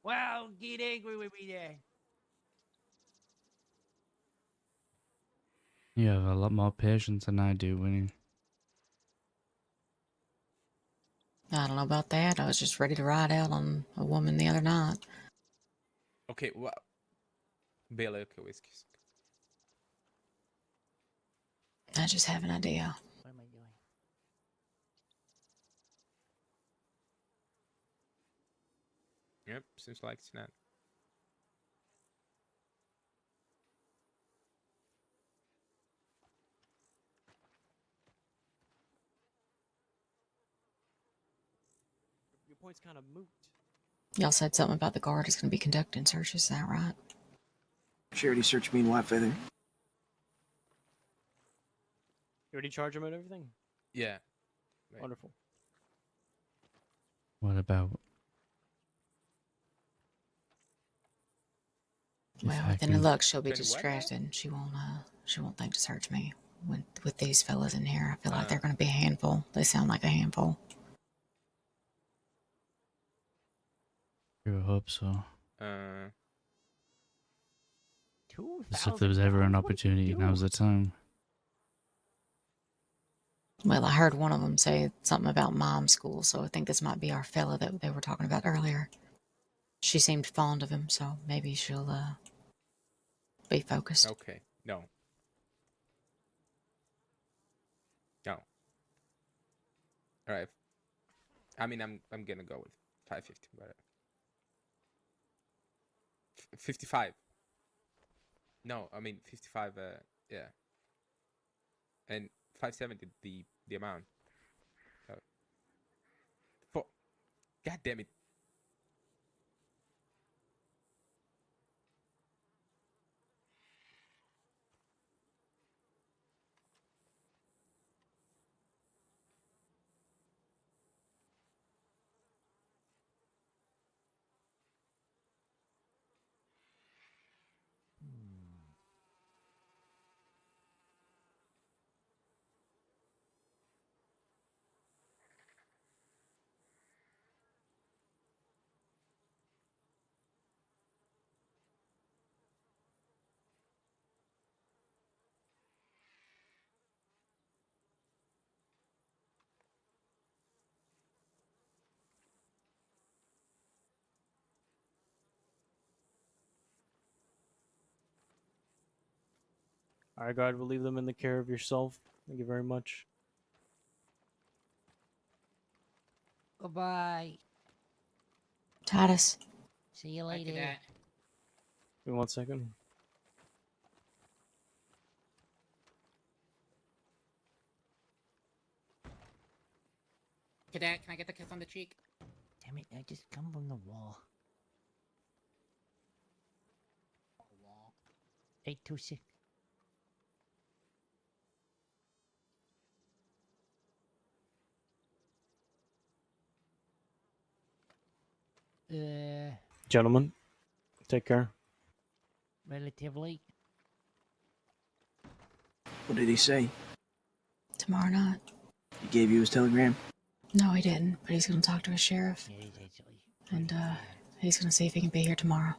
Well, get angry with me then. You have a lot more patience than I do, Winnie. I don't know about that. I was just ready to ride out on a woman the other night. Okay, well, Billy, okay, whiskey. I just have an idea. What am I doing? Yep, seems like it's not. Your point's kind of moot. Y'all said something about the guard is going to be conducting searches. Is that right? Charity searched me in White Feather. You already charge him and everything? Yeah. Right. Wonderful. What about if Well, I with any can- luck, she'll be 21 now? distracted. And she won't think to search me. With these fellas in here, I feel like they're Uh. going to be a handful. They sound like a handful. sure hope so? Uh, 'Cause if there was ever an $2,000? What did you opportunity, do? now's the time. Well, I heard one of them say something about mom school, so I think this might be our fella that they were talking about earlier. She seemed fond of him, so maybe she'll be focused. okay. No. No. All right. I mean, I'm gonna go with 550, but 55. No, I mean 55. Yeah, and 570 the amount. Uh, God damn it. Alright, guard, we'll leave them in the care of yourself. Thank you very much. Goodbye. Titus, See you Bye, later. Cadet. Give me 1 second. Cadet, can I get the kiss on the cheek? Damn it, I just come from the wall. Wall. 826. Gentlemen, take care. Relatively. What did he say? tomorrow night. He gave you his telegram? No, he didn't, but he's going to talk to his sheriff, Yeah, he's actually. and pretty bad. he's going to see if he can be here tomorrow.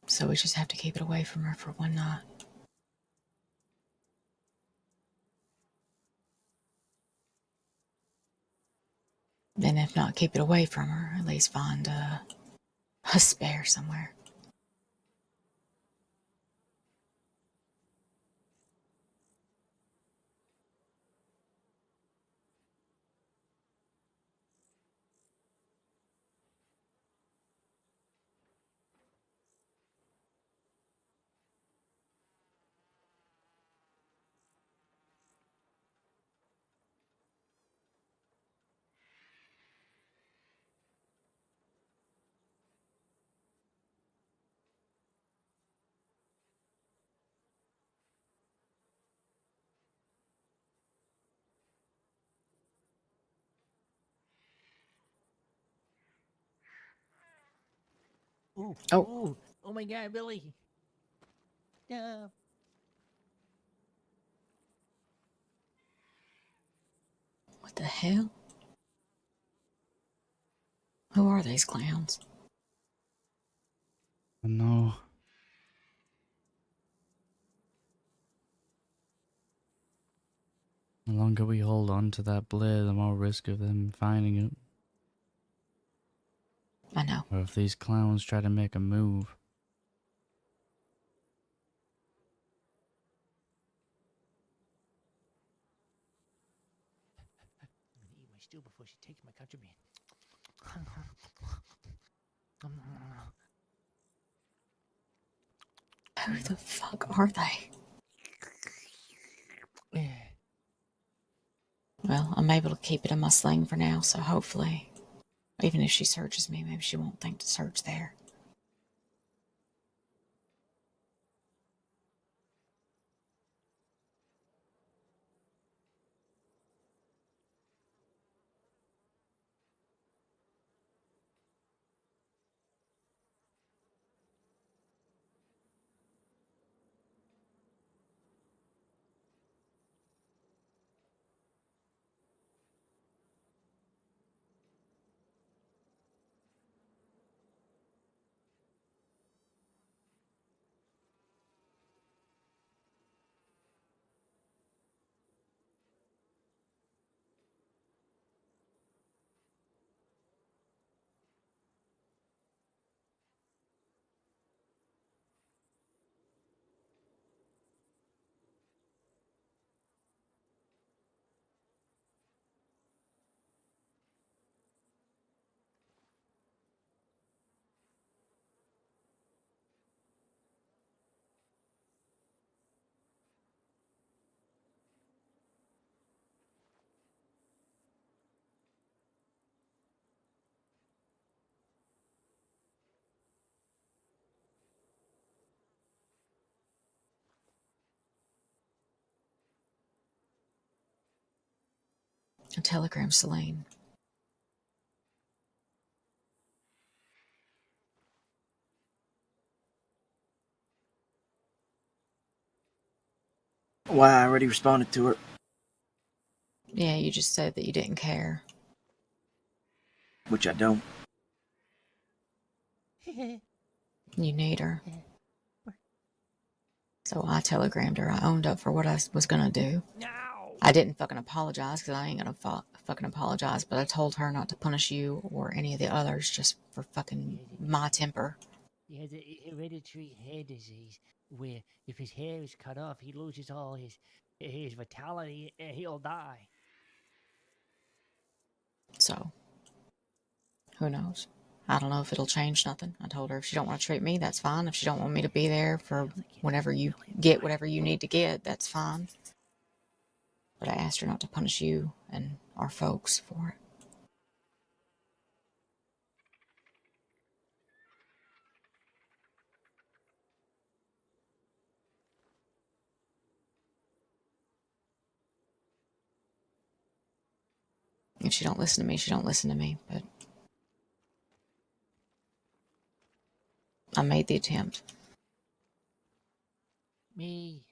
So we just have to keep it away from her for one night. And if not keep it away from her, at least find a spare somewhere. Ooh. Oh. Ooh. Oh my god, Billy. No. What the hell? Who are these clowns? No. The longer we hold on to that blade, the more risk of them finding it. Or if these clowns try to make a move. I'm gonna eat my stew before she takes my contraband. Who the fuck are they? Well, I'm able to keep it in my sling for now, so hopefully, even if she searches me, maybe she won't think to search there. A telegram, Celine. Why, I already responded to her, Yeah, you just said that you didn't care. which I don't. You need her. So I telegrammed her. I owned up for what I was gonna do. No. I didn't fucking apologize because I ain't gonna fucking apologize, but I told her not to punish you or any of the others just for fucking my temper. He has a hereditary hair disease where if his hair is cut off, he loses all his vitality and he'll die. So, who knows? I don't know if it'll change nothing. I told her if she don't want to treat me, that's fine. If she don't want me to be there for whenever you get whatever you need to get, that's fine. But I asked her not to punish you and our folks for it. If she don't listen to me, she don't listen to me. But I made the attempt. Me.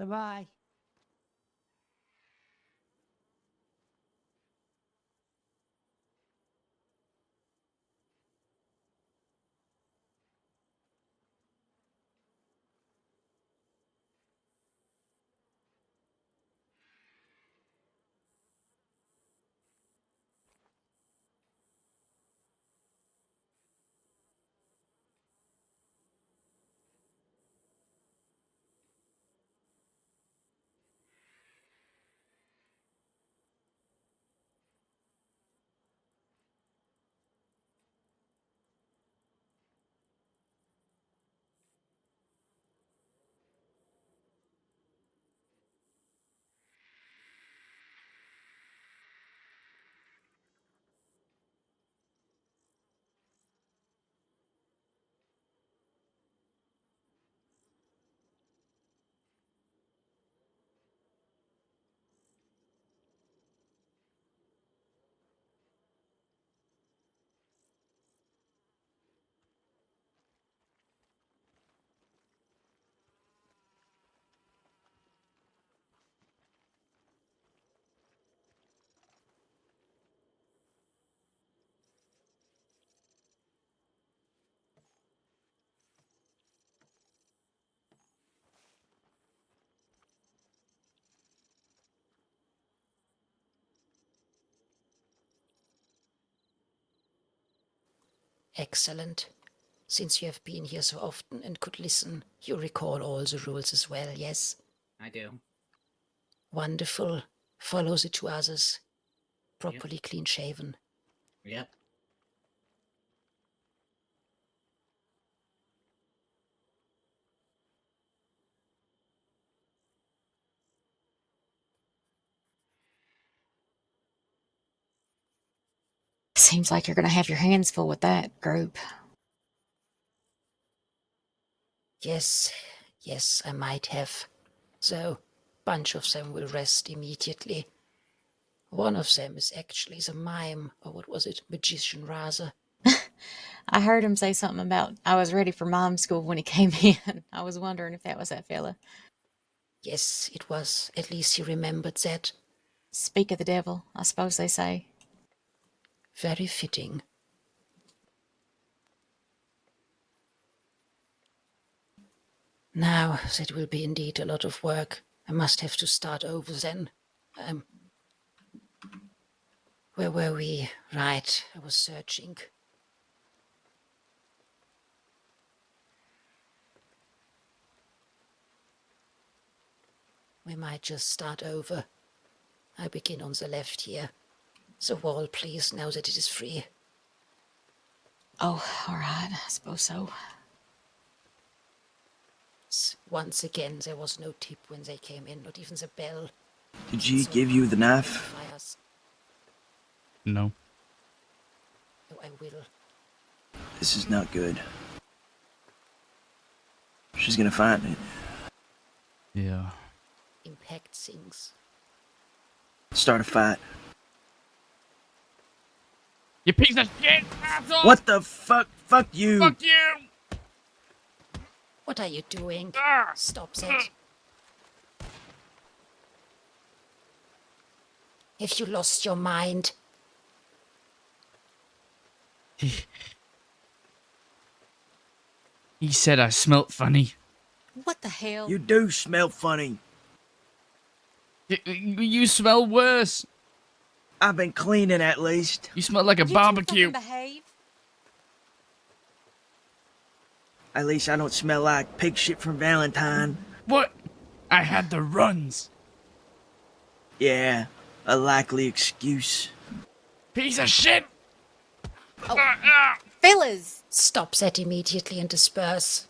Goodbye. Excellent. Since you have been here so often and could listen, you recall all the rules as well, yes? I do. Wonderful. Follow the 2 others. Properly clean shaven. Yep. Seems like you're going to have your hands full with that group. Yes, I might have. So, bunch of them will rest immediately. One of them is actually the mime, or what was it, magician rather. I heard him say something about I was ready for mime school when he came in. I was wondering if that was that fella. Yes, it was. At least he remembered that. Speak of the devil, I suppose they say. Very fitting. Now, that will be indeed a lot of work. I must have to start over then. Where were we? Right, I was searching. We might just start over. I begin on the left here. The wall, please, now that it is free. Oh, all right, I suppose so. Once again, there was no tip when they came in, not even the bell. Did she give you the knife? No. Oh, I will. This is not good. She's gonna find it. Yeah. Impact things. Start a fight. You piece of shit, asshole! What the fuck? Fuck you! Fuck you! What are you doing? Ah! Stop that. Have you lost your mind? He said I smelt funny. What the hell? You do smell funny. You smell worse. I've been cleaning at least. You smell like a Would you two barbecue. fucking behave? At least I don't smell like pig shit from Valentine. What? I had the runs. Yeah, a likely excuse. Piece of shit! Fellas! Stop that immediately and disperse.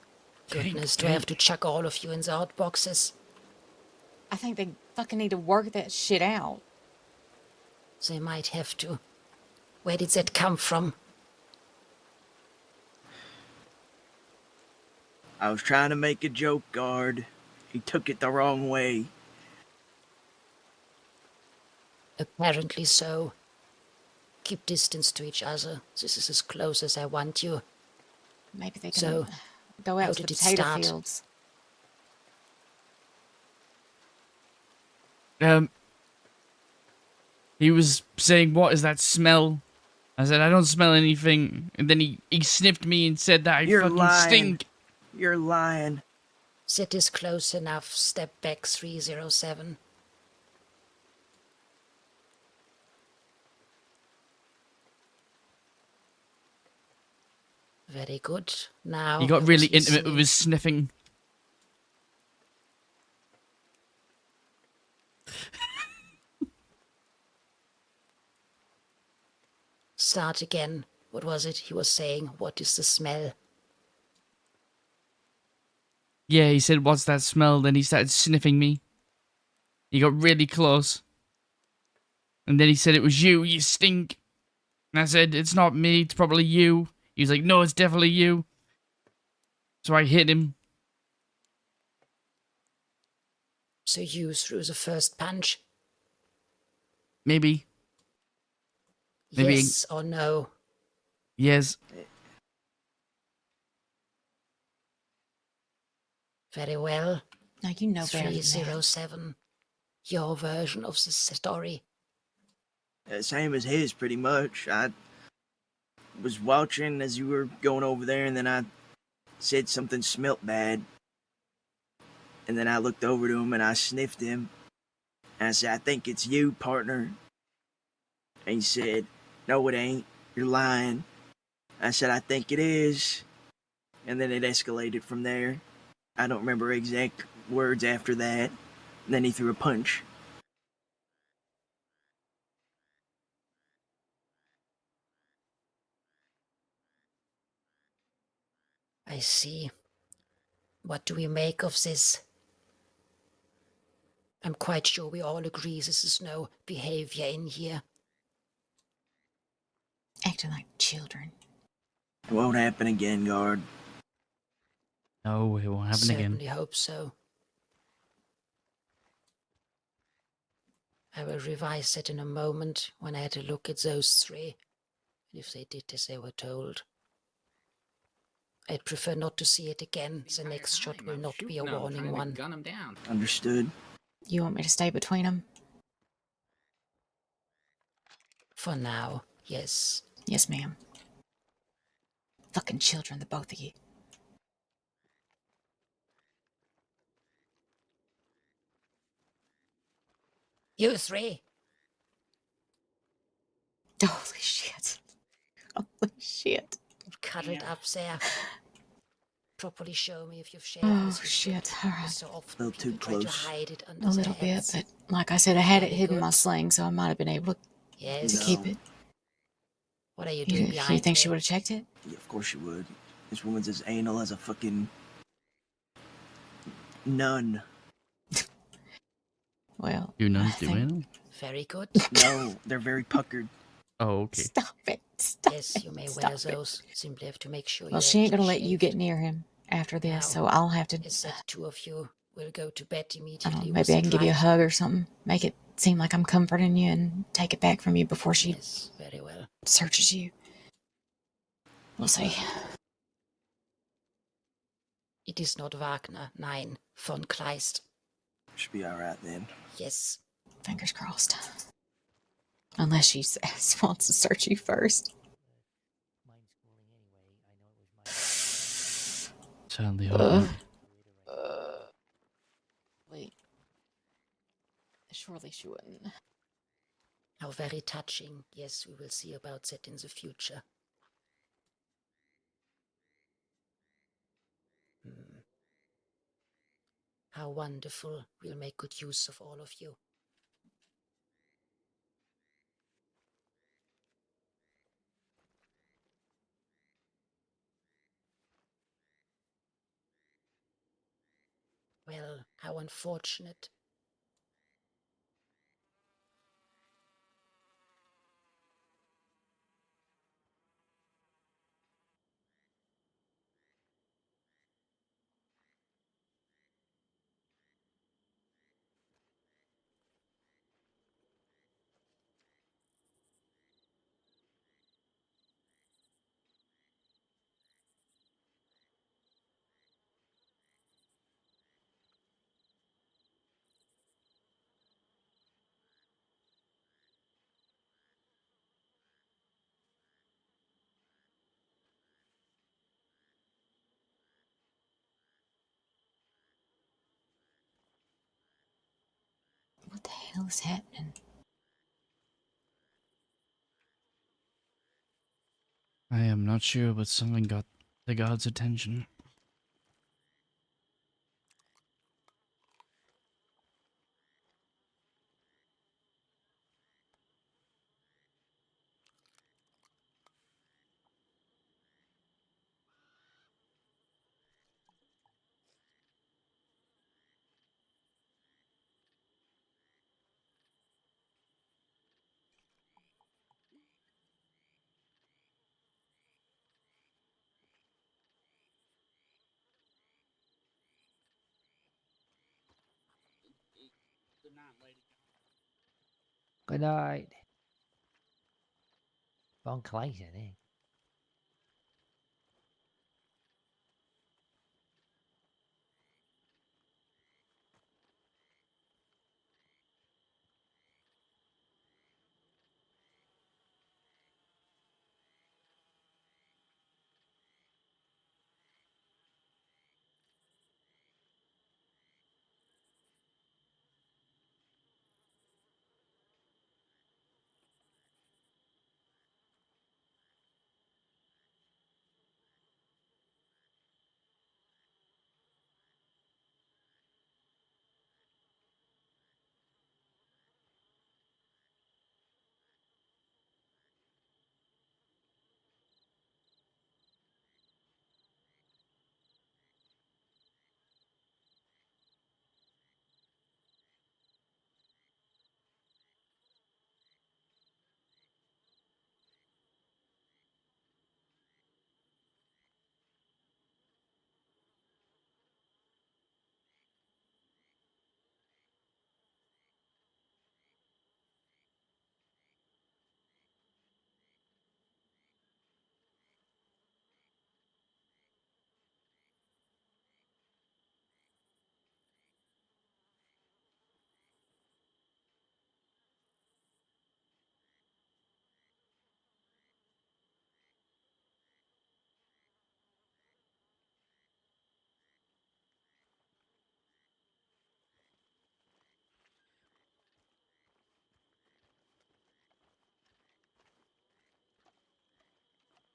Goodness, do I have to chuck all of you in the outboxes? I think they fucking need to work that shit out. They might have to. Where did that come from? I was trying to make a joke, guard. He took it the wrong way. Apparently so. Keep distance to each other. This is as close as I want you. Maybe they can So, go how out to the did it potato start? fields. He was saying, "What is that smell?" I said, "I don't smell anything." And then he sniffed me and said that I You're fucking lying. stink. You're lying. Sit is close enough. Step back 307. Very good. Now He got I really was intimate with listening. his sniffing. Start again. What was it he was saying? What is the smell? Yeah, he said, "What's that smell?" Then he started sniffing me. He got really close. And then he said, "It was you, you stink." And I said, "It's not me, it's probably you." He was like, "No, it's definitely you." So I hit him. So you threw the first punch? Maybe. Maybe. Yes or no? Yes. Very well. No, you know better than that. 307. Your version of the story. Same as his, pretty much. I was watching as you were going over there, and then I said something smelt bad. And then I looked over to him and I sniffed him. And I said, "I think it's you, partner." And he said, "No, it ain't. You're lying." I said, "I think it is." And then it escalated from there. I don't remember exact words after that. And then he threw a punch. I see. What do we make of this? I'm quite sure we all agree this is no behavior in here. Acting like children. It won't happen again, guard. No, it won't happen again. Certainly hope so. I will revise that in a moment when I had a look at those three, if they did as they were told. I'd prefer not to see it again. The next shot will not be a warning one. Gun him down. Understood. You want me to stay between them? For now, yes. Yes, ma'am. Fucking children, the both of you. You three! Holy shit. Holy shit. Cuddled up there. Properly show me if you've shared Oh, as you shit. should. All right. So often A little too people try to close. hide it under A their little bit, heads. but like I said, I had it Very hidden in good. my sling, so I might have been able to Yes. keep it. What are you doing You behind think she there? would have checked it? Yeah, of course you would. This woman's as anal as a fucking nun. Well, Do I nuns do think- anal? Very good. No, they're very puckered. Oh, okay. Stop it. Stop Yes, it. you may wear Stop it. those. Simply have to make sure Well, you she ain't gonna actually let you shaved. get near him after this, Now, so I'll have to. Is that two of you will go to bed I don't immediately? know, Was maybe I that can give you a right? hug or something. Make it seem like I'm comforting you and take it back from you before she Yes, very well. searches you. We'll see. It is not Wagner, nein, von Kleist. Should be alright then. Yes. Fingers crossed. Unless she wants to search you first. Mind schooling anyway. I know it was my. Certainly hope Ugh. not. Wait. Surely she wouldn't. How very touching. Yes, we will see about that in the future. How wonderful. We'll make good use of all of you. Well, how unfortunate. hell is happening? I am not sure, but something got the god's attention. Good night. Von Clayton, eh?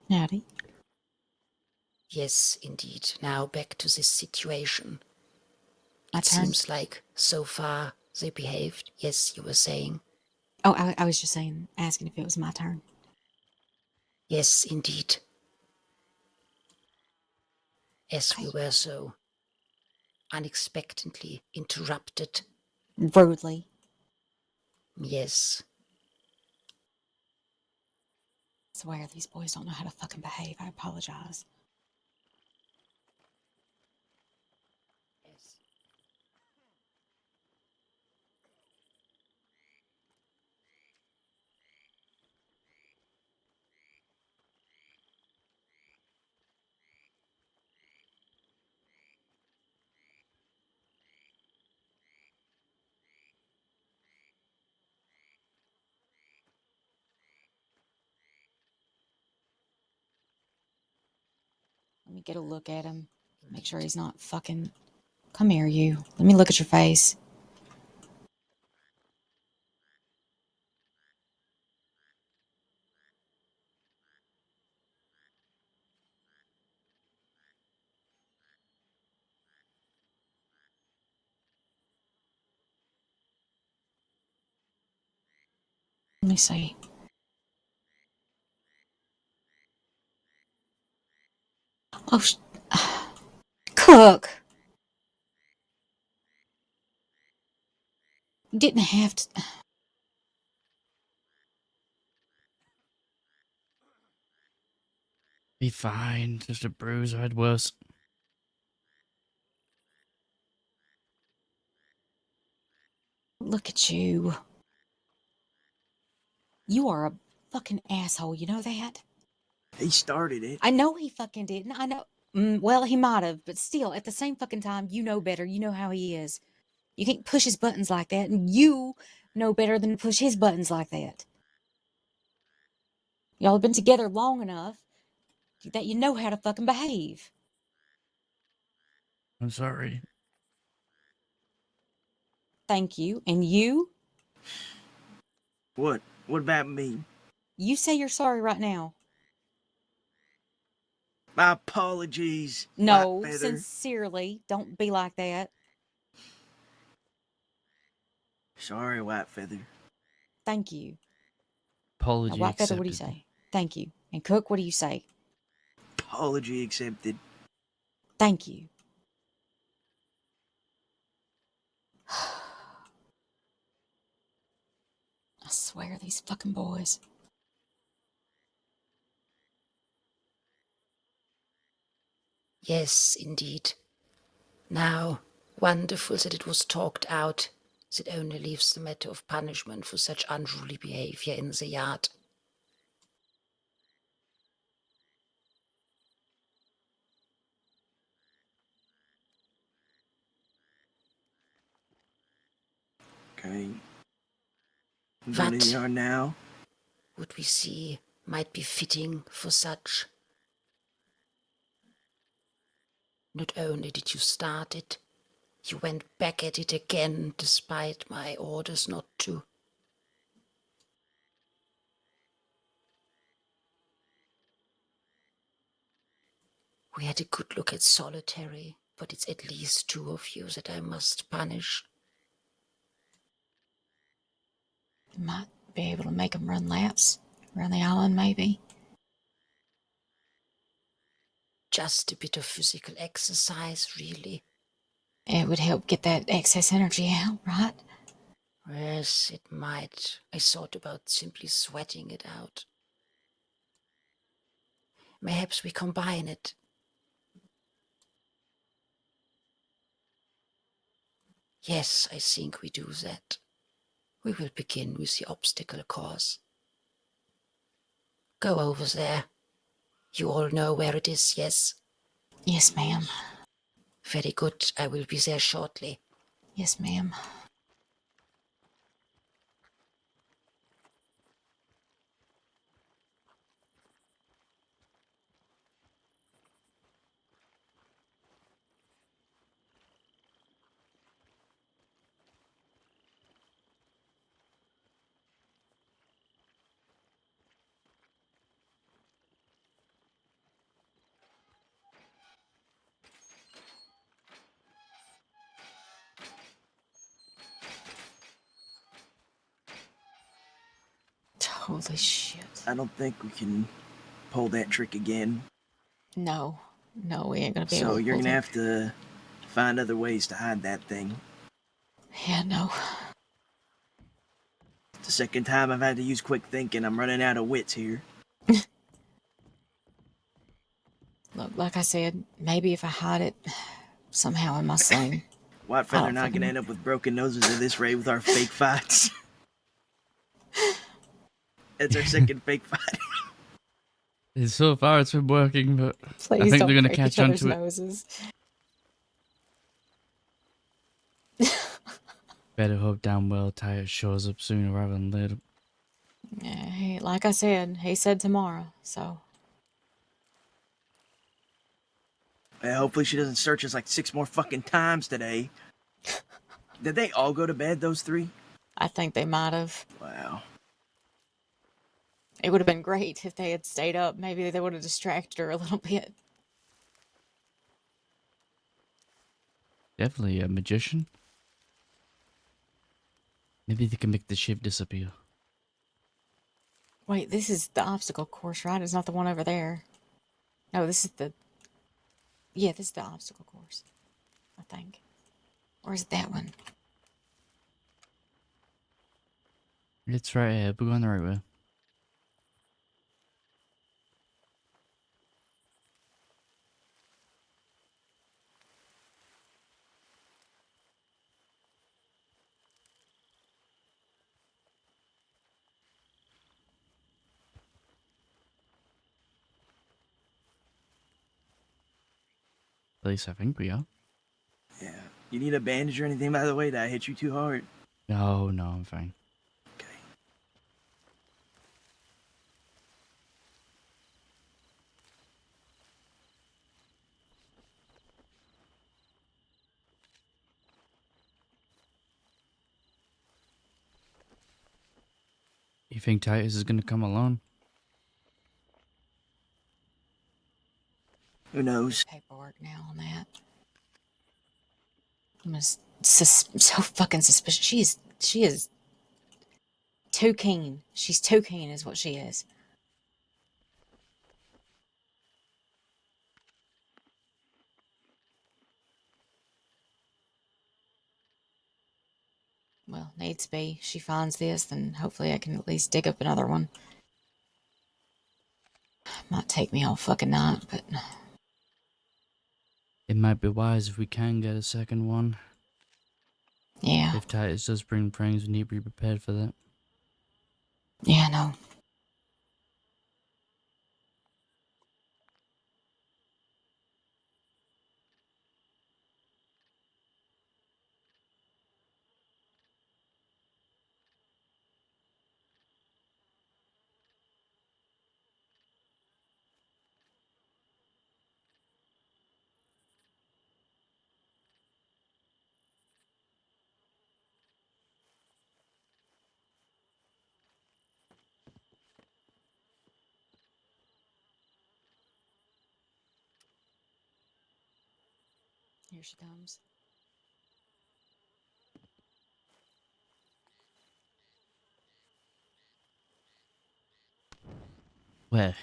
Howdy. Yes, indeed. Now back to this situation. My It turn. seems like so far they behaved. Yes, you were saying. Oh, I was just saying, asking if it was my turn. Yes, indeed. As Okay. we were so unexpectedly interrupted. Rudely. Yes. I swear these boys don't know how to fucking behave. I apologize. Yes. Let me get a look at him. Make sure Indeed. he's not fucking... Come here, you. Let me look at your face. Let me see. Oh, Cook! You didn't have to... Be fine. Just a bruise. I had worse. Look at you. You are a fucking asshole, you know that? He started it. I know he fucking didn't. I know... well, he might have, but still, at the same fucking time, you know better. You know how he is. You can't push his buttons like that, and you know better than to push his buttons like that. Y'all have been together long enough that you know how to fucking behave. I'm sorry. Thank you. And you What? What about me? You say you're sorry right now. My apologies, No, Whitefeather. sincerely. Don't be like that. Sorry, Whitefeather. Thank you. Now, Apology Whitefeather, what do you accepted. say? Thank you. And Cook, what do you say? Apology accepted. Thank you. I swear, these fucking boys. Yes, indeed. Now, wonderful that it was talked out. It only leaves the matter of punishment for such unruly behavior in the yard. Okay. I'm going to the What yard now. would we see might be fitting for such? Not only did you start it, you went back at it again despite my orders not to. We had a good look at solitary, but it's at least two of you that I must punish. Might be able to make them run laps around the island, maybe. Just a bit of physical exercise, really. It would help get that excess energy out, right? Yes, it might. I thought about simply sweating it out. Perhaps we combine it. Yes, I think we do that. We will begin with the obstacle course. Go over there. You all know where it is, yes? Yes, ma'am. Very good. I will be there shortly. Yes, ma'am. Holy shit. I don't think we can pull that trick again. No. No, we ain't gonna be able So to you're pull going to that. have to find other ways to hide that thing. Yeah, no. It's the second time I've had to use quick thinking. I'm running out of wits here. Look, like I said, maybe if I hide it somehow in my sling. I Whitefeather don't and I fucking can know. end up with broken noses at this rate with our fake fights. It's our second fake fight. So far, it's been working, but I Please think don't they're going to break each catch on other's to it. noses. Better hope damn well Tyre shows up sooner rather than later. Yeah, like I said, he said tomorrow, so. Hopefully she doesn't search us like 6 more fucking times today. Did they all go to bed, those 3? I think they might have. Wow. It would have been great if they had stayed up. Maybe they would have distracted her a little bit. Definitely a magician. Maybe they can make the ship disappear. Wait, this is the obstacle course, right? It's not the one over there. No, this is the. Yeah, this is the obstacle course, I think. Or is it that one? It's right here. We're going the right way. At least I think we are. Yeah. You need a bandage or anything, by the way? Did I hit you too hard? No, no, I'm fine. Okay. You think Titus is gonna come alone? Who knows? Paperwork now on that. I'm just so fucking suspicious. She is too keen. She's too keen, is what she is. Well, needs be. She finds this, then hopefully I can at least dig up another one. Might take me all fucking night, but It might be wise if we can get a second one. yeah. If Titus does bring prangs, we need to be prepared for that. Yeah, no. Here she comes. Where?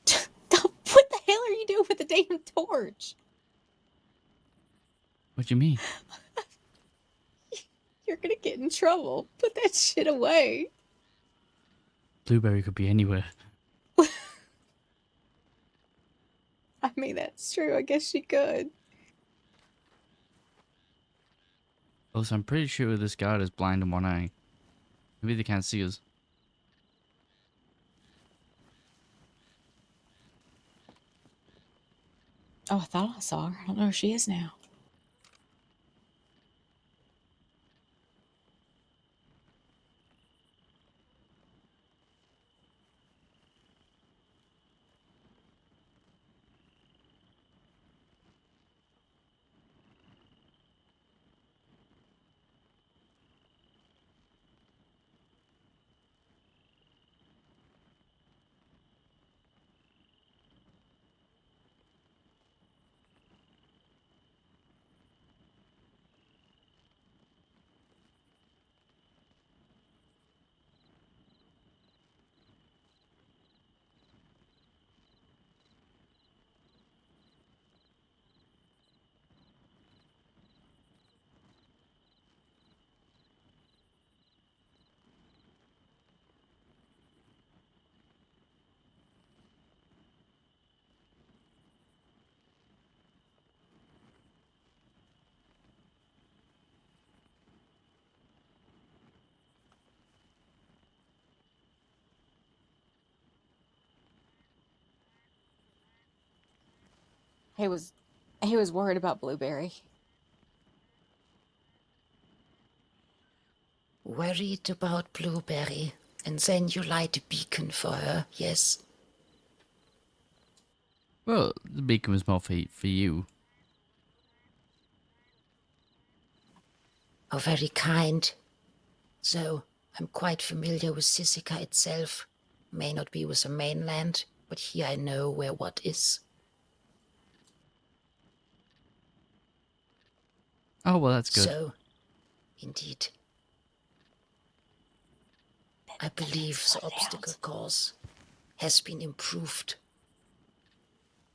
What the hell are you doing with the damn torch? What do you mean? You're gonna get in trouble. Put that shit away. Blueberry could be anywhere. I mean, that's true. I guess she could. Also, I'm pretty sure this guard is blind in one eye. Maybe they can't see us. Oh, I thought I saw her. I don't know where she is now. He was worried about Blueberry. Worried about Blueberry, and then you light a beacon for her, yes? Well, the beacon was more for you. Oh, very kind. So, I'm quite familiar with Sisika itself. May not be with the mainland, but here I know where what is. Oh, well, that's good. So, indeed. I believe the obstacle course has been improved.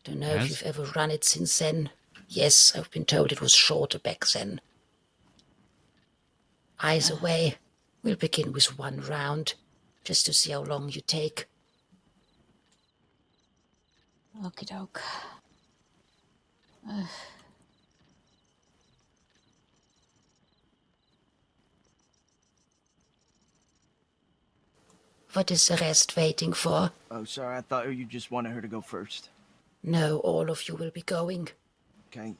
Don't know if Yes? you've ever run it since then. Yes, I've been told it was shorter back then. Either way, we'll begin with one round, just to see how long you take. Okie doke. What is the rest waiting for? Oh, sorry. I thought you just wanted her to go first. No, all of you will be going. Okay.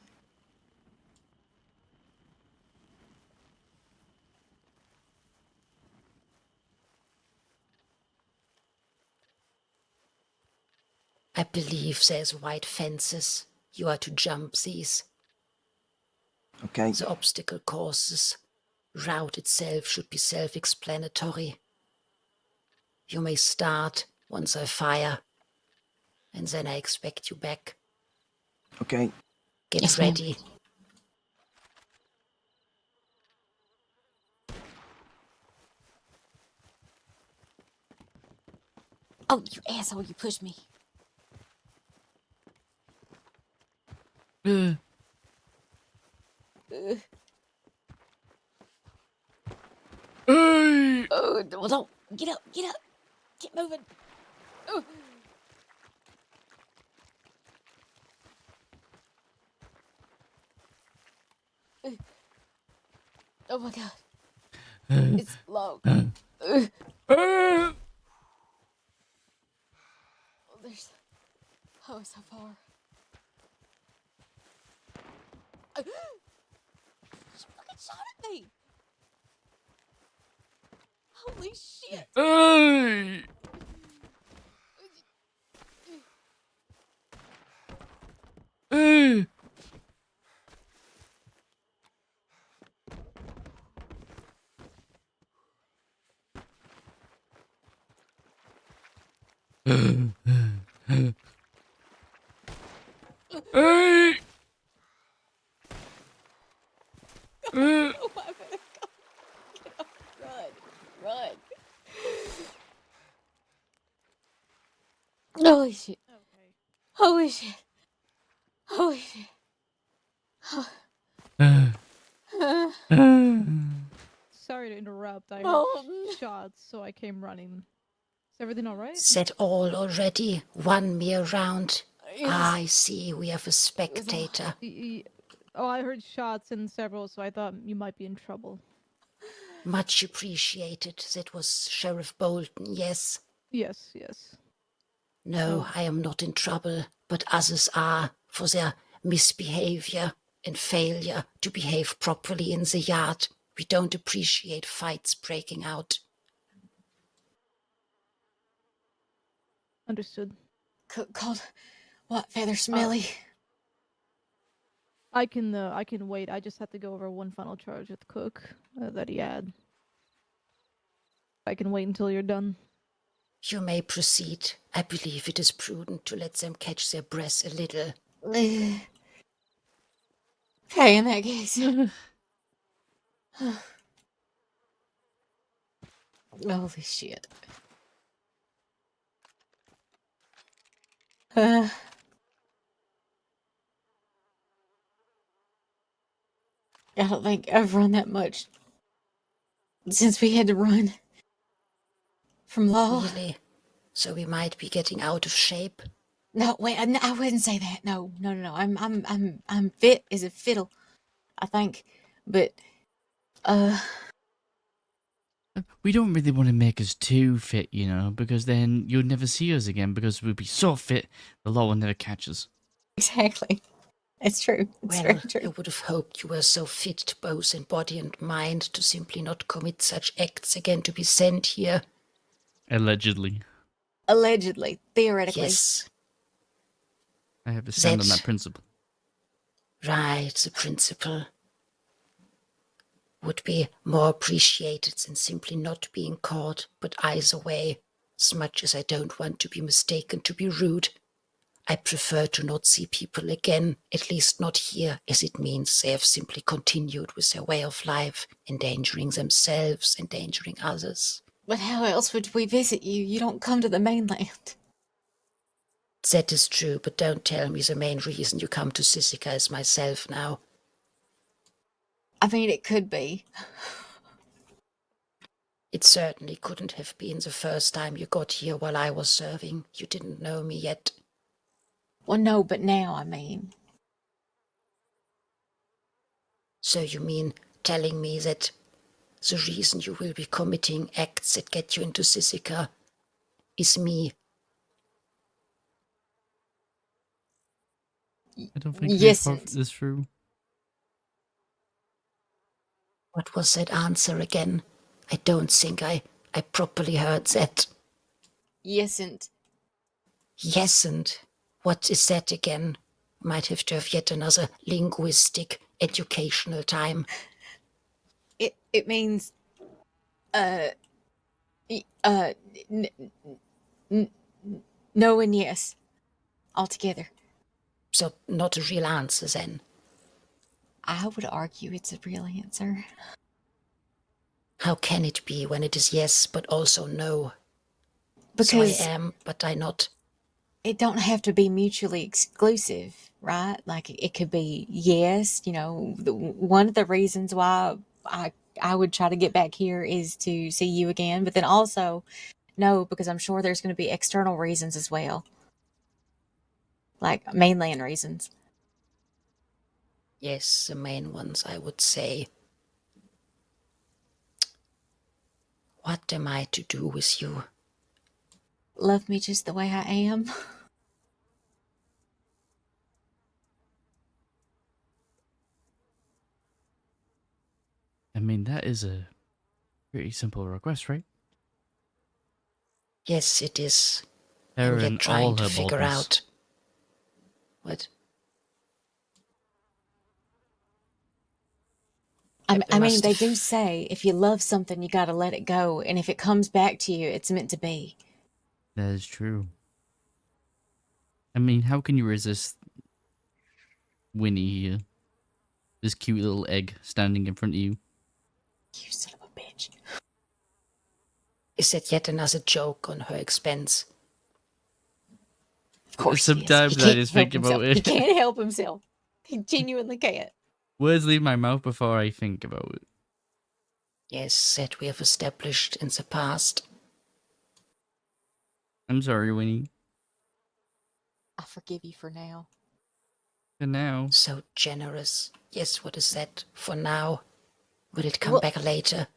I believe there's white fences. You are to jump these. Okay. The obstacle courses. Route itself should be self-explanatory. You may start once I fire, and then I expect you back. Okay. Get Yes, ma'am. ready. Oh, you asshole! You pushed me. Uh, Ugh. hey! Oh, well, don't get up! Get up! Get moving! Ugh. Ugh. Oh my god, it's long. Ugh. Oh, there's so far. She fucking shot at me! Holy shit! Hey! Hey! Hey! Oh, I better go. Get up. Run. Run. Holy shit. Okay. Holy shit. Holy shit. Sorry to interrupt. I heard Oh. shots, so I came running. Is everything all right? Set all already. 1 mere round. Yes. I see we have a spectator. Oh, I heard shots in several, so I thought you might be in trouble. Much appreciated. That was Sheriff Bolton, yes. Yes, yes. No, Oh. I am not in trouble, but others are for their misbehavior and failure to behave properly in the yard. We don't appreciate fights breaking out. Understood. Called what? Feather Smelly. I can wait. I just have to go over one final charge with Cook that he had. I can wait until you're done. You may proceed. I believe it is prudent to let them catch their breath a little. Okay, in that case. Holy shit. I don't think I've run that much since we had to run from law. Really? So we might be getting out of shape? No, wait, I wouldn't say that. No. I'm fit as a fiddle, I think. But We don't really want to make us too fit, you know, because then you'll never see us again because we'll be so fit the law will never catch us. exactly. It's true. It's Well, very I true. would have hoped you were so fit both in body and mind to simply not commit such acts again to be sent here. Allegedly. Allegedly, theoretically. Yes, I have to stand on That- that principle. right, the principle would be more appreciated than simply not being caught, but eyes away. As much as I don't want to be mistaken to be rude, I prefer to not see people again, at least not here, as it means they have simply continued with their way of life, endangering themselves, endangering others. But how else would we visit you? You don't come to the mainland. That is true, but don't tell me the main reason you come to Sisika is myself now. I mean, it could be. It certainly couldn't have been the first time you got here while I was serving. You didn't know me yet. Well, no, but now, I mean. So you mean telling me that the reason you will be committing acts that get you into Sisika is me? I don't think Yes, we've thought this through. What was that answer again? I don't think I properly heard that. Yesn't. Yesn't. What is that again? Might have to have yet another linguistic educational time. It means, N- n- no and yes, altogether. So not a real answer then. I would argue it's a real answer. How can it be when it is yes, but also no? Because so I am, but I not. it don't have to be mutually exclusive, right? Like it could be yes, one of the reasons why I would try to get back here is to see you again, but then also no, because I'm sure there's going to be external reasons as well, like mainland reasons. Yes, the main ones, I would say. What am I to do with you? Love me just the way I am. I mean, that is a pretty simple request, right? Yes, it is. Her I'm yet and trying all to her figure boldness. out what. I mean, must they have- do say if you love something, you got to let it go, and if it comes back to you, it's meant to be. That is true. I mean, how can you resist Winnie here? This cute little egg standing in front of you. You son of a bitch. Is that yet another joke on her expense? Of course it is. Sometimes He I can't just help think about himself. He it. can't help himself. He genuinely can't. Words leave my mouth before I think about it. Yes, that we have established in the past. I'm sorry, Winnie. I forgive you for now. For now. So generous. Yes, what is that for now? Will it come Well- back later?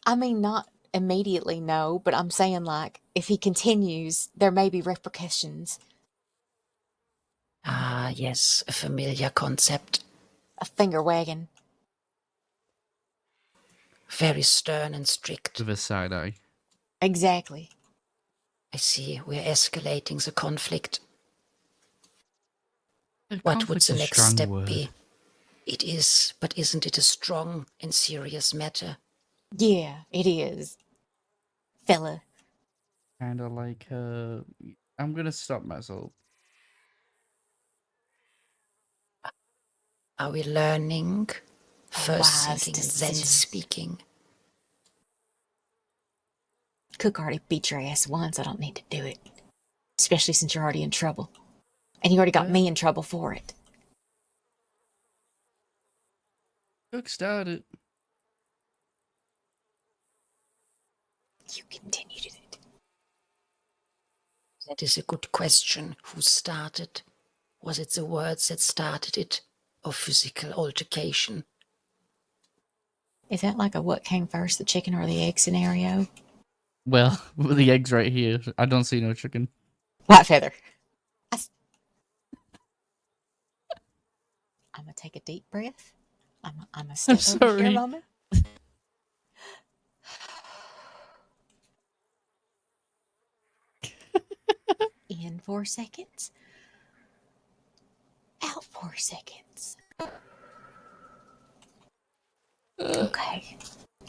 I mean, not immediately, no, but I'm saying, like, if he continues, there may be repercussions. Ah, yes, a familiar concept. A finger wagging. Very stern and strict. With a side eye. Exactly. I see, we're escalating the conflict. The What would conflict's the a next strong step word. be? It is, but isn't it a strong and serious matter? Yeah, it is. Fella. Kind of like, I'm gonna stop myself. Are we learning? First Wise thinking and then decisions. speaking. Cook already beat your ass once. I don't need to do it. Especially since you're already in trouble. And you already got What? me in trouble for it. Cook started. You continued it. That is a good question. Who started? Was it the words that started it? Or physical altercation? Is that like a what came first, the chicken or the egg scenario? Well, the egg's right here. I don't see no chicken. White feather. I'm going to take a deep breath. I'm going to step over here a sorry. moment. In 4 seconds. Out 4 seconds. Okay.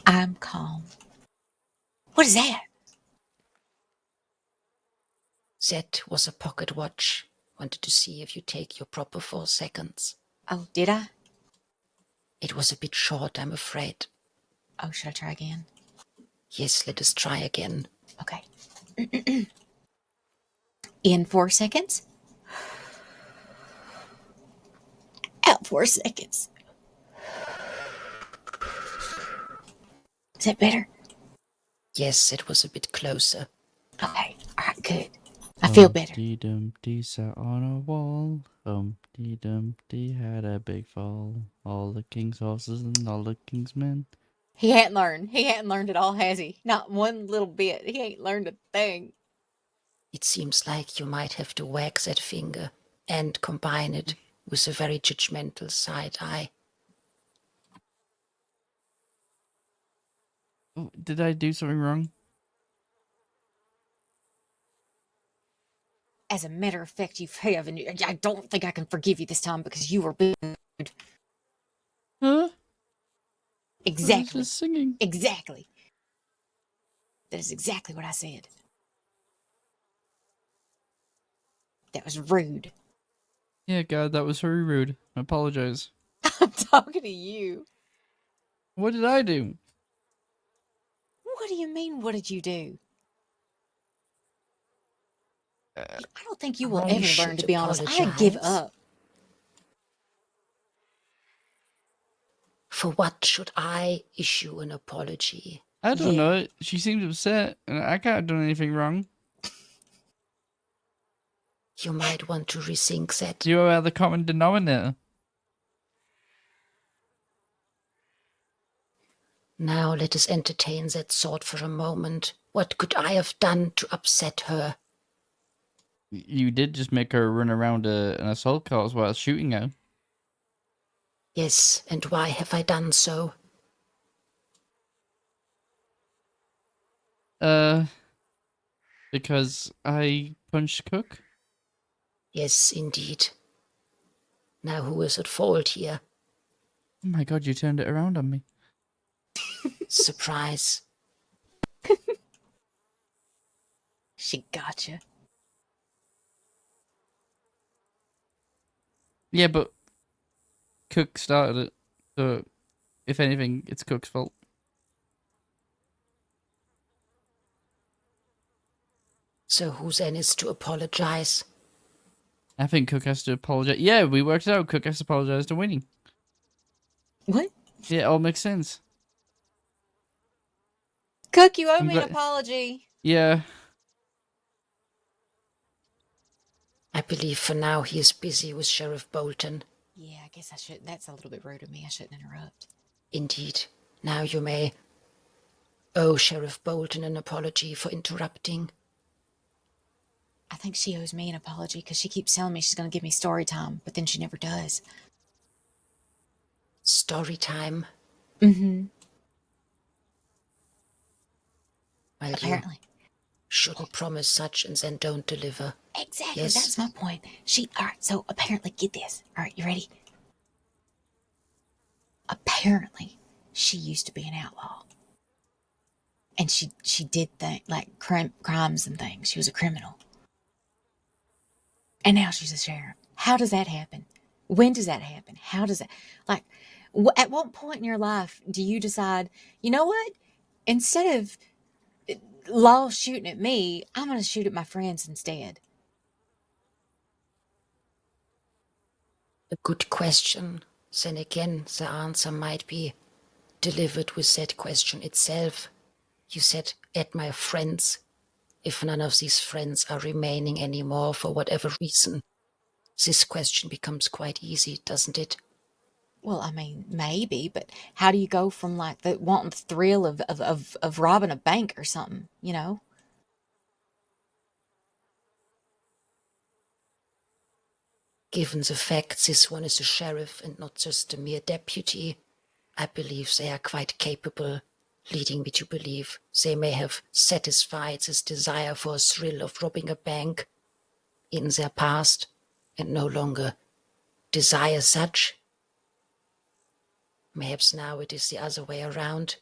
I'm calm. What is that? That was a pocket watch. Wanted to see if you take your proper 4 seconds. Oh, did I? It was a bit short, I'm afraid. Oh, should I try again? Yes, let us try again. Okay. In 4 seconds. Out 4 seconds. Is that better? Yes, it was a bit closer. Okay. All right, good. I feel better. Humpty Dumpty sat on a wall. Humpty Dumpty had a big fall. All the king's horses and all the king's men. He hadn't learned. He hadn't learned at all, has he? Not one little bit. He ain't learned a thing. It seems like you might have to wag that finger and combine it with a very judgmental side eye. Oh, did I do something wrong? As a matter of fact, you have, and I don't think I can forgive you this time because you were rude. Huh? I was Exactly. just singing. Exactly. That is exactly what I said. That was rude. Yeah, God, that was very rude. I apologize. I'm talking to you. What did I do? What do you mean, what did you do? I don't think you will I ever learn, should to be honest. I give apologize. up. For what should I issue an apology? I don't Yeah. know. She seems upset, and I can't have done anything wrong. You might want to rethink that. You are the common denominator. Now let us entertain that thought for a moment. What could I have done to upset her? You did just make her run around an assault course while shooting her. Yes, and why have I done so? Because I punched Cook. Yes, indeed. Now who is at fault here? Oh my God, you turned it around on me. Surprise. She gotcha. Yeah, but Cook started it, so if anything, it's Cook's fault. So who then is to apologize? I think Cook has to apologize. Yeah, we worked it out. Cook has to apologize to Winnie. What? Yeah, it all makes sense. Cook, you owe I'm me an glad- apology. Yeah. I believe for now he is busy with Sheriff Bolton. Yeah, I guess I should. That's a little bit rude of me. I shouldn't interrupt. Indeed. Now you may owe Sheriff Bolton an apology for interrupting. I think she owes me an apology because she keeps telling me she's going to give me story time, but then she never does. Story time. Mm-hmm. Well, Apparently. you shouldn't promise such and then don't deliver. Exactly. Yes. That's my point. All right, so apparently, get this. All right, you ready? Apparently, she used to be an outlaw. And she did things like crimes and things. She was a criminal. And now she's a sheriff. How does that happen? When does that happen? How does that, like, at what point in your life do you decide, you know what? Instead of law shooting at me, I'm going to shoot at my friends instead. A good question. Then again, the answer might be delivered with that question itself. You said, at my friends. If none of these friends are remaining anymore for whatever reason, this question becomes quite easy, doesn't it? Well, I mean, maybe, but how do you go from like the wanting the thrill of robbing a bank or something, you know? Given the fact this one is a sheriff and not just a mere deputy, I believe they are quite capable, leading me to believe they may have satisfied this desire for a thrill of robbing a bank in their past and no longer desire such. Perhaps now it is the other way around.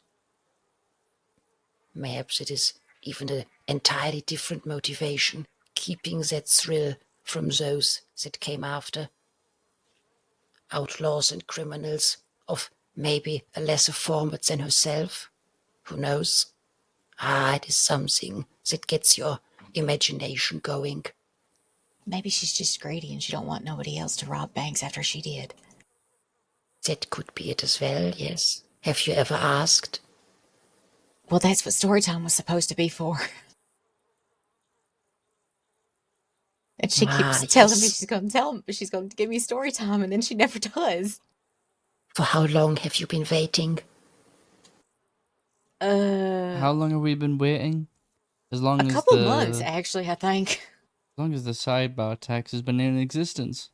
Perhaps it is even an entirely different motivation, keeping that thrill from those that came after. Outlaws and criminals of maybe a lesser format than herself. Who knows? It is something that gets your imagination going. Maybe she's just greedy and she don't want nobody else to rob banks after she did. That could be it as well, yes. Have you ever asked? Well, that's what storytime was supposed to be for. And she keeps telling me Yes. she's going to give me story time, and then she never does. For how long have you been waiting? How long have we been waiting? As long A as couple the months, actually, I think. as long as the sidebar tax has been in existence.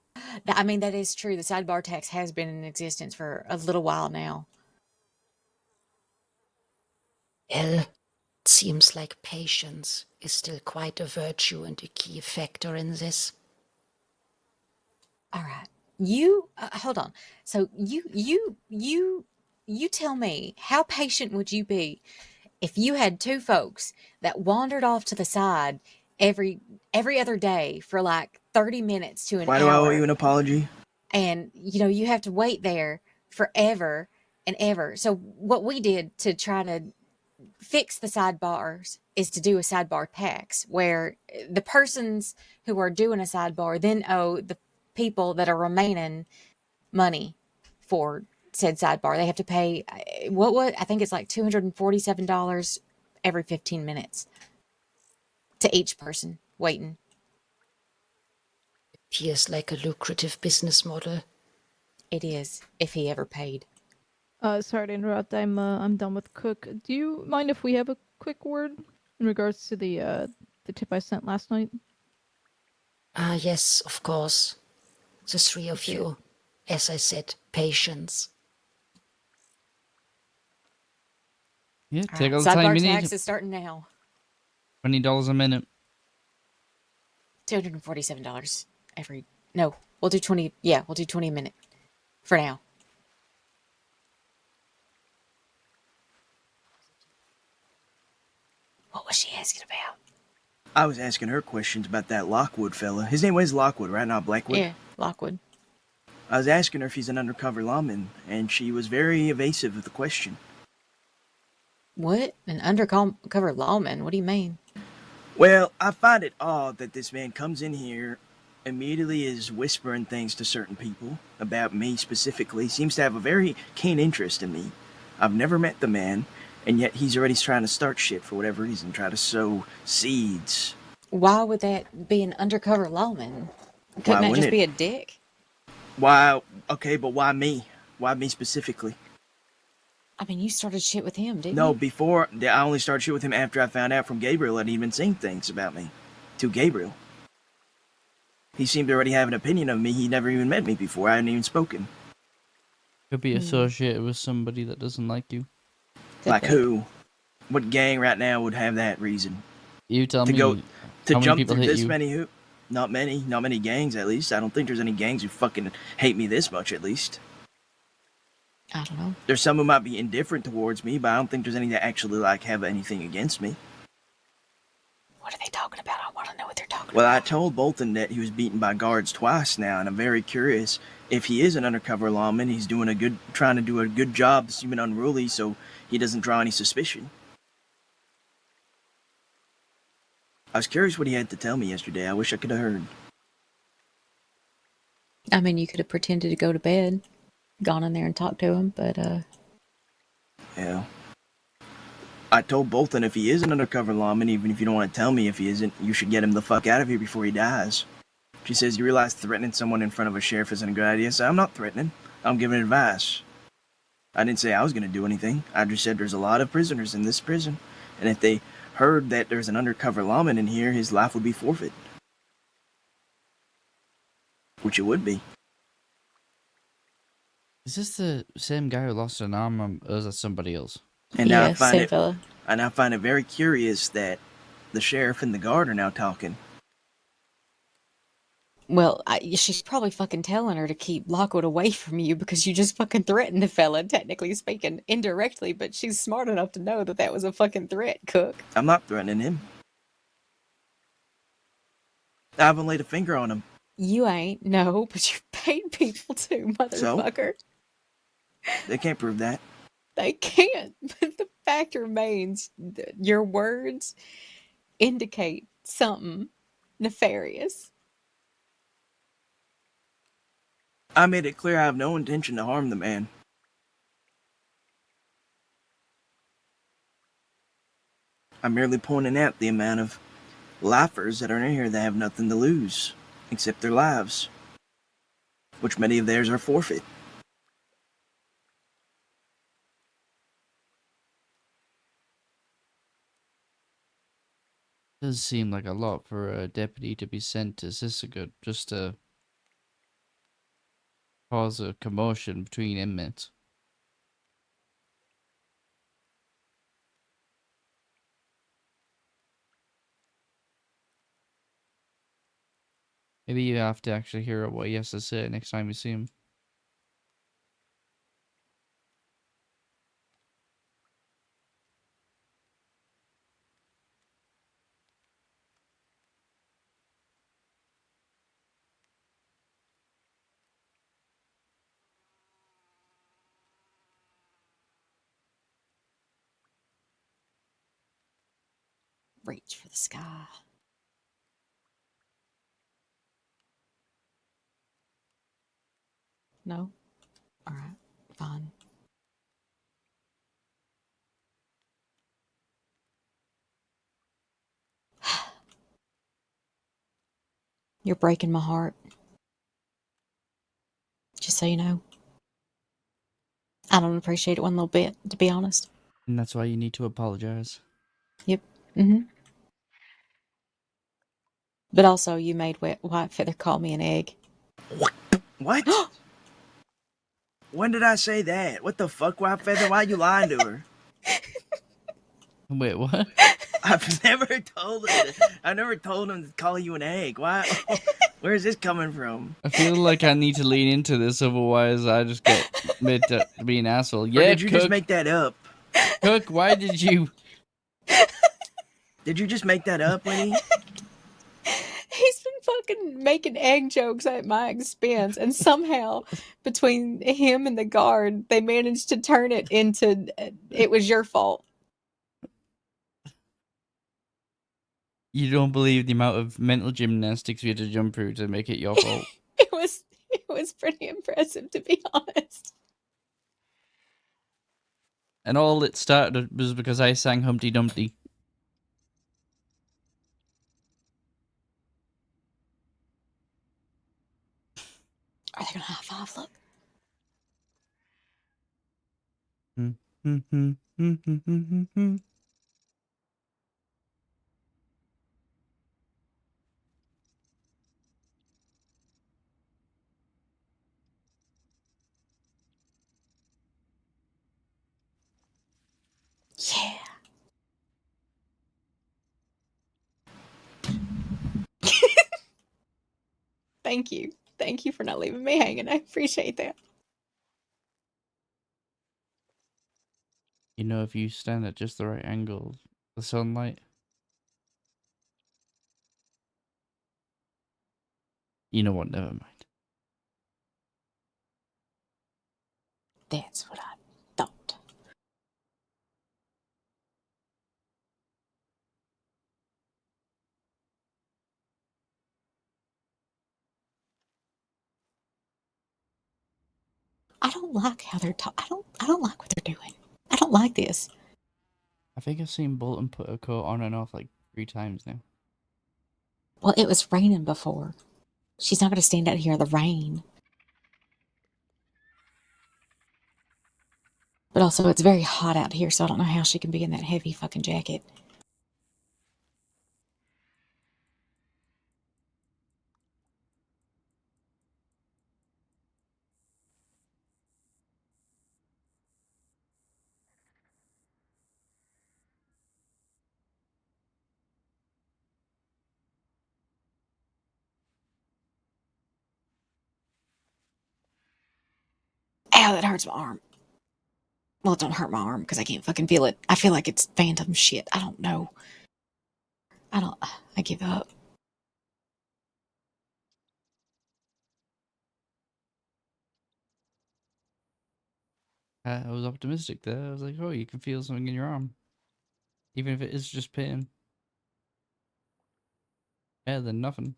I mean, that is true. The sidebar tax has been in existence for a little while now. Well, it seems like patience is still quite a virtue and a key factor in this. All right, you hold on. So you tell me, how patient would you be if you had two folks that wandered off to the side every other day for like 30 minutes to an Why do I owe you hour, an apology? and you have to wait there forever and ever. So what we did to try to fix the sidebars is to do a sidebar tax where the persons who are doing a sidebar then owe the people that are remaining money for said sidebar. They have to pay what I think it's like $247 every 15 minutes to each person waiting. Appears like a lucrative business model. It is, if he ever paid. Sorry to interrupt. I'm done with Cook. Do you mind if we have a quick word in regards to the tip I sent last night? Yes, of course. The three of Appreciate you, as I said, patience. Yeah, All take right, all the time sidebar you tax need. is starting now. $20 a minute. $247 every. No, we'll do 20. Yeah, we'll do 20 a minute for now. What was she asking about? I was asking her questions about that Lockwood fella. His name was Lockwood, right? Not Blackwood. Yeah, Lockwood. I was asking her if he's an undercover lawman, and she was very evasive of the question. What? An undercover lawman? What do you mean? Well, I find it odd that this man comes in here, immediately is whispering things to certain people, about me specifically, seems to have a very keen interest in me. I've never met the man, and yet he's already trying to start shit for whatever reason, try to sow seeds. Why would that be an undercover lawman? Couldn't that wouldn't just it? be a dick? Why? Okay, but why me? Why me specifically? I mean, you started shit with him, didn't No, you? before, I only started shit with him after I found out from Gabriel that he'd been saying things about me. To Gabriel. He seemed to already have an opinion of me. He never even met me before. I hadn't even spoken. Could be associated with somebody that doesn't like you. Like who? What gang right now would have that reason? You tell To me. go to how many jump people through hit this you? many who? Not many gangs at least. I don't think there's any gangs who fucking hate me this much at least. I don't know. There's some who might be indifferent towards me, but I don't think there's any that actually like have anything against me. What are they talking about? I want to know what they're talking Well, about. I told Bolton that he was beaten by guards twice now, and I'm very curious if he is an undercover lawman. He's trying to do a good job, seeming unruly, so he doesn't draw any suspicion. I was curious what he had to tell me yesterday. I wish I could have heard. I mean, you could have pretended to go to bed, gone in there and talked to him, but Yeah. I told Bolton if he is an undercover lawman, even if you don't want to tell me if he isn't, you should get him the fuck out of here before he dies. She says, you realize threatening someone in front of a sheriff isn't a good idea? So I'm not threatening. I'm giving advice. I didn't say I was going to do anything. I just said there's a lot of prisoners in this prison, and if they heard that there's an undercover lawman in here, his life would be forfeit. Which it would be. Is this the same guy who lost an arm, or is that somebody else? And now yeah, same fella. I find it very curious that the sheriff and the guard are now talking. Well, she's probably fucking telling her to keep Lockwood away from you because you just fucking threatened the fella, technically speaking, indirectly, but she's smart enough to know that that was a fucking threat, Cook. I'm not threatening him. I haven't laid a finger on him. You ain't, no, but you paid people to, motherfucker. They can't prove that. They can't, but the fact remains your words indicate something nefarious. I made it clear I have no intention to harm the man. I'm merely pointing out the amount of lifers that are in here that have nothing to lose, except their lives, which many of theirs are forfeit. Does seem like a lot for a deputy to be sent to Sisagood just to cause a commotion between inmates. Maybe you have to actually hear what he has to say next time you see him. Reach for the sky. No? All right, fine. You're breaking my heart. Just so you know. I don't appreciate it one little bit, to be honest. And that's why you need to apologize. Yep. Mm-hmm. But also, you made White Feather call me an egg. What? When did I say that? What the fuck, White Feather? Why you lying to her? Wait, what? I've never told him. I never told him to call you an egg. Why? Where is this coming from? I feel like I need to lean into this, otherwise I just get made to be an asshole. Or Yeah, did you Cook. just make that up? Cook, why did you? Did you just make that up, Winnie? He's been fucking making egg jokes at my expense, and somehow, between him and the guard, they managed to turn it into it was your fault. You don't believe the amount of mental gymnastics we had to jump through to make it your fault. It was pretty impressive, to be honest. And all it started was because I sang Humpty Dumpty. Are they gonna high five? Look. Yeah. Thank you. Thank you for not leaving me hanging. I appreciate that. You know, if you stand at just the right angle, the sunlight. You know what? Never mind. That's what I thought. I don't like how they're talking. I don't like what they're doing. I don't like this. I think I've seen Bolton put a coat on and off like 3 times now. Well, it was raining before. She's not going to stand out here in the rain. But also, it's very hot out here, so I don't know how she can be in that heavy fucking jacket. Ow, that hurts my arm. Well, it don't hurt my arm because I can't fucking feel it. I feel like it's phantom shit. I don't know. I give up. I was optimistic there. I was like, oh, you can feel something in your arm. Even if it is just pain. Better than nothing.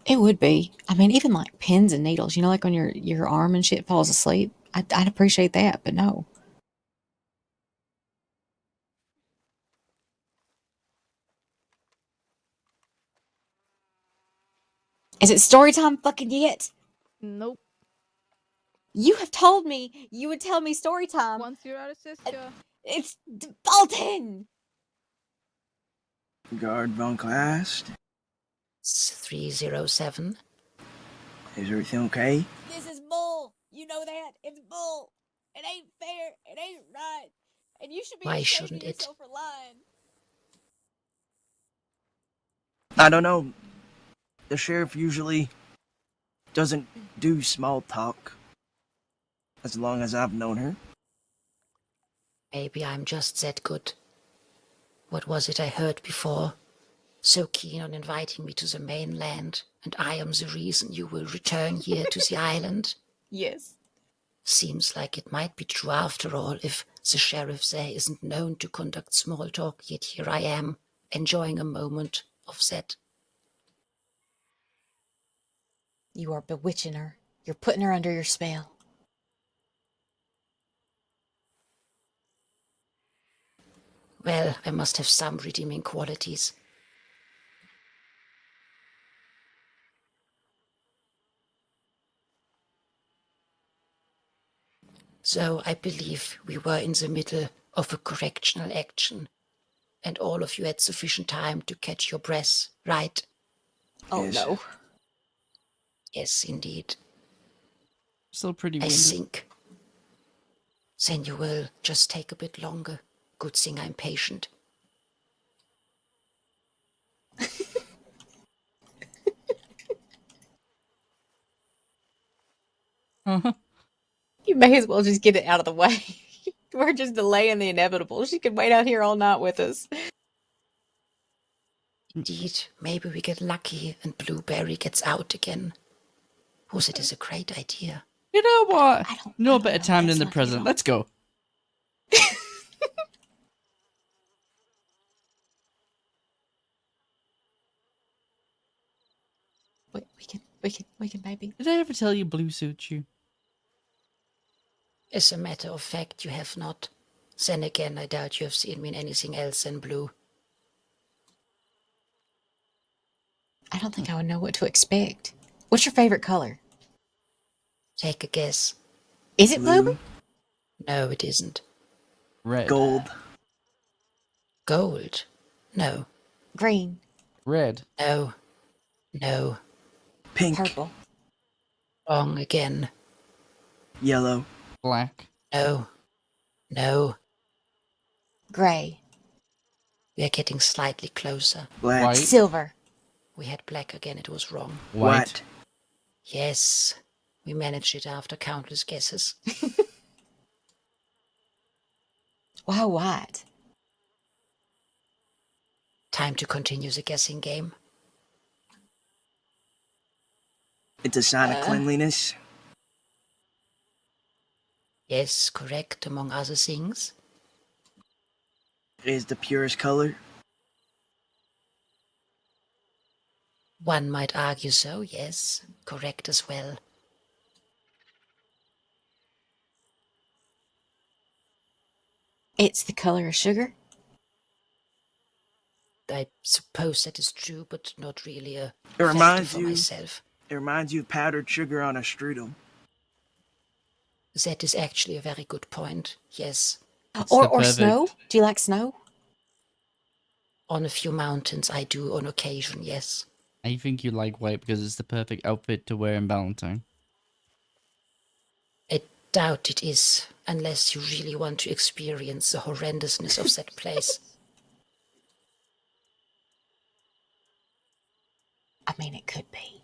It would be. I mean, even like pins and needles, you know, like when your arm and shit falls asleep. I'd appreciate that, but no. Is it story time fucking yet? Nope. You have told me you would tell me story time. Once you're out of Siska. It's Bolton. Guard von Clast. It's 307. Is everything okay? This is bull. You know that. It's bull. It ain't fair. It ain't right. And you should be Why ashamed shouldn't of it? yourself for lying. I don't know. The sheriff usually doesn't do small talk. As long as I've known her. Maybe I'm just that good. What was it I heard before? So keen on inviting me to the mainland, and I am the reason you will return here to the island. Yes. Seems like it might be true after all, if the sheriff there isn't known to conduct small talk, yet here I am, enjoying a moment of that. You are bewitching her. You're putting her under your spell. Well, I must have some redeeming qualities. So I believe we were in the middle of a correctional action, and all of you had sufficient time to catch your breath, right? Oh Yes. no. Yes, indeed. Still pretty I wounded. think. Then you will just take a bit longer. Good thing I'm patient. Uh-huh. You may as well just get it out of the way. We're just delaying the inevitable. She could wait out here all night with us. Indeed, maybe we get lucky and Blueberry gets out again. Whose it is a great idea. You know what? I don't No know better about time that than the stuff, you present. don't. Let's go. We can, baby. Did I ever tell you blue suits you? As a matter of fact, you have not. Then again, I doubt you have seen me in anything else than blue. I don't think I would know what to expect. What's your favorite color? Take a guess. Is it blue? Blue, No, it isn't. Red. gold, Gold? No, Green? Red. no, no. pink, Purple? Wrong again. yellow, Black. No, no. Gray? We are getting slightly closer. black, White. Silver? We had black again, it was wrong. White. Yes, we managed it after countless guesses. Why white? Time to continue the guessing game. It's a sign of cleanliness. Yes, correct, among other things. It is the purest color. One might argue so, yes, correct as well. It's the color of sugar? I suppose that is true, but not really a It factor reminds for you. myself. It reminds you of powdered sugar on a strudel. That is actually a very good point, yes. It's Or the perfect- snow? Do you like snow? On a few mountains I do on occasion, yes. I think you like white because it's the perfect outfit to wear in Valentine. I doubt it is, unless you really want to experience the horrendousness of that place. I mean, it could be.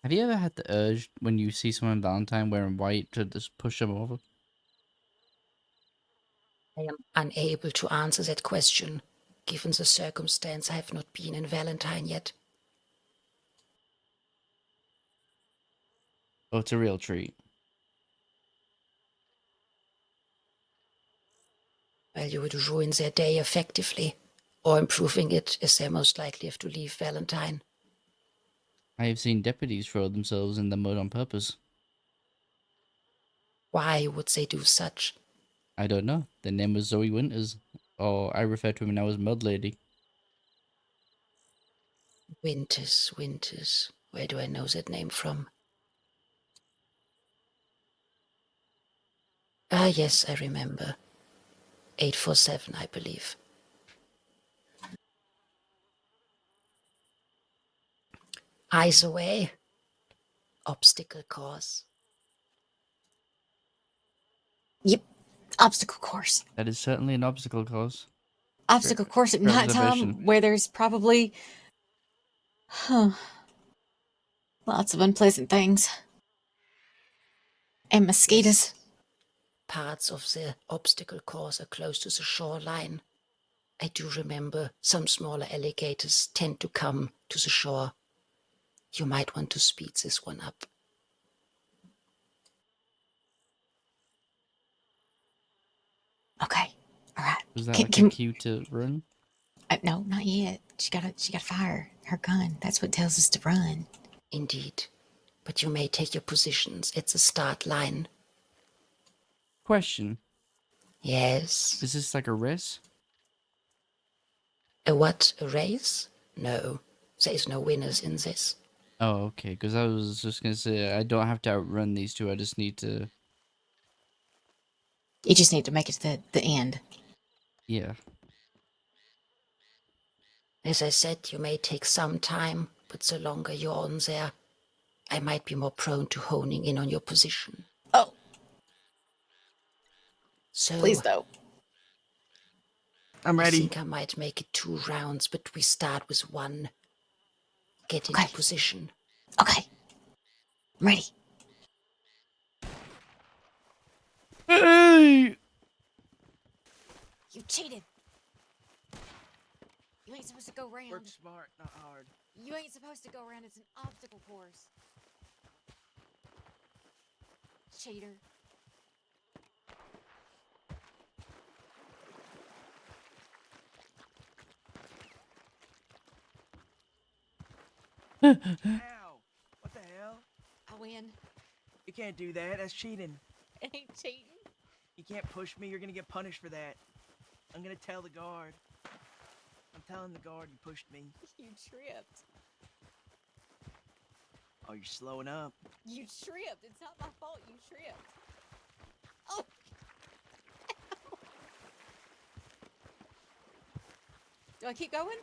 Have you ever had the urge when you see someone in Valentine wearing white to just push them over? I am unable to answer that question. Given the circumstance, I have not been in Valentine yet. Oh, it's a real treat. Well, you would ruin their day effectively, or improving it, as they most likely have to leave Valentine. I have seen deputies throw themselves in the mud on purpose. Why would they do such? I don't know. Their name was Zoe Winters, or I refer to him now as Mud Lady. Winters, Winters. Where do I know that name from? Ah, yes, I remember. 847, I believe. Eyes away. Obstacle course. Yep. Obstacle course. That is certainly an obstacle course. Obstacle course at for observation. nighttime where there's probably lots of unpleasant things. And mosquitoes. Yes. Parts of the obstacle course are close to the shoreline. I do remember some smaller alligators tend to come to the shore. You might want to speed this one up. Okay. All right. Was that Can, like a can, cue to run? no, not yet. She gotta fire her gun. That's what tells us to run. Indeed. But you may take your positions at the start line. Question. Yes. Is this like a race? A what? A race? No. There is no winners in this. Oh, okay. Because I was just gonna say I don't have to outrun these two. I just need to. You just need to make it to the end. Yeah. As I said, you may take some time, but the longer you're on there, I might be more prone to honing in on your position. Oh, So, please though. I'm I ready. think I might make it 2 rounds, but we start with 1. Get into Okay. position. Okay. I'm ready. Hey! You cheated. You ain't supposed to go Work round. smart, not hard. You ain't supposed to go around. It's an obstacle course. Cheater. Ow! What the hell? I win. You can't do that. That's cheating. It ain't cheating. You can't push me. You're gonna get punished for that. I'm gonna tell the guard. I'm telling the guard you pushed me. You tripped. Oh, you're slowing up. You tripped. It's not my fault. You tripped. Oh. Do I keep going?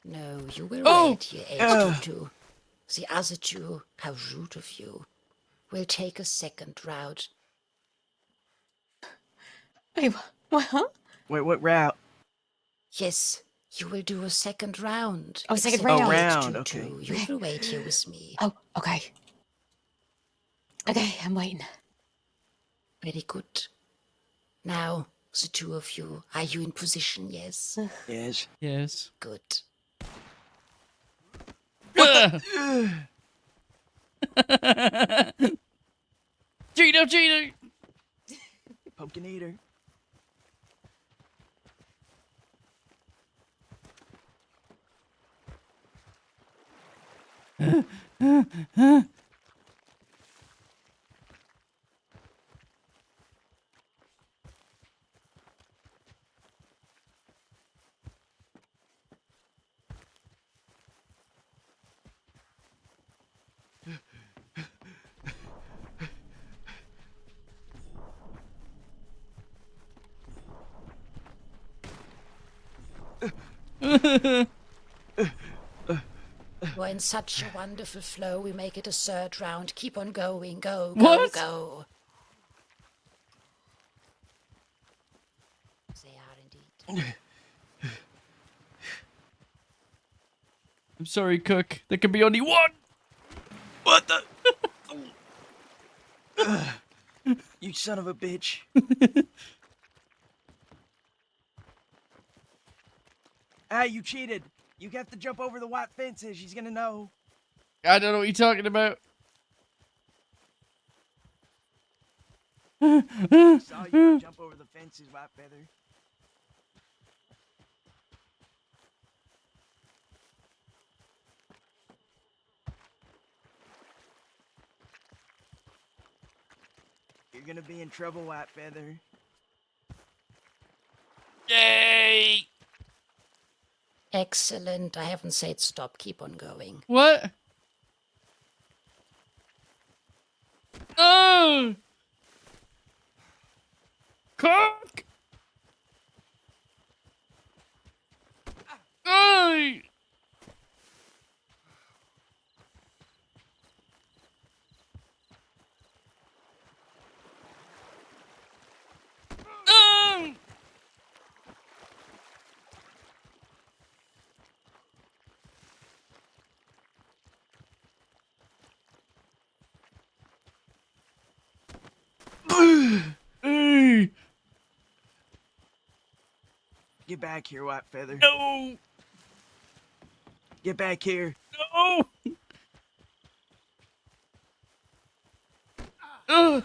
No, you will Oh! wait, you aged two. The other 2, how rude of you, will take a second route. Wait, what? Wait, what route? Yes, you will do a second round. Oh, second except round. gate round, 2-2. okay. You will wait here with me. Oh, okay. Okay, I'm waiting. Very good. Now, the 2 of you, are you in position? Yes. Yes. Yes. Good. What Cheater! Cheater! Pumpkin eater. You're in such a wonderful flow. We make it a 3rd round. Keep on going. Go, go, What? go. They are indeed. I'm sorry, Cook. There can be only one. What the? You son of a bitch. Ah, you cheated. You have to jump over the white fences. She's gonna know. I don't know what you're talking about. Saw you jump over the fences, White Feather. You're gonna be in trouble, White Feather. Yay! Excellent. I haven't said stop. Keep on going. What? Oh! Cook! Oh! Oh! Hey! Get back here, White Feather. No! Get back here. No! Ugh!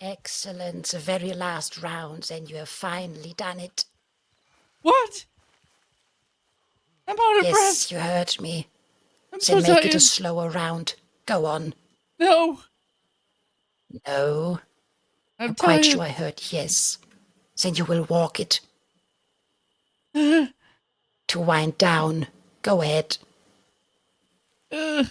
Excellent. The very last round, and you have finally done it. What? I'm out of Yes, breath. you heard me. I'm Then so make it a tired. slower round. Go on. No, No. I'm I'm quite tired. sure I heard yes. Then you will walk it. Uh, To wind down. Go ahead. uh.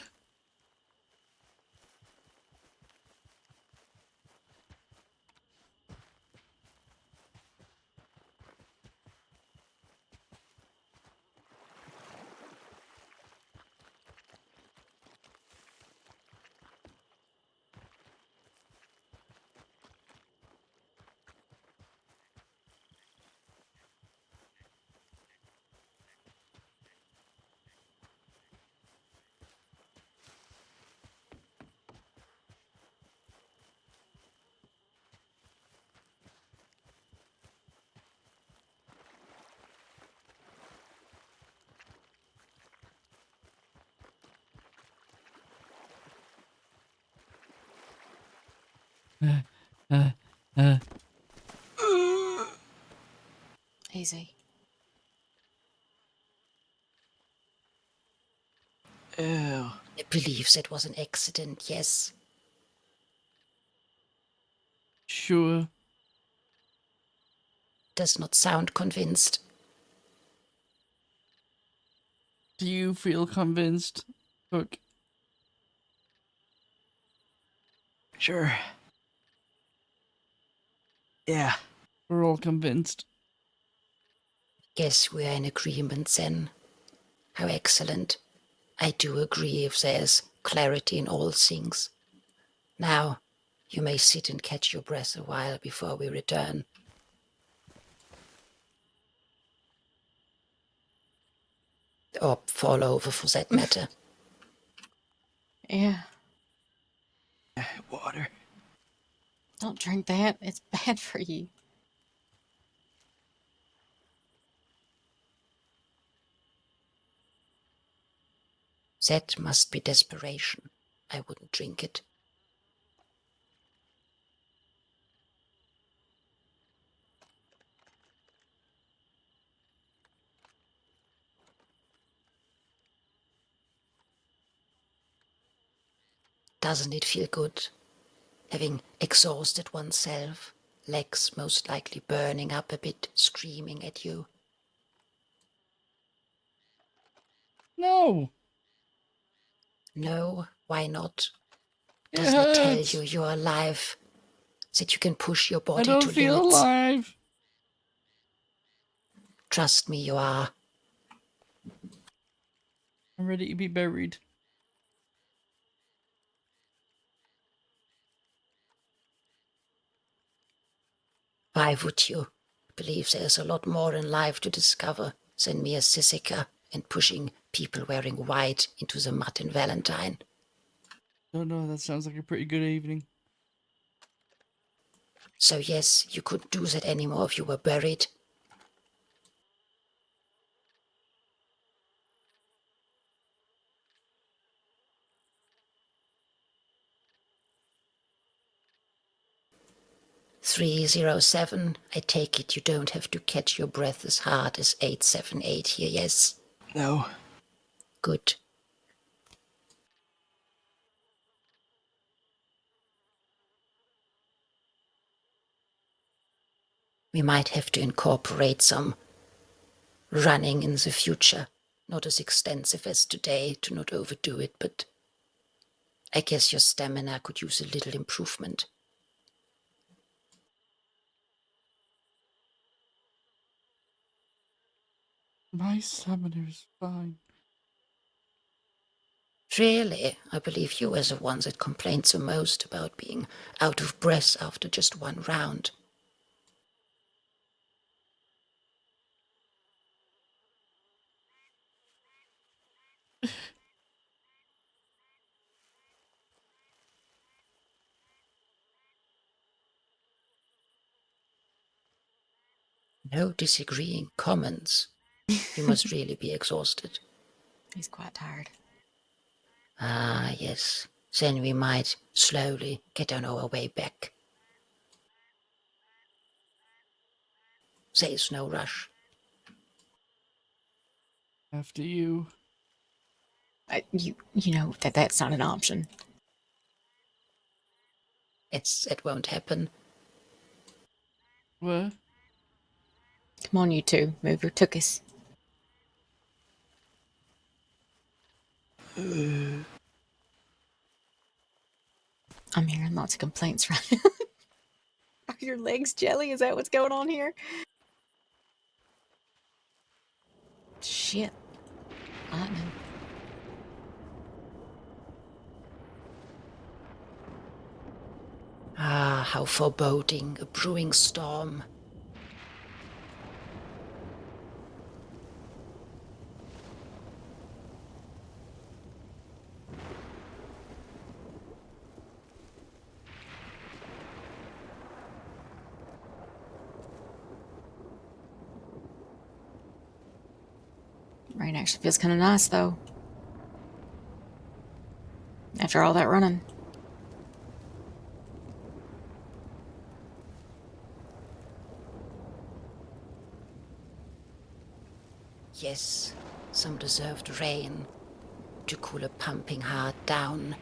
Uh, uh. Easy. Ew. I believe that was an accident, yes. Sure. Does not sound convinced. Do you feel convinced, Hook? Sure. Yeah. We're all convinced. Guess we're in agreement then. How excellent. I do agree if there's clarity in all things. Now, you may sit and catch your breath a while before we return. Or fall over for that matter. Yeah. Water. Don't drink that. It's bad for you. That must be desperation. I wouldn't drink it. Doesn't it feel good? Having exhausted oneself, legs most likely burning up a bit, screaming at you. No, No, why not? it Doesn't it tell hurts. you you're alive? That you can push your I body don't to feel limits? alive. Trust me, you are. I'm ready to be buried. Why would you? I believe there's a lot more in life to discover than mere Sissika and pushing people wearing white into the mud in Valentine. Don't know, that sounds like a pretty good evening. So yes, you couldn't do that anymore if you were buried. "307, I take it you don't have to catch your breath as hard as 878 here, yes? No. Good. We might have to incorporate some running in the future. Not as extensive as today to not overdo it, but I guess your stamina could use a little improvement. My summoner's fine. Really, I believe you were the one that complained the most about being out of breath after just one round. No disagreeing comments. You must really be exhausted. He's quite tired. Ah, yes. Then we might slowly get on our way back. There's no rush. After you. You know that's not an option. It won't happen. What? Come on, you two, move your tookus. I'm hearing lots of complaints right now. Are your legs jelly? Is that what's going on here? Shit. Lightning. Ah, how foreboding, a brewing storm. Rain actually feels kind of nice, though. After all that running. Yes, some deserved rain to cool a pumping heart down.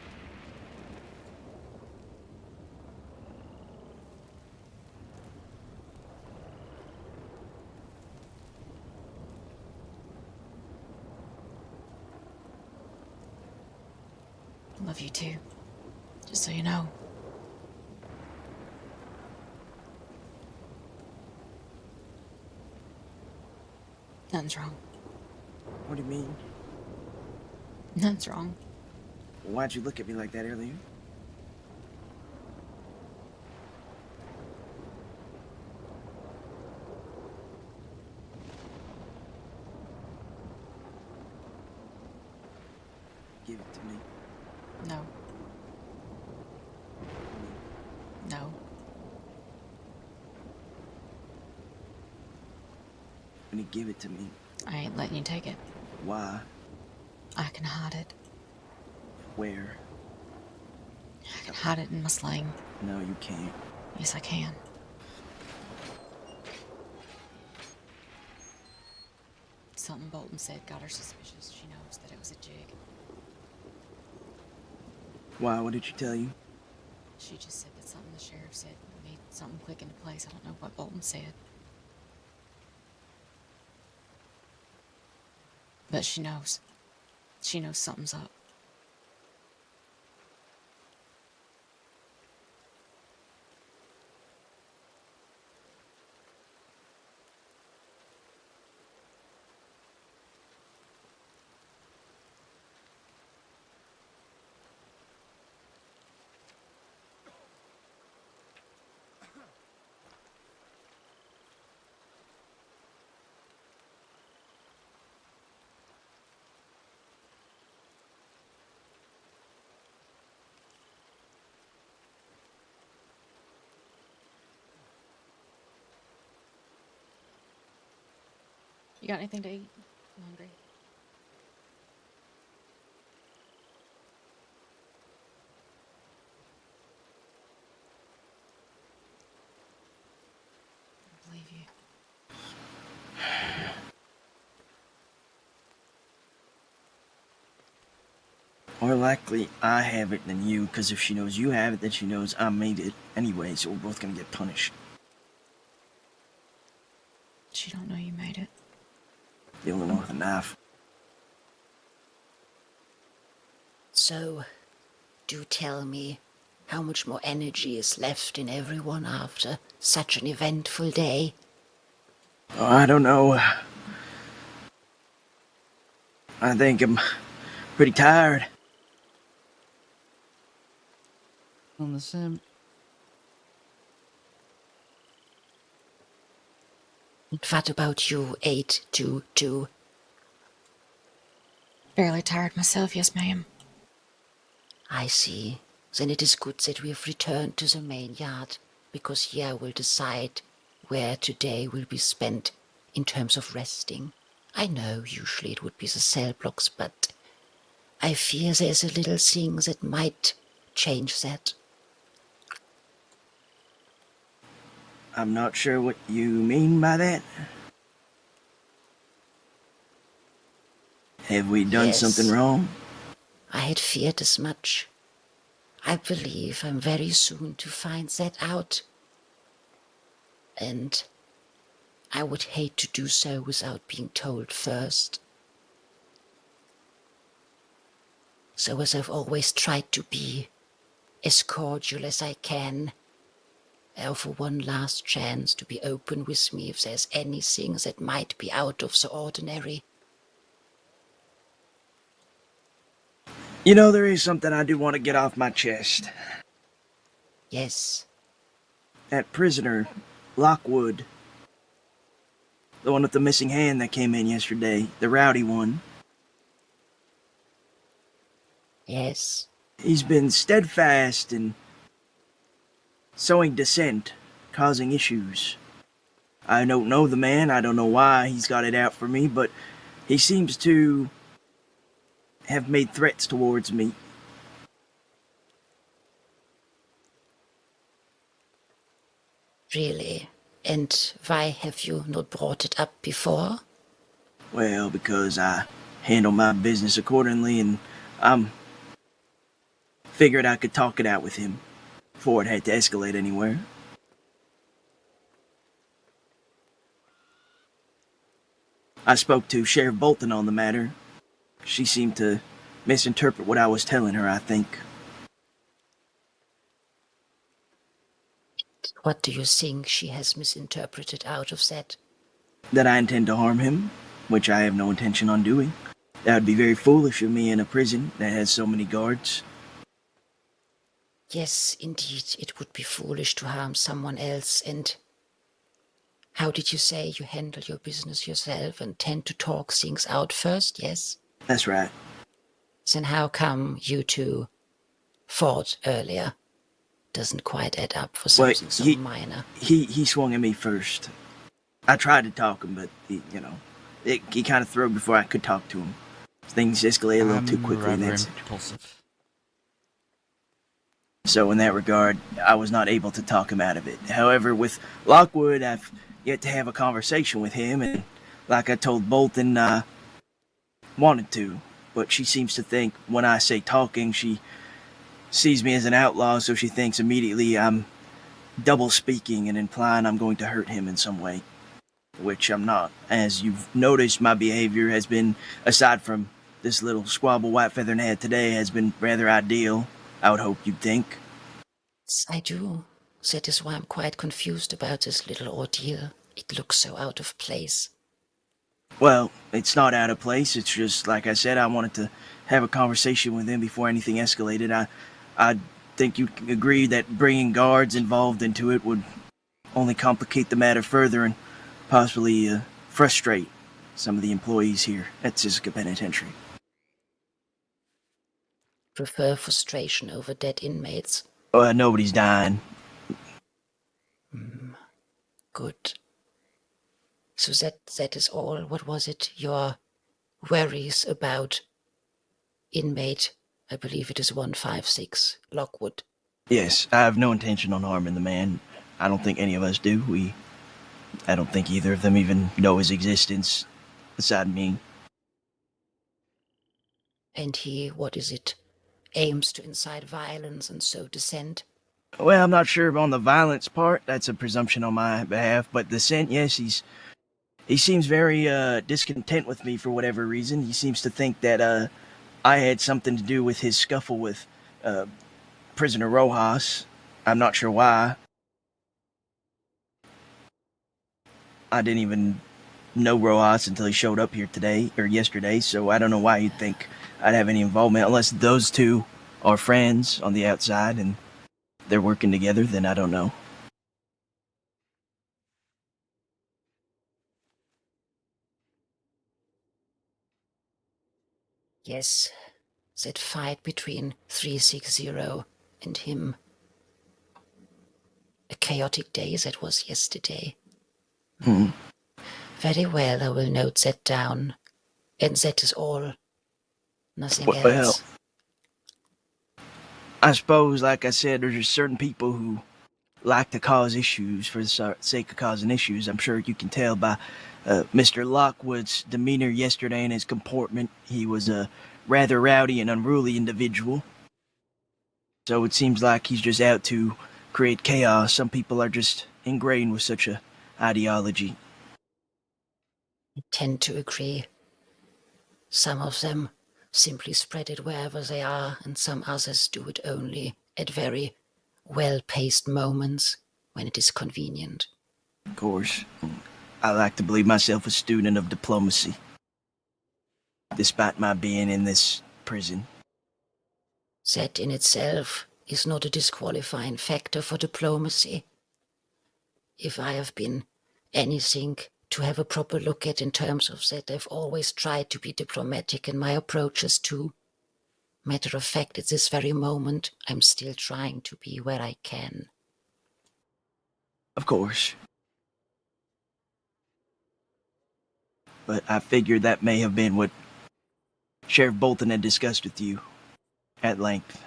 Love you too. Just so you know. Nothing's wrong. What do you mean? Nothing's wrong. Why'd you look at me like that earlier? Give it to me. No. No. When you give it to me, I ain't letting you take it. why? I can hide it. Where? I can hide it in my sling. No, you can't. Yes, I can. Something Bolton said got her suspicious. She knows that it was a jig. Why? What did she tell you? She just said that something the sheriff said made something click into place. I don't know what Bolton said. But she knows. She knows something's up. You got anything to eat? I'm hungry. I believe you. More likely I have it than you, because if she knows you have it, then she knows I made it anyway, so we're both gonna get punished. She don't know you made it. The only one with a knife. So, do tell me, how much more energy is left in everyone after such an eventful day? Oh, I don't know. I think I'm pretty tired. On the sim. What about you, 822? Barely tired myself, yes, ma'am. I see. Then it is good that we have returned to the main yard, because here we'll decide where today will be spent in terms of resting. I know usually it would be the cell blocks, but I fear there's a little thing that might change that. I'm not sure what you mean by that. Have we done something Yes. wrong? I had feared as much. I believe I'm very soon to find that out. And I would hate to do so without being told first. So as I've always tried to be as cordial as I can, I offer one last chance to be open with me if there's anything that might be out of the ordinary. You know, there is something I do want to get off my chest. Yes, That prisoner, Lockwood, the one with the missing hand that came in yesterday, the rowdy one, yes. he's been steadfast in sowing dissent, causing issues. I don't know the man, I don't know why he's got it out for me, but he seems to have made threats towards me. Really? And why have you not brought it up before? Well, because I handle my business accordingly, and I'm figured I could talk it out with him before it had to escalate anywhere. I spoke to Sheriff Bolton on the matter. She seemed to misinterpret what I was telling her, I think. What do you think she has misinterpreted out of that? That I intend to harm him, which I have no intention on doing. That would be very foolish of me in a prison that has so many guards. Yes, indeed, it would be foolish to harm someone else. And how did you say you handle your business yourself and tend to talk things out first, yes? That's right. Then how come you two fought earlier? Doesn't quite add up for Well, something so minor. He swung at me first. I tried to talk him, but he kind of threw before I could talk to him. Things escalated a little too quickly in that situation. impulsive. So in that regard, I was not able to talk him out of it. However, with Lockwood, I've yet to have a conversation with him, and like I told Bolton, I wanted to, but she seems to think when I say talking, she sees me as an outlaw, so she thinks immediately I'm double speaking and implying I'm going to hurt him in some way, which I'm not. As you've noticed, my behavior has been, aside from this little squabble White Feather had today, has been rather ideal, I would hope you'd think. Yes, I do. That is why I'm quite confused about this little ordeal. It looks so out of place. Well, it's not out of place. It's just, like I said, I wanted to have a conversation with him before anything escalated. I think you'd agree that bringing guards involved into it would only complicate the matter further and possibly frustrate some of the employees here at Siska Penitentiary. Prefer frustration over dead inmates. Nobody's dying. Good. So that is all. What was it? Your worries about inmate, I believe it is 156, Lockwood. Yes, I have no intention on harming the man. I don't think any of us do. I don't think either of them even know his existence, aside me. And he, what is it, aims to incite violence and sow dissent? Well, I'm not sure on the violence part. That's a presumption on my behalf. But dissent, yes, he seems very discontent with me for whatever reason. He seems to think that I had something to do with his scuffle with prisoner Rojas. I'm not sure why. I didn't even know Rojas until he showed up here today or yesterday, so I don't know why you'd think I'd have any involvement unless those two are friends on the outside and they're working together, then I don't know. Yes, that fight between 360 and him. A chaotic day that was yesterday. Very well, I will note that down. And that is all. Nothing Well, else. I suppose, like I said, there's just certain people who like to cause issues for the sake of causing issues. I'm sure you can tell by Mr. Lockwood's demeanor yesterday and his comportment. He was a rather rowdy and unruly individual. So it seems like he's just out to create chaos. Some people are just ingrained with such a ideology. I tend to agree. Some of them simply spread it wherever they are, and some others do it only at very well-paced moments when it is convenient. Of course, I like to believe myself a student of diplomacy, despite my being in this prison. That in itself is not a disqualifying factor for diplomacy. If I have been anything to have a proper look at in terms of that, I've always tried to be diplomatic in my approaches too. Matter of fact, at this very moment, I'm still trying to be where I can. Of course. But I figured that may have been what Sheriff Bolton had discussed with you at length.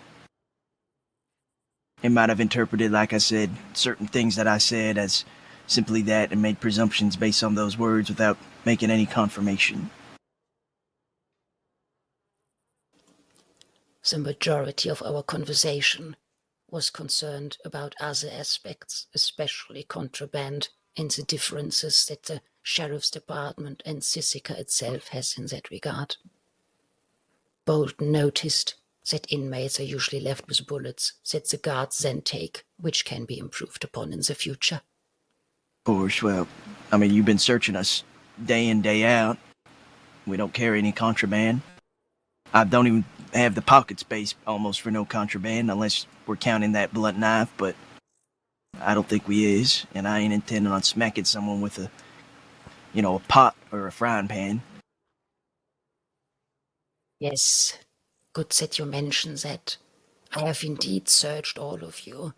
It might have interpreted, like I said, certain things that I said as simply that and made presumptions based on those words without making any confirmation. The majority of our conversation was concerned about other aspects, especially contraband and the differences that the Sheriff's Department and Sisika itself has in that regard. Bolton noticed that inmates are usually left with bullets that the guards then take, which can be improved upon in the future. Of course, well, I mean, you've been searching us day in, day out. We don't carry any contraband. I don't even have the pocket space almost for no contraband, unless we're counting that blunt knife, but I don't think we is, and I ain't intending on smacking someone with a pot or a frying pan. Yes, good that you mention that. I have indeed searched all of you,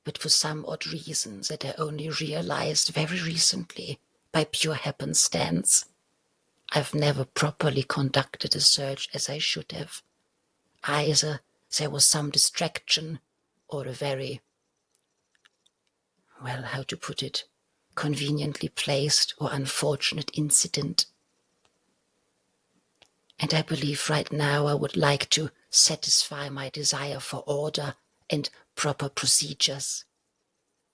but for some odd reason that I only realized very recently by pure happenstance, I've never properly conducted a search as I should have. Either there was some distraction or a very, well, how to put it, conveniently placed or unfortunate incident. And I believe right now I would like to satisfy my desire for order and proper procedures,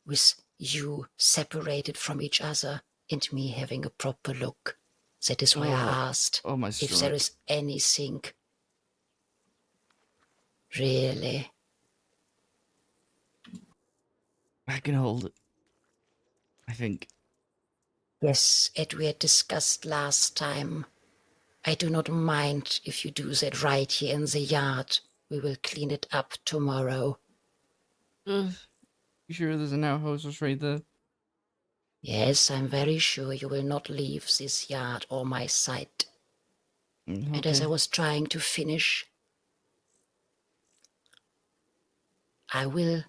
with you separated from each other and me having a proper look. That is why I asked my if there stomach. is anything. Really? I can hold it. I think. Yes, as we had discussed last time. I do not mind if you do that right here in the yard. We will clean it up tomorrow. You sure there's an outhouse right there? Yes, I'm very sure you will not leave this yard or my sight. And as I was trying to finish, I will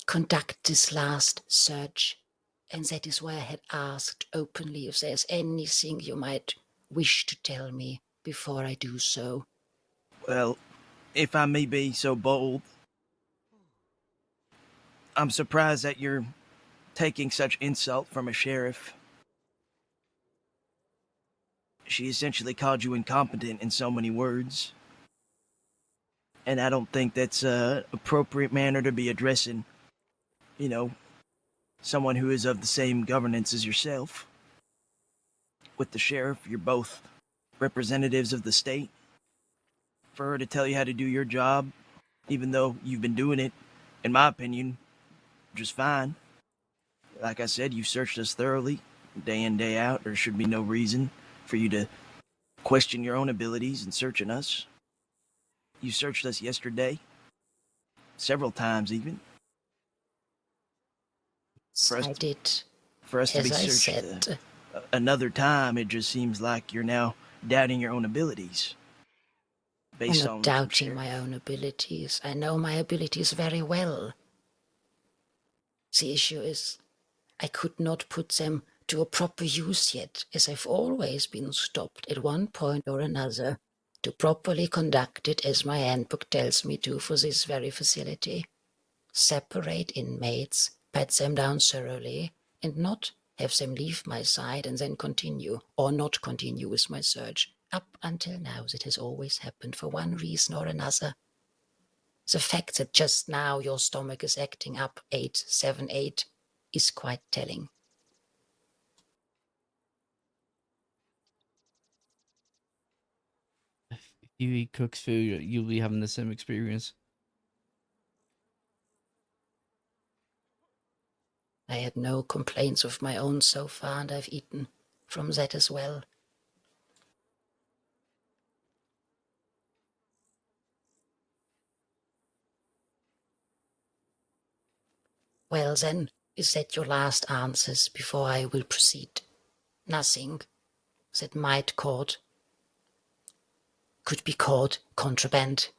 conduct this last search, and that is why I had asked openly if there's anything you might wish to tell me before I do so. Well, if I may be so bold, I'm surprised that you're taking such insult from a sheriff. She essentially called you incompetent in so many words. And I don't think that's a appropriate manner to be addressing, someone who is of the same governance as yourself. With the sheriff, you're both representatives of the state. For her to tell you how to do your job, even though you've been doing it, in my opinion, just fine. Like I said, you've searched us thoroughly, day in, day out. There should be no reason for you to question your own abilities in searching us. You searched us yesterday, several times even. I did, For us to be as I searched said. another time, it just seems like you're now doubting your own abilities. I'm Based not on doubting my own abilities. I know my abilities very well. The issue is, I could not put them to a proper use yet, as I've always been stopped at one point or another to properly conduct it as my handbook tells me to for this very facility. separate inmates, pat them down thoroughly, and not have them leave my side and then continue or not continue with my search. Up until now, that has always happened for one reason or another. The fact that just now your stomach is acting up 878 is quite telling. If you eat cooked food, you'll be having the same experience. I had no complaints of my own so far, and I've eaten from that as well. Well then, is that your last answers before I will proceed? Nothing that could be called contraband,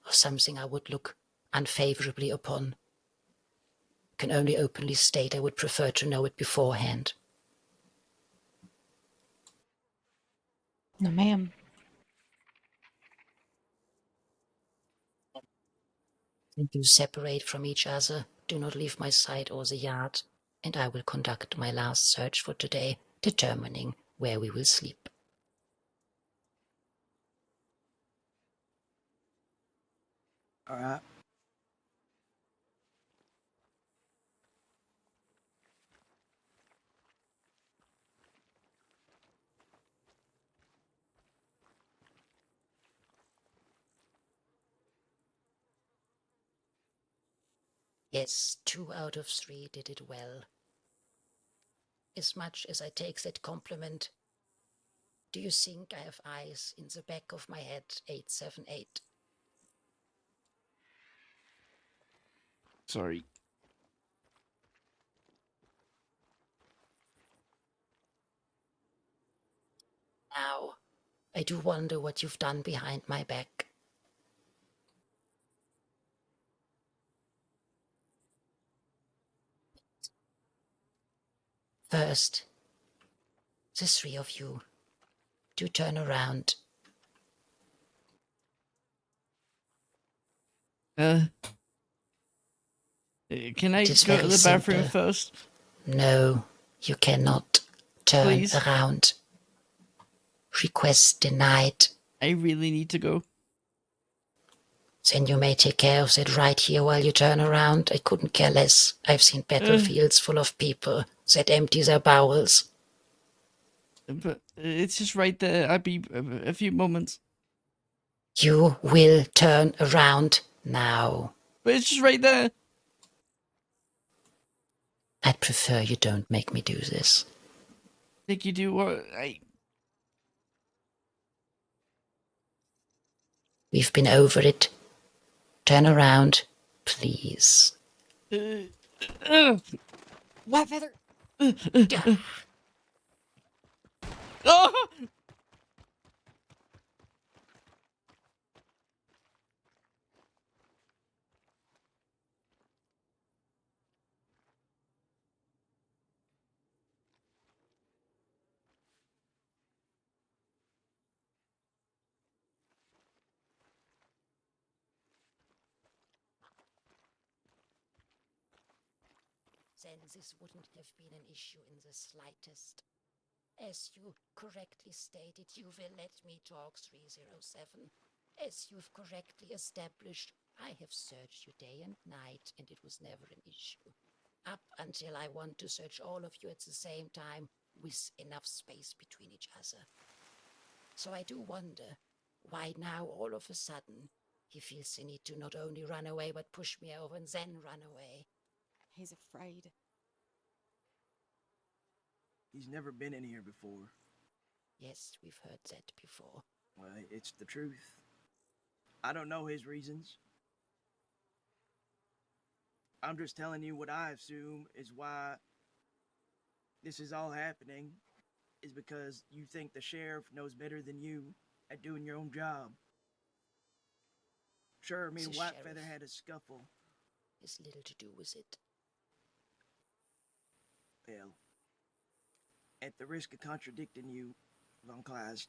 or something I would look unfavorably upon. Can only openly state I would prefer to know it beforehand. No, ma'am. And do separate from each other, do not leave my side or the yard, and I will conduct my last search for today, determining where we will sleep. All right. Yes, 2 out of 3 did it well. As much as I take that compliment, do you think I have eyes in the back of my head, 878? Sorry. Now, I do wonder what you've done behind my back. First, the 3 of you do turn around. Can I It is go to very the bathroom simple. first? No, you cannot turn Please? around. Request denied. I really need to go. Then you may take care of that right here while you turn around. I couldn't care less. I've seen battlefields full of people that empty their bowels. But it's just right there. I'll be a few moments. You will turn around now. But it's just right there. I'd prefer you don't make me do this. Think you do what? We've been over it. Turn around, please. White feather. Oh! Then this wouldn't have been an issue in the slightest. As you correctly stated, you will let me talk, 307. As you've correctly established, I have searched you day and night, and it was never an issue. Up until I want to search all of you at the same time with enough space between each other. So I do wonder why now all of a sudden he feels the need to not only run away but push me over and then run away. He's afraid. He's never been in here before. Yes, we've heard that before. Well, it's the truth. I don't know his reasons. I'm just telling you what I assume is why this is all happening, is because you think the sheriff knows better than you at doing your own job. Sure, me and The Whitefeather sheriff had a scuffle. has little to do with it. Well, at the risk of contradicting you, Von Kleist,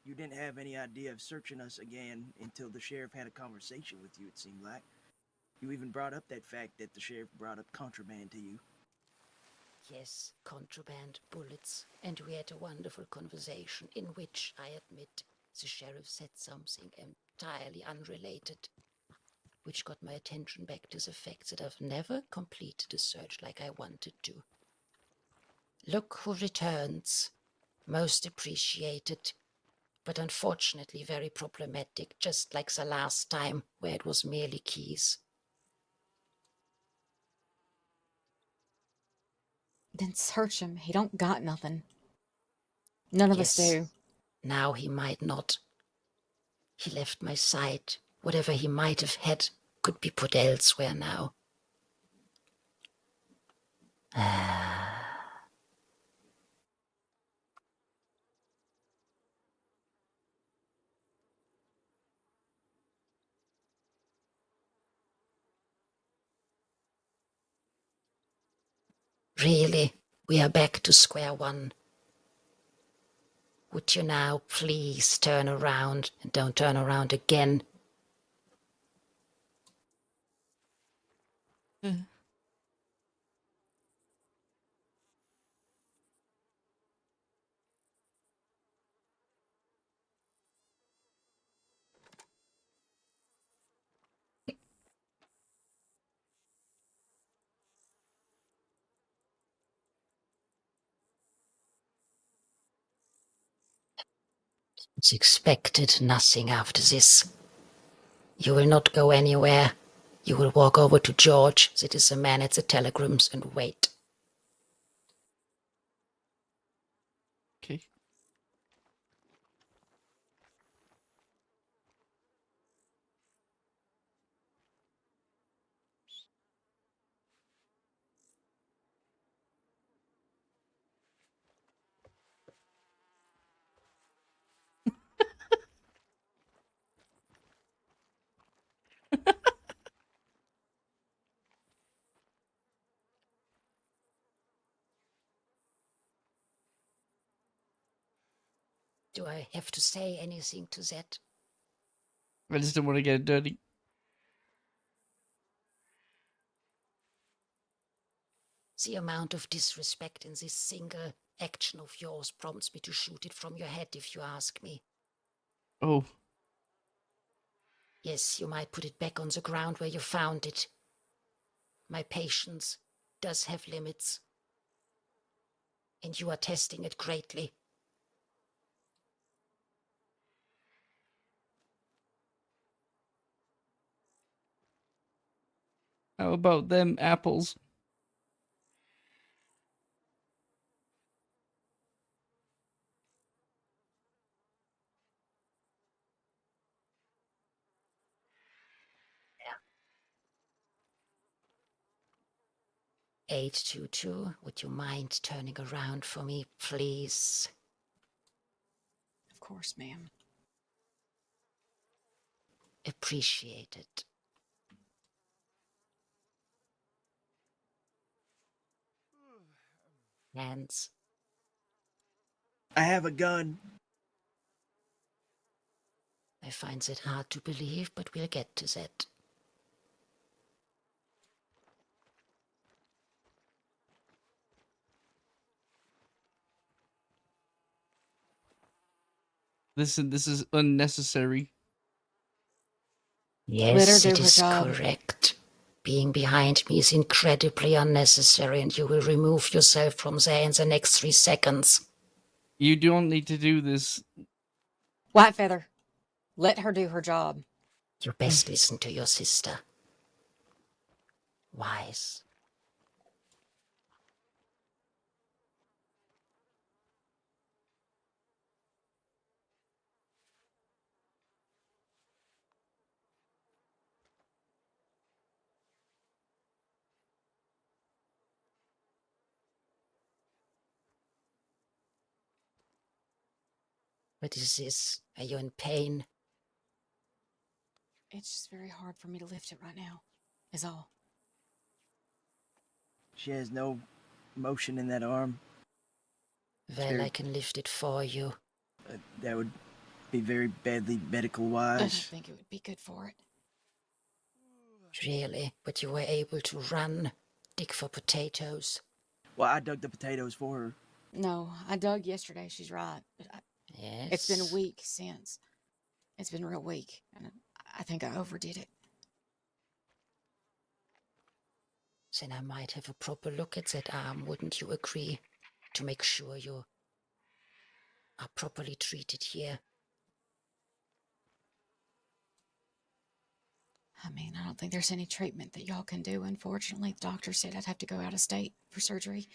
you didn't have any idea of searching us again until the sheriff had a conversation with you, it seemed like. You even brought up that fact that the sheriff brought up contraband to you. Yes, contraband, bullets, and we had a wonderful conversation in which, I admit, the sheriff said something entirely unrelated, which got my attention back to the fact that I've never completed a search like I wanted to. Look who returns. Most appreciated, but unfortunately very problematic, just like the last time where it was merely keys. Then search him. He don't got nothing. None of us Yes. do. Now he might not. He left my side. Whatever he might have had could be put elsewhere now. Really, we are back to square one. Would you now please turn around and don't turn around again? It's expected nothing after this. You will not go anywhere. You will walk over to George, that is the man at the telegrams, and wait. Okay. Do I have to say anything to that? I just don't want to get it dirty. The amount of disrespect in this single action of yours prompts me to shoot it from your head if you ask me. Oh, Yes, you might put it back on the ground where you found it. My patience does have limits. And you are testing it greatly. how about them apples? Yeah. 822, would you mind turning around for me, please? Of course, ma'am. Appreciate it. Hands. I have a gun. I find it hard to believe, but we'll get to that. This is unnecessary. Let her Yes, do it her is job. correct. Being behind me is incredibly unnecessary, and you will remove yourself from there in the next 3 seconds. You don't need to do this. White Feather, let her do her job. You best listen to your sister. Wise. What is this? Are you in pain? It's just very hard for me to lift it right now, is all. She has no motion in that arm. Well, very- I can lift it for you. That would be very badly medical I don't wise. think it would be good for it. Really? But you were able to run, dig for potatoes. Well, I dug the potatoes for her. No, I dug yesterday. She's right. But Yes. it's been a week since. It's been real weak, and I think I overdid it. Then I might have a proper look at that arm, wouldn't you agree? To make sure you are properly treated here. I mean, I don't think there's any treatment that y'all can do, unfortunately. The doctor said I'd have to go out of state for surgery.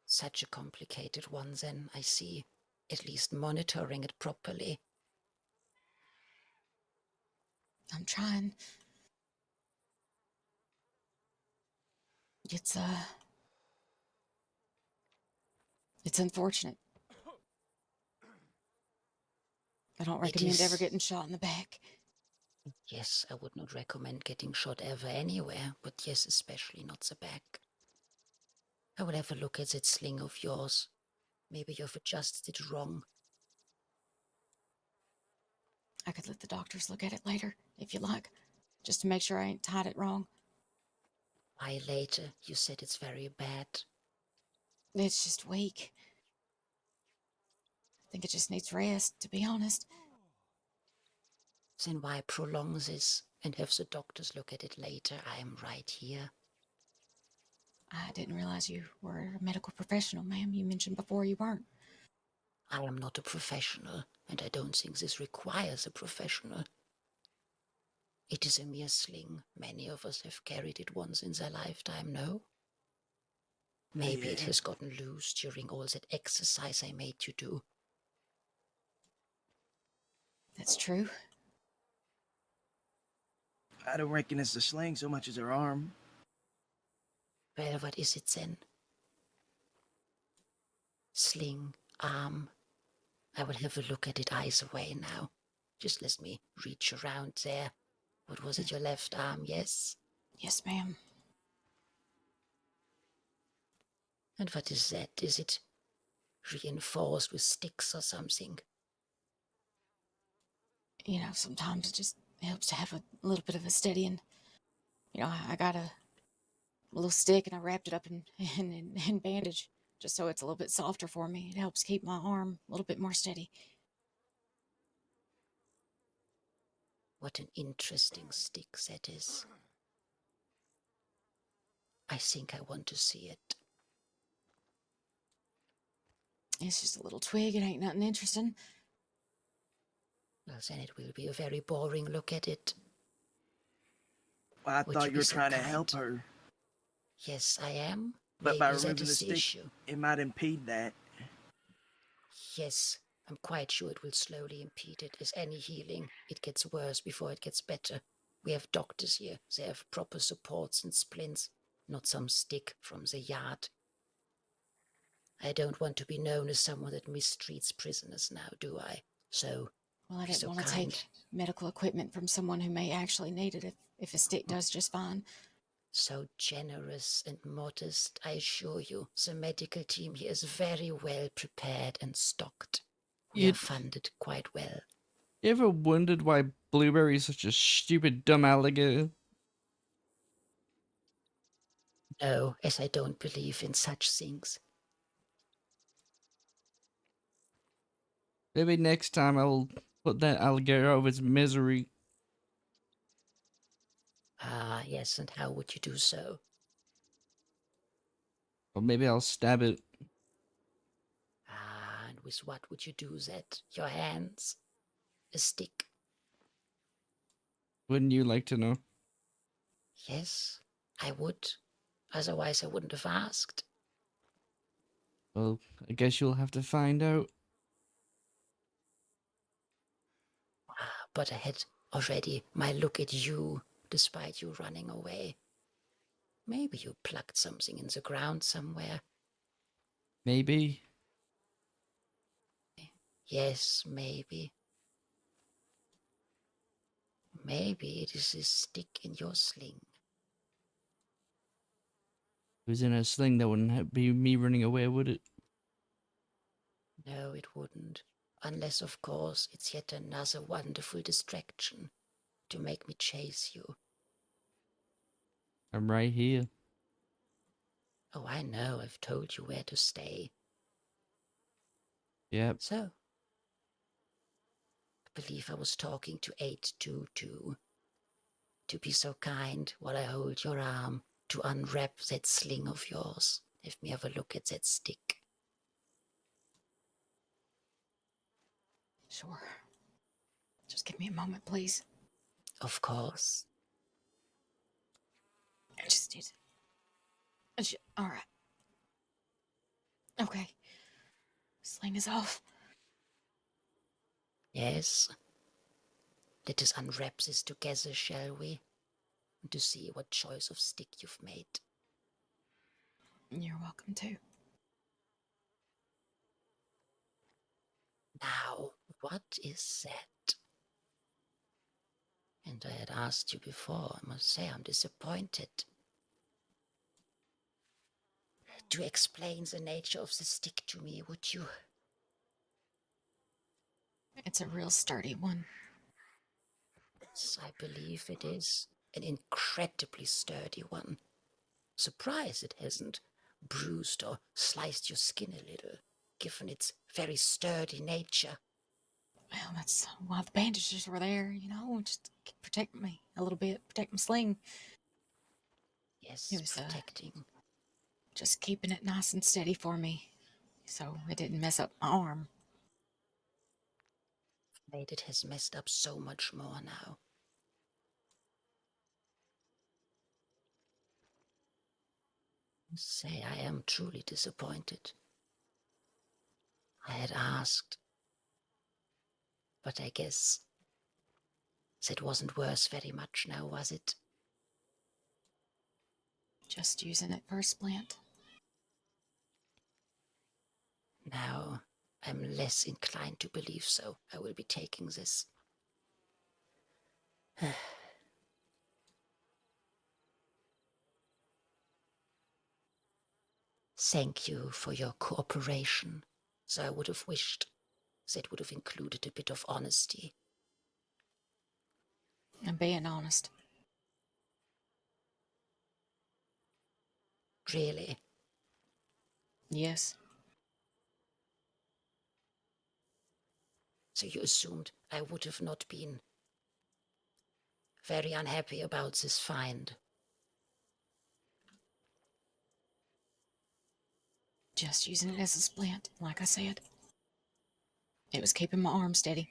Such a complicated one, then, I see. At least monitoring it properly. I'm trying. It's unfortunate. I don't recommend ever getting shot in the back. Yes, I would not recommend getting shot ever anywhere, but yes, especially not the back. I will have a look at that sling of yours. Maybe you've adjusted it wrong. I could let the doctors look at it later, if you like, just to make sure I ain't tied it wrong. Why later? You said it's very bad. It's just weak. I think it just needs rest, to be honest. Then why prolong this and have the doctors look at it later? I am right here. I didn't realize you were a medical professional, ma'am. You mentioned before you weren't. I am not a professional, and I don't think this requires a professional. It is a mere sling. Many of us have carried it once in their lifetime, no? Maybe it has gotten loose during all that exercise I made you do. That's true. I don't reckon it's the sling so much as her arm. Well, what is it then? Sling, arm. I will have a look at it eyes away now. Just let me reach around there. What was it, your left arm, yes? Yes, ma'am. And what is that? Is it reinforced with sticks or something? You know, sometimes it just helps to have a little bit of a steadying. You know, I got a little stick and I wrapped it up in bandage just so it's a little bit softer for me. It helps keep my arm a little bit more steady. What an interesting stick that is. I think I want to see it. It's just a little twig. It ain't nothing interesting. Well, then it will be a very boring look at it. Well, I Would thought you you be were so trying to kind? help her, Yes, I am. but Maybe by that removing the is the stick, issue. it might impede that. Yes, I'm quite sure it will slowly impede it. As any healing, it gets worse before it gets better. We have doctors here. They have proper supports and splints, not some stick from the yard. I don't want to be known as someone that mistreats prisoners now, do I? So, Well, I be didn't so want to kind. take medical equipment from someone who may actually need it if a stick does just fine. So generous and modest, I assure you. The medical team here is very well prepared and stocked. We are funded quite well. You ever wondered why Blueberry is such a stupid, dumb alligator? No, as I don't believe in such things. Maybe next time I'll put that alligator out of its misery. Ah, yes, and how would you do so? Or maybe I'll stab it. Ah, and with what would you do that? Your hands? A stick? Wouldn't you like to know? Yes, I would. Otherwise, I wouldn't have asked. Well, I guess you'll have to find out. Ah, but I had already my look at you, despite you running away. Maybe you plucked something in the ground somewhere. Maybe. Yes, maybe. Maybe it is this stick in your sling. If it was in a sling, that wouldn't be me running away, would it? No, it wouldn't. Unless, of course, it's yet another wonderful distraction to make me chase you. I'm right here. Oh, I know, I've told you where to stay. Yep. So, I believe I was talking to 822. To be so kind while I hold your arm to unwrap that sling of yours. Let me have a look at that stick. Sure. Just give me a moment, please. Of course. I just need to... All right. Okay. Sling is off. Yes. Let us unwrap this together, shall we? To see what choice of stick you've made. You're welcome to. Now, what is that? And I had asked you before, I must say I'm disappointed. To explain the nature of the stick to me, would you? It's a real sturdy one. Yes, I believe it is. An incredibly sturdy one. Surprised it hasn't bruised or sliced your skin a little, given its very sturdy nature. Well, that's why the bandages were there, just to protect me a little bit, protect my sling. Yes, It was protecting. just keeping it nice and steady for me, so it didn't mess up my arm. Afraid it has messed up so much more now. Say, I am truly disappointed. I had asked, but I guess that wasn't worth very much now, was it? Just using it for a splint. Now, I'm less inclined to believe so. I will be taking this. Thank you for your cooperation. So I would have wished that would have included a bit of honesty. I'm being honest. Really? Yes. So you assumed I would have not been very unhappy about this find? Just using it as a splint, like I said. It was keeping my arm steady.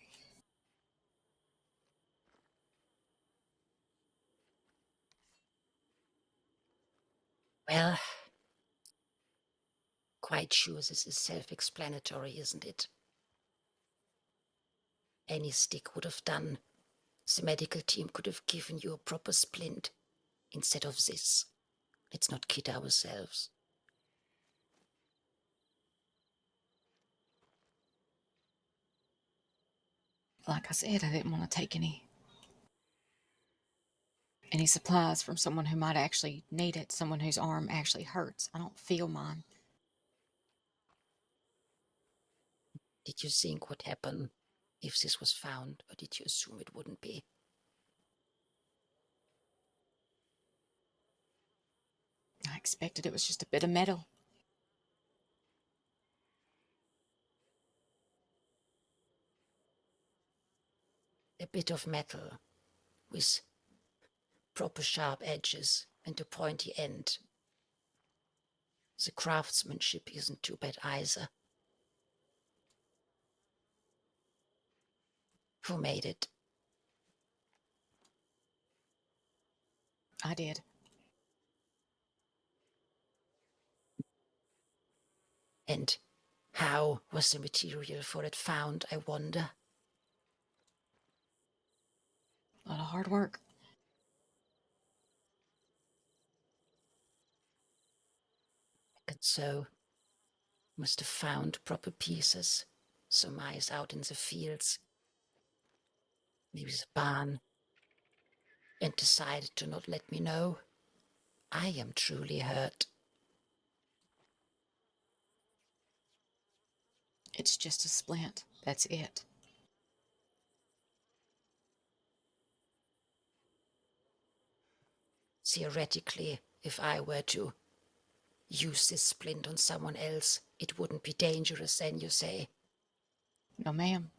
Well, quite sure this is self-explanatory, isn't it? Any stick would have done. The medical team could have given you a proper splint instead of this. Let's not kid ourselves. Like I said, I didn't want to take any supplies from someone who might actually need it, someone whose arm actually hurts. I don't feel mine. Did you think what happened if this was found, or did you assume it wouldn't be? I expected it was just a bit of metal. A bit of metal with proper sharp edges and a pointy end. The craftsmanship isn't too bad either. Who made it? I did. And how was the material for it found, I wonder? A lot of hard work. And so, must have found proper pieces, surmised out in the fields, maybe the barn, and decided to not let me know. I am truly hurt. It's just a splint. That's it. Theoretically, if I were to use this splint on someone else, it wouldn't be dangerous then, you say? No, ma'am.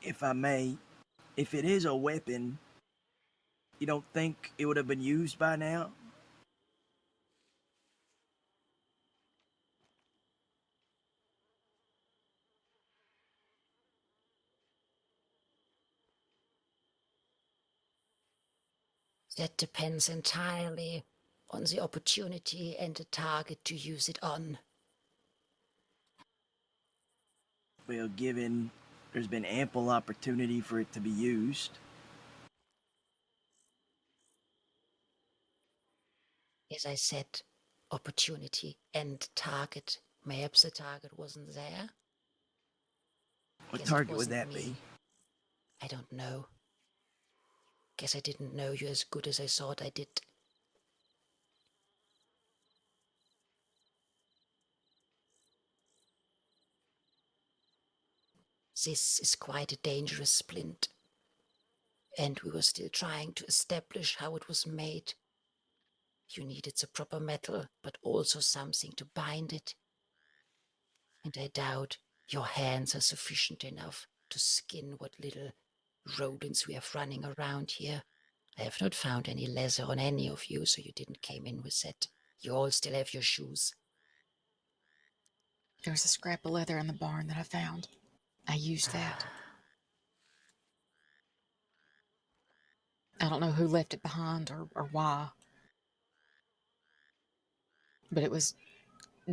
If I may, if it is a weapon, you don't think it would have been used by now? That depends entirely on the opportunity and the target to use it on. Well, given there's been ample opportunity for it to be used. As I said, opportunity and target. Perhaps the target wasn't there. What Guess it target would wasn't that me. be? I don't know. Guess I didn't know you as good as I thought I did. This is quite a dangerous splint. And we were still trying to establish how it was made. You needed the proper metal, but also something to bind it. And I doubt your hands are sufficient enough to skin what little rodents we have running around here. I have not found any leather on any of you, so you didn't came in with that. You all still have your shoes. There was a scrap of leather in the barn that I found. I used that. I don't know who left it behind or why. But it was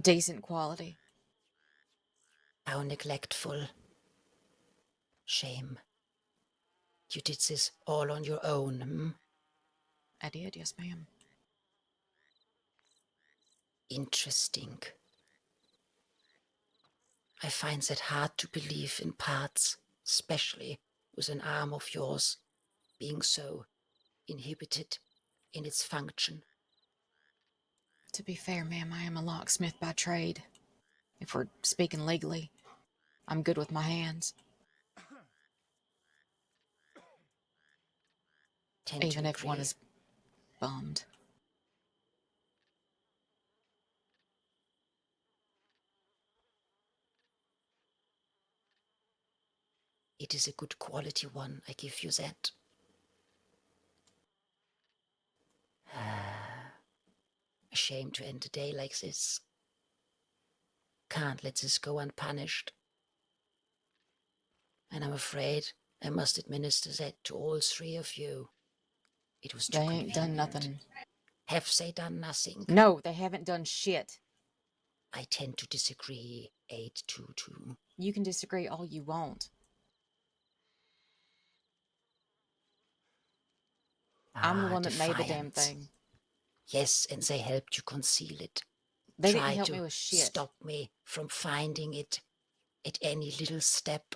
decent quality. How neglectful. Shame. You did this all on your own, hmm? I did, yes, ma'am. Interesting. I find that hard to believe in parts, especially with an arm of yours being so inhibited in its function. To be fair, ma'am, I am a locksmith by trade. If we're speaking legally, I'm good with my hands. Tend Even to if one agree. is bummed. It is a good quality one, I give you that. A shame to end a day like this. Can't let this go unpunished. And I'm afraid I must administer that to all three of you. It was too They ain't done convenient. nothing. Have they done nothing? No, they haven't done shit. I tend to disagree, 822. You can disagree all you want. I'm the one that made the damn Defiance. thing. Yes, and they helped you conceal it. They Try didn't help to me with shit. stop me from finding it at any little step.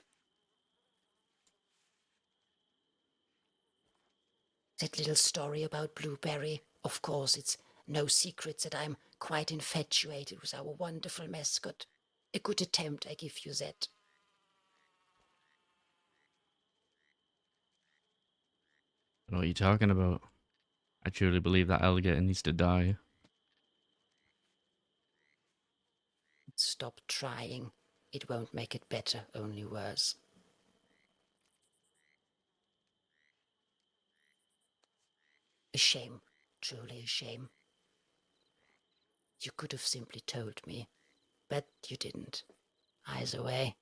That little story about Blueberry, of course, it's no secret that I'm quite infatuated with our wonderful mascot. A good attempt, I give you that. I know what you're talking about. I truly believe that alligator needs to die. Stop trying. It won't make it better, only worse. A shame, truly a shame. You could have simply told me, but you didn't. Either way,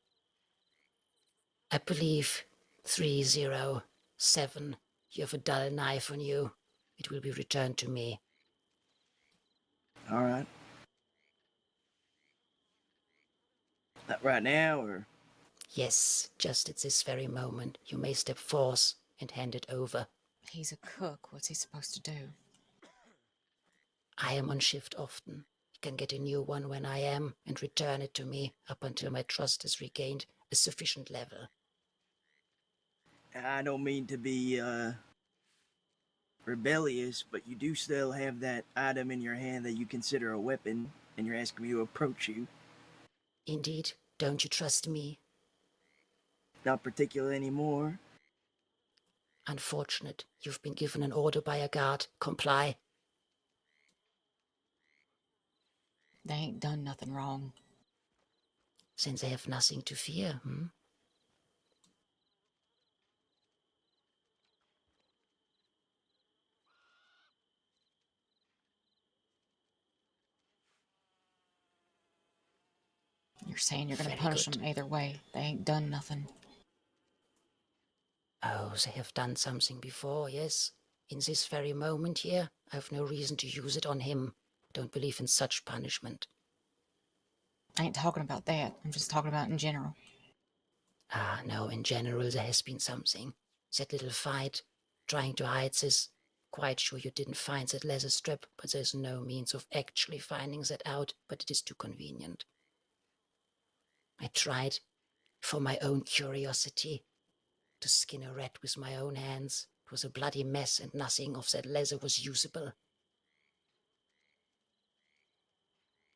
I believe 307. You have a dull knife on you. It will be returned to me. All right. Not right now, or Yes, just at this very moment. You may step forth and hand it over. He's a cook. What's he supposed to do? I am on shift often. He can get a new one when I am and return it to me up until my trust has regained a sufficient level. I don't mean to be rebellious, but you do still have that item in your hand that you consider a weapon, and you're asking me to approach you. Indeed, don't you trust me? Not particularly anymore. Unfortunate. You've been given an order by a guard. Comply. They ain't done nothing wrong. Since they have nothing to fear, You're saying you're gonna Very punish good. them either way. They ain't done nothing. Oh, they have done something before, yes. In this very moment here, I've no reason to use it on him. Don't believe in such punishment. I ain't talking about that. I'm just talking about in general. Ah, no, in general there has been something. That little fight, trying to hide this. Quite sure you didn't find that leather strap, but there's no means of actually finding that out, but it is too convenient. I tried, for my own curiosity, to skin a rat with my own hands. It was a bloody mess, and nothing of that leather was usable.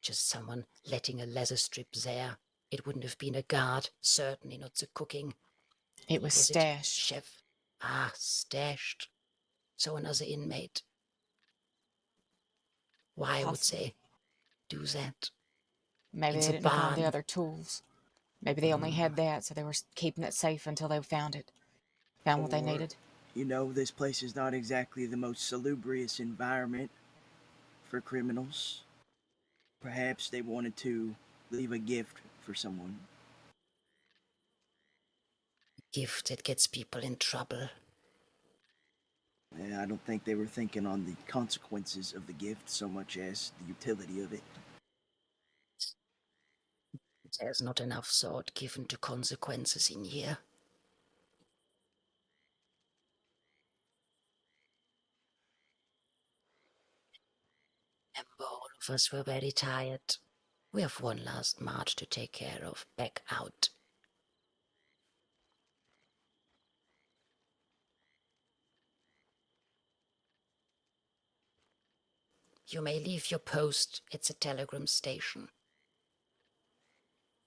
Just someone letting a leather strip there. It wouldn't have been a guard, certainly not the cooking. It was Is it stashed. chef? Ah, stashed. So another inmate. Why would they do that? Maybe In they the didn't find the barn. other tools. Maybe they only had that, so they were keeping it safe until they found it. Found what they Or, needed. you know, this place is not exactly the most salubrious environment for criminals. Perhaps they wanted to leave a gift for someone. Gift that gets people in trouble. I don't think they were thinking on the consequences of the gift so much as the utility of it. There's not enough thought given to consequences in here. And all of us were very tired. We have one last march to take care of. Back out. You may leave your post at the telegram station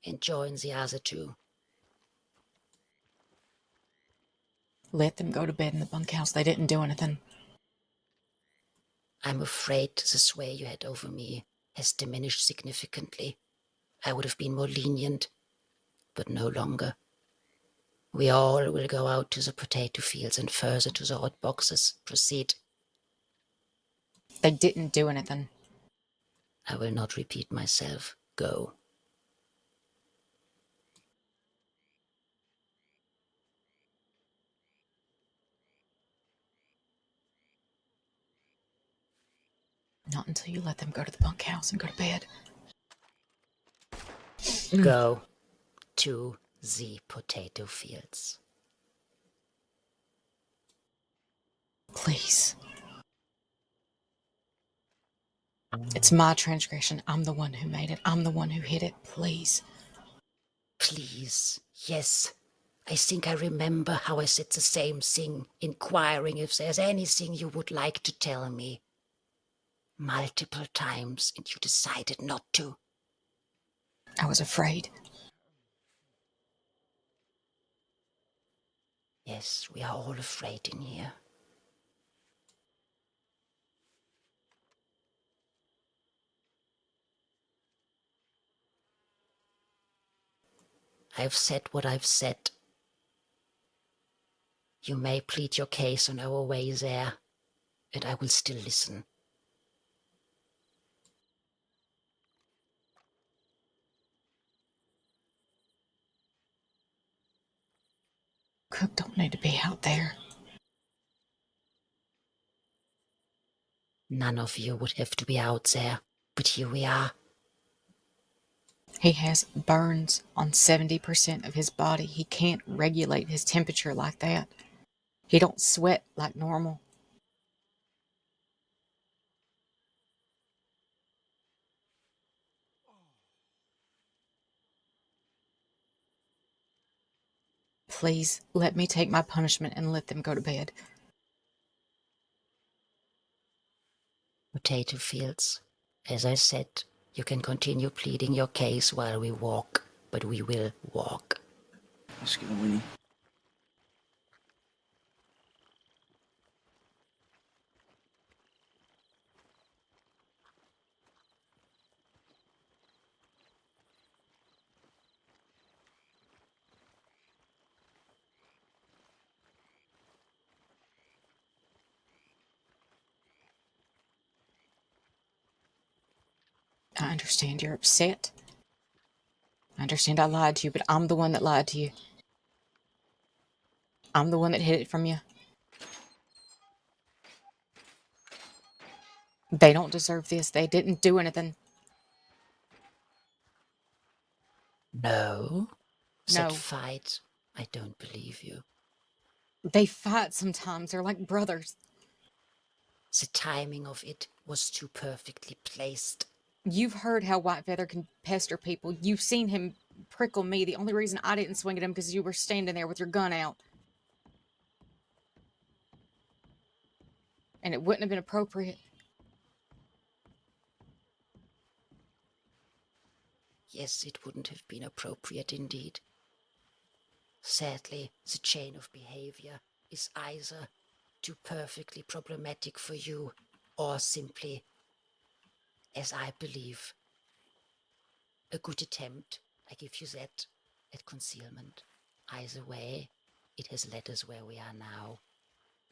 and join the other two. Let them go to bed in the bunkhouse. They didn't do anything. I'm afraid the sway you had over me has diminished significantly. I would have been more lenient, but no longer. We all will go out to the potato fields and further to the hot boxes. Proceed. They didn't do anything. I will not repeat myself. Go. Not until you let them go to the bunkhouse and go to bed. Go to the potato fields. Please. It's my transgression. I'm the one who made it. I'm the one who hid it. Please. Please. Yes. I think I remember how I said the same thing, inquiring if there's anything you would like to tell me. Multiple times, and you decided not to. I was afraid. Yes, we are all afraid in here. I've said what I've said. You may plead your case on our way there, and I will still listen. Cook don't need to be out there. None of you would have to be out there, but here we are. He has burns on 70% of his body. He can't regulate his temperature like that. He don't sweat like normal. Please let me take my punishment and let them go to bed. Potato Fields, as I said, you can continue pleading your case while we walk, but we will walk. Let's go, Winnie. I understand you're upset. I understand I lied to you, but I'm the one that lied to you. I'm the one that hid it from you. They don't deserve this. They didn't do anything. No? Said No. fight. I don't believe you. They fight sometimes. They're like brothers. The timing of it was too perfectly placed. You've heard how Whitefeather can pester people. You've seen him prickle me. The only reason I didn't swing at him because you were standing there with your gun out. And it wouldn't have been appropriate. Yes, it wouldn't have been appropriate indeed. Sadly, the chain of behavior is either too perfectly problematic for you or simply, as I believe, a good attempt, I give you that, at concealment. Either way, it has led us where we are now.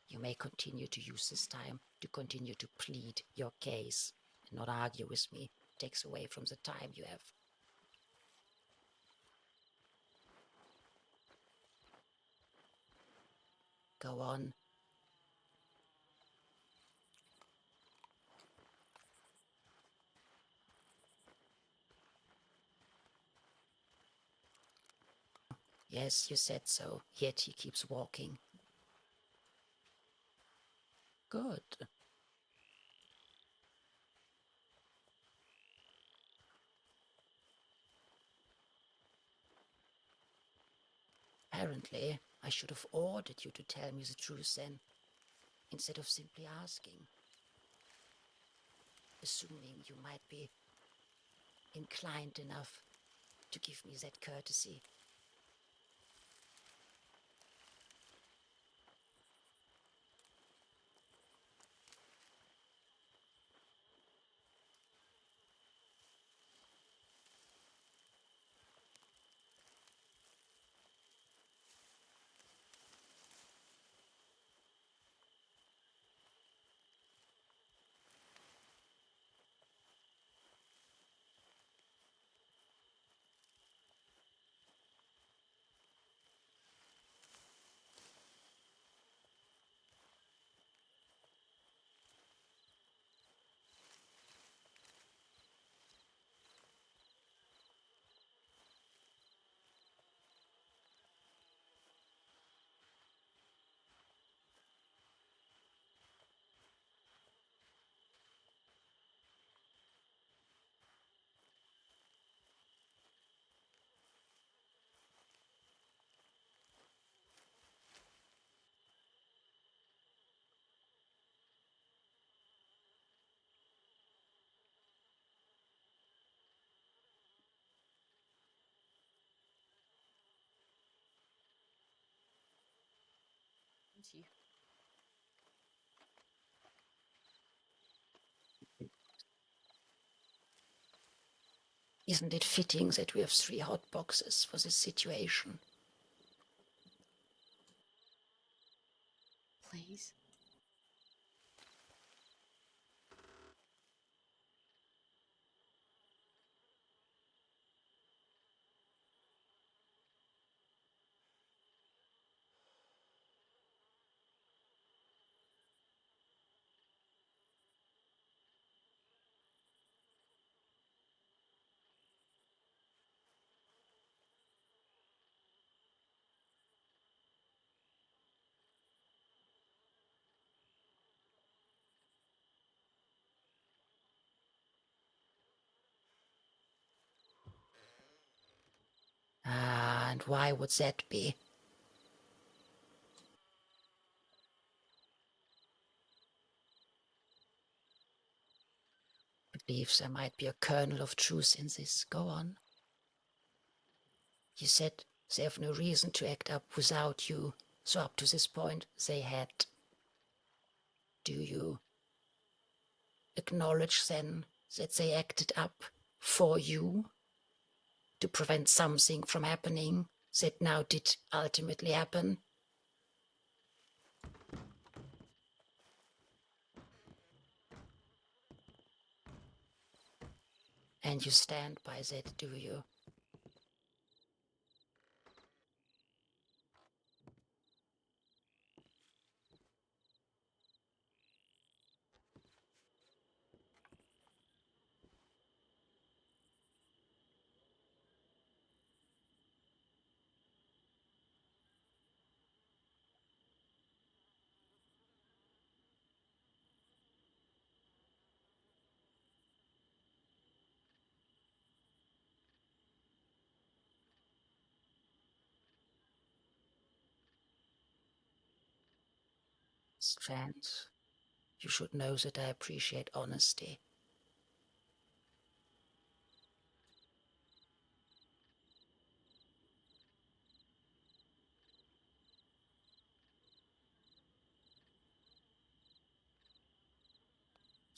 You may continue to use this time to continue to plead your case and not argue with me. It takes away from the time you have. Go on. Yes, you said so, yet he keeps walking. Good. Apparently, I should have ordered you to tell me the truth then, instead of simply asking. Assuming you might be inclined enough to give me that courtesy. Isn't it fitting that we have 3 hot boxes for this situation? Please. And why would that be? I believe there might be a kernel of truth in this. Go on. You said they have no reason to act up without you, so up to this point they had. Do you acknowledge then that they acted up for you to prevent something from happening that now did ultimately happen? And you stand by that, do you? Strand, you should know that I appreciate honesty.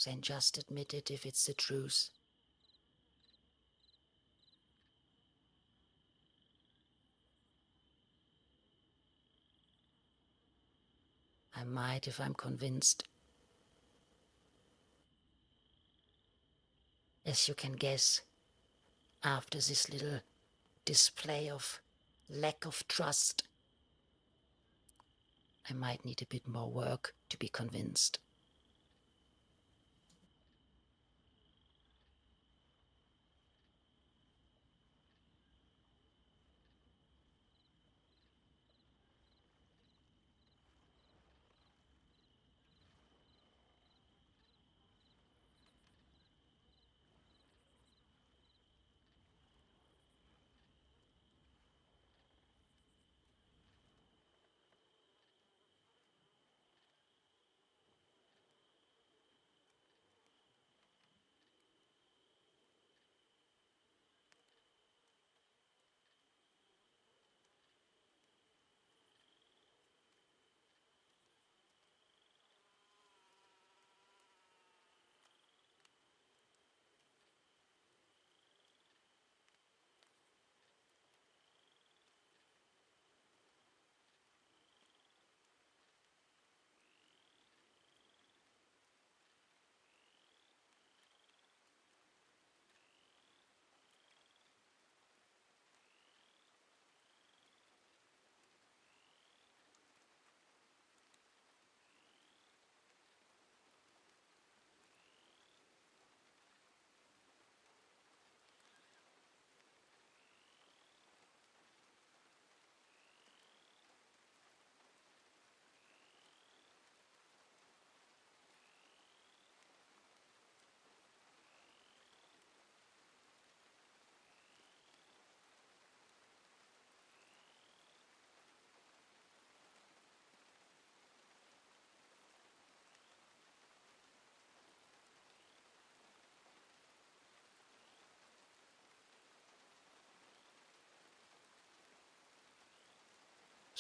Then just admit it if it's the truth. I might if I'm convinced. As you can guess, after this little display of lack of trust, I might need a bit more work to be convinced.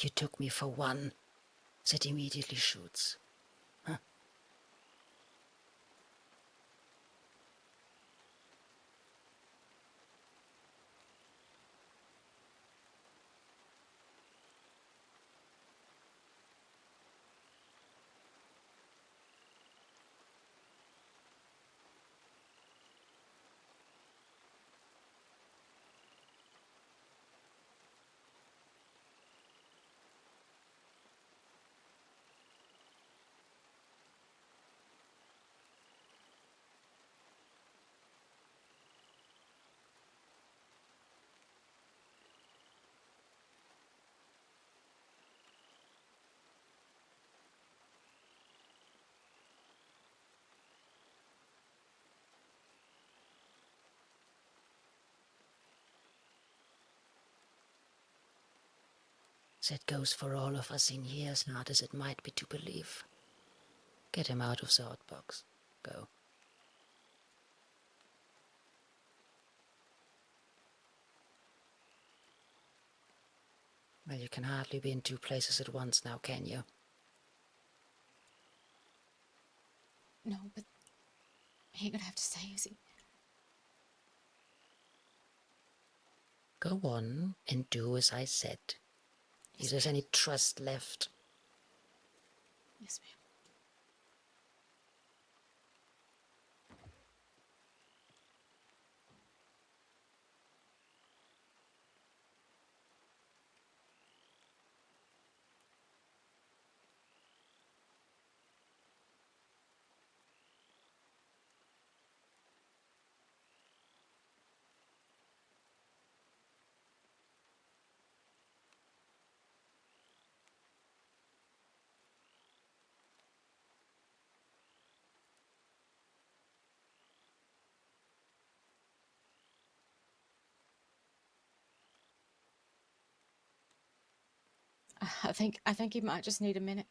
You took me for one that immediately shoots. Huh? That goes for all of us in here, as hard as it might be to believe. Get him out of the hot box. Go. Well, you can hardly be in two places at once now, can you? No, but he ain't gonna have to stay, is he? Go on and do as I said. If there's any trust left. Yes, ma'am. I think he might just need a minute.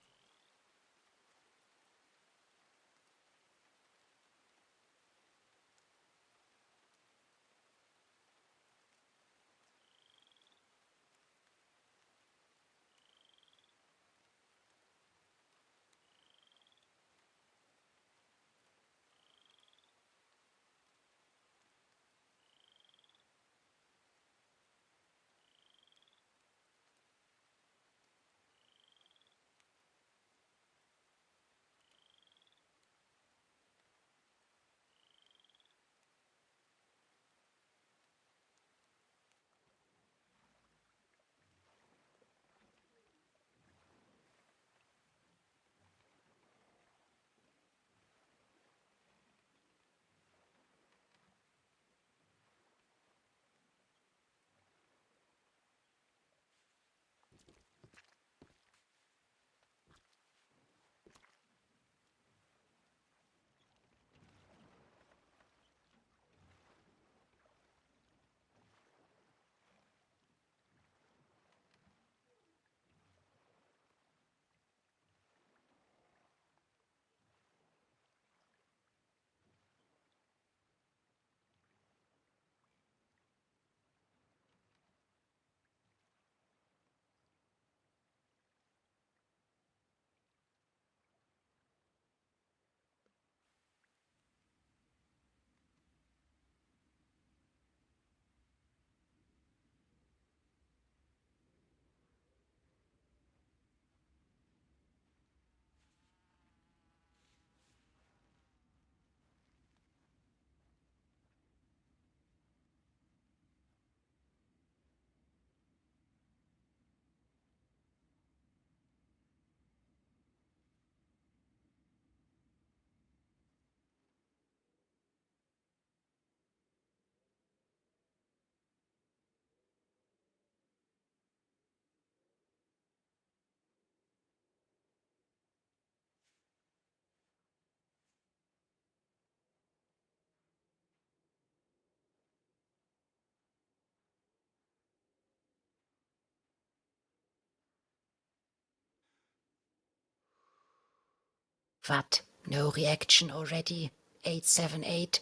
What? No reaction already? 878?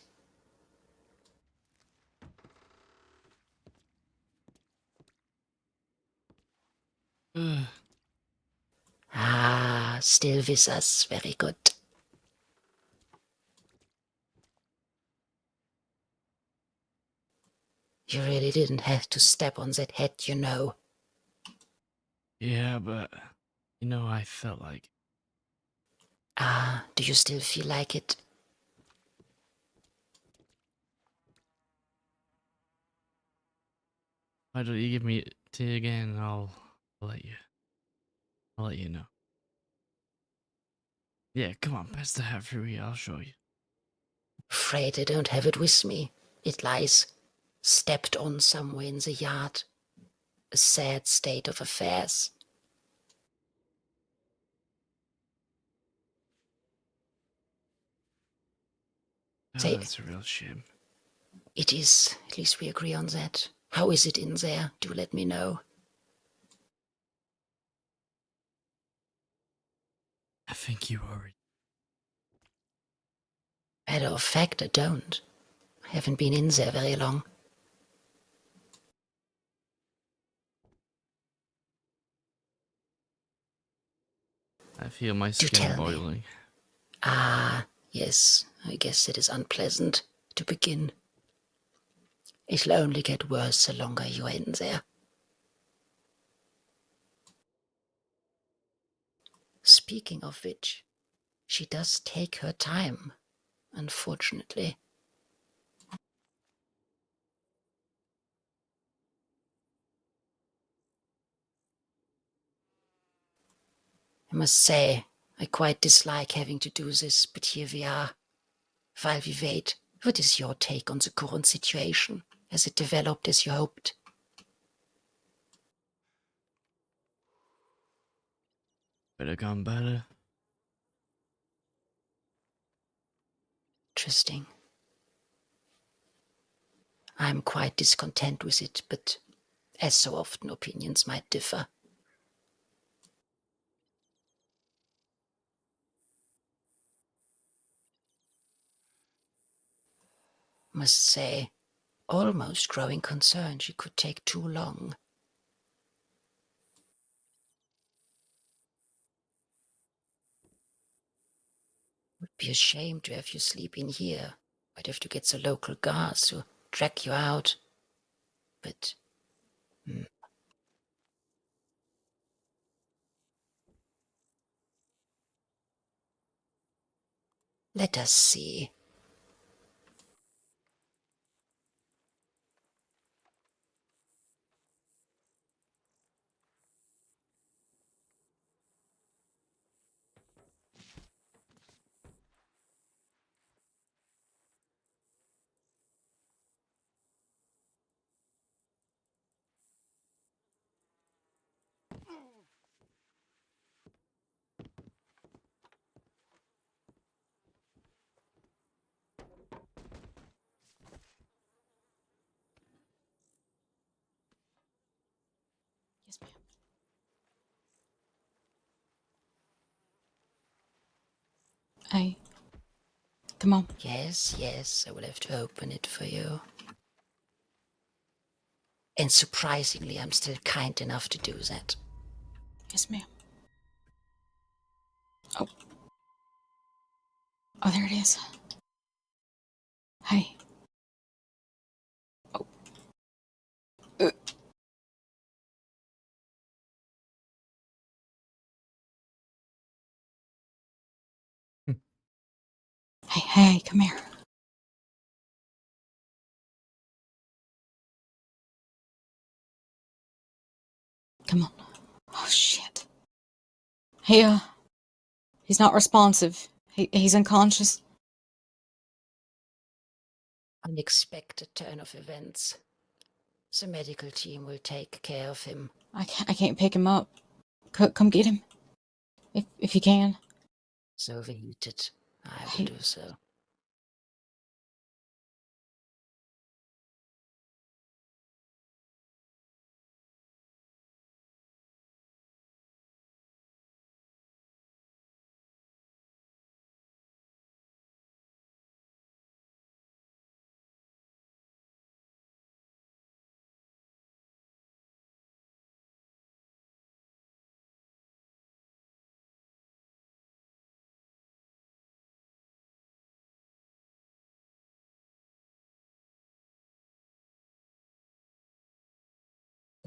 Ah, still with us. Very good. You really didn't have to step on that head, you know. Yeah, but I felt like Ah, do you still feel like it? why don't you give me tea again and I'll let you I'll let you know. Yeah, come on, pass the hat for me, I'll show you. Afraid I don't have it with me. It lies stepped on somewhere in the yard. A sad state of affairs. Oh, They, that's a real shame. it is, at least we agree on that. How is it in there? Do let me know. think you already. Matter of fact, I don't. I haven't been in there very long. I feel my Do skin tell me. boiling. Ah, yes, I guess it is unpleasant to begin. It'll only get worse the longer you're in there. Speaking of which, she does take her time, unfortunately. I must say, I quite dislike having to do this, but here we are. While we wait, what is your take on the current situation? Has it developed as you hoped? Better gone better. Interesting. I'm quite discontent with it, but as so often opinions might differ. Must say, almost growing concerned she could take too long. Would be a shame to have you sleep in here. I'd have to get the local guards to drag you out. But let us see. Yes, ma'am. Hey. Come on. Yes, I will have to open it for you. And surprisingly, I'm still kind enough to do that. Yes, ma'am. Oh. Oh, there it is. Hey. Oh. Hey, come here. Come on. Oh, shit. He's not responsive. He's unconscious. Unexpected turn of events. The medical team will take care of him. I can't pick him up. Come get him. If you can. So overheated. I will Hey. do so.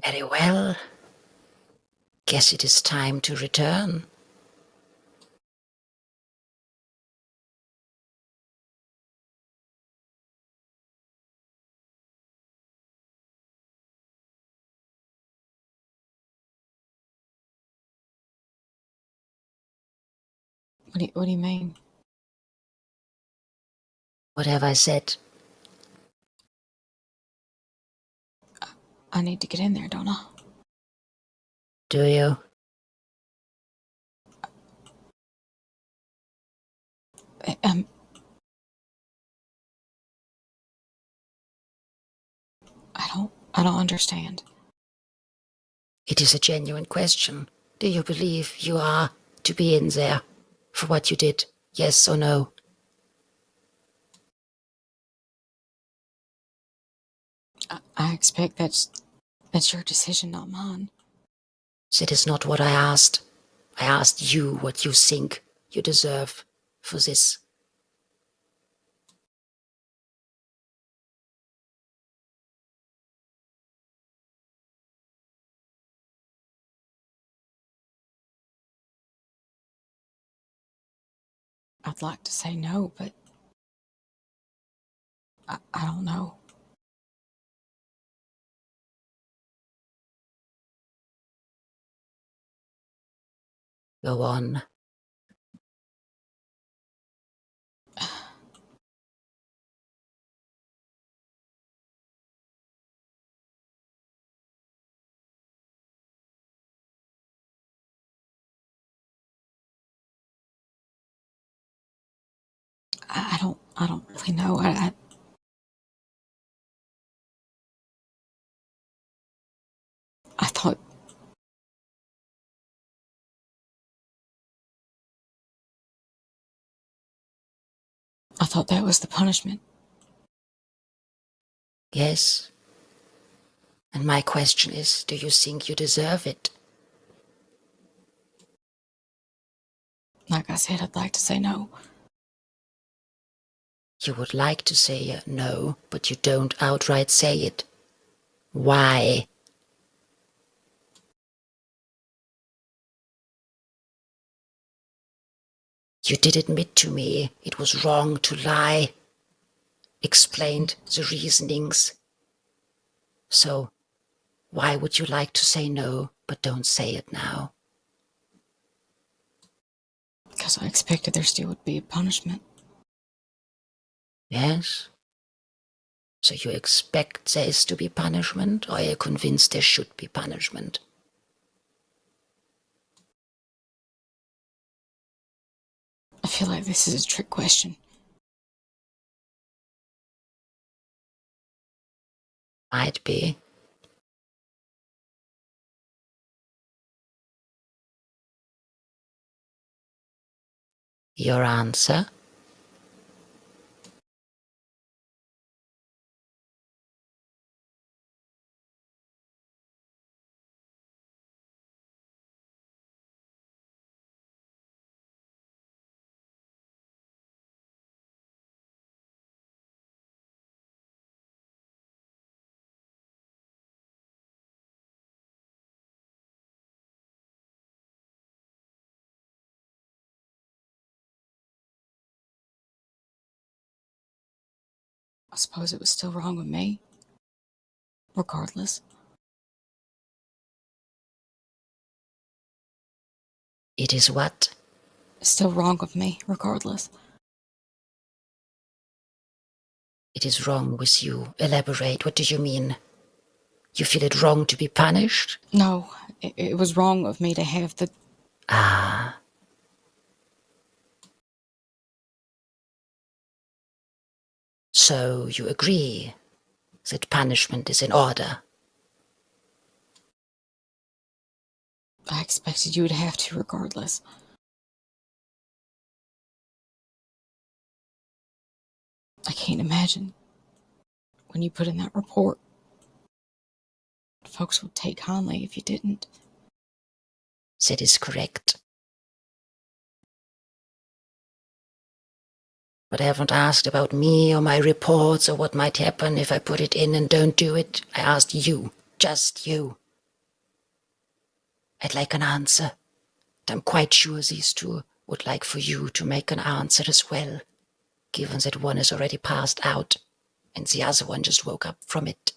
Very well. Guess it is time to return. What do you mean? What have I said? I need to get in there, don't I? Do you? Um. I don't understand. It is a genuine question. Do you believe you are to be in there? for what you did? Yes or no? I expect that's your decision, not mine. That is not what I asked. I asked you what you think you deserve for this. I'd like to say no, but I don't know. Go on. I don't really know. I thought that was the punishment. Yes. And my question is, do you think you deserve it? Like I said, I'd like to say no. You would like to say no, but you don't outright say it. Why? You did admit to me it was wrong to lie. Explained the reasonings. So, why would you like to say no, but don't say it now? Because I expected there still would be a punishment. Yes? So you expect there is to be punishment, or are you convinced there should be punishment? I feel like this is a trick question. Might be. Your answer? I suppose it was still wrong with me. Regardless. It is what? It's still wrong with me, regardless. It is wrong with you. Elaborate. What do you mean? You feel it wrong to be punished? No, it was wrong of me to have the... Ah. So you agree that punishment is in order? I expected you would have to, regardless. I can't imagine. When you put in that report, folks would take kindly if you didn't. That is correct. But I haven't asked about me or my reports or what might happen if I put it in and don't do it. I asked you, just you. I'd like an answer. And I'm quite sure these two would like for you to make an answer as well, given that one is already passed out and the other one just woke up from it.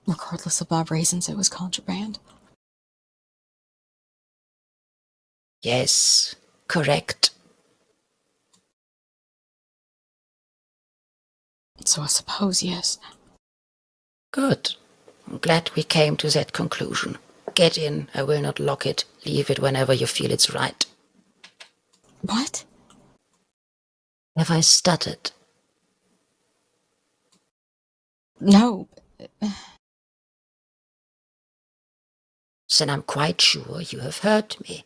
Regardless of my reasons, it was contraband. Yes, correct. So I suppose yes. Good. I'm glad we came to that conclusion. Get in, I will not lock it. Leave it whenever you feel it's right. What? Have I stuttered? No. Then I'm quite sure you have heard me.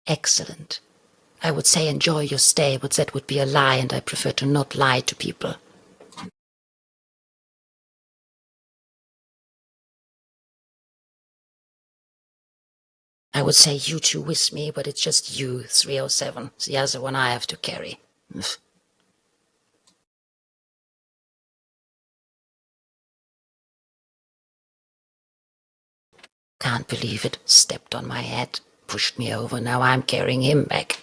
Excellent. I would say enjoy your stay, but that would be a lie, and I prefer to not lie to people. I would say you two with me, but it's just you, 307. The other one I have to carry. Can't believe it. Stepped on my head, pushed me over. Now I'm carrying him back.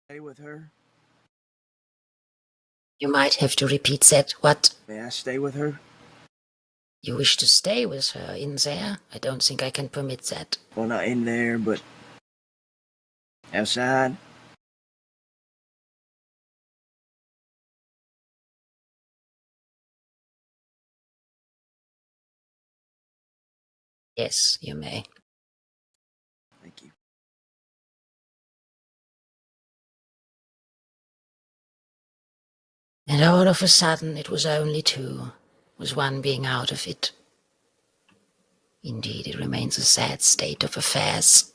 Stay with her? You might have to repeat that. What? May I stay with her? You wish to stay with her in there? I don't think I can permit that. Well, not in there, but outside. Yes, you may. Thank you. And all of a sudden it was only two, with one being out of it. Indeed, it remains a sad state of affairs.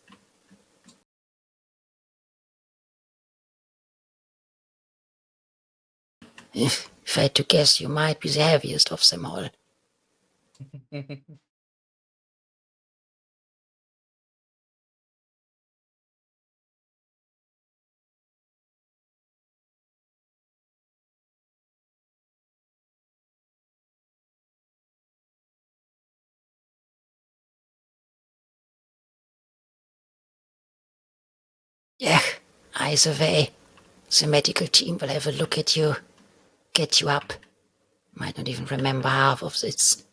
If I had to guess, you might be the heaviest of them all. Yeah, eyes away. The medical team will have a look at you, get you up. Might not even remember half of this.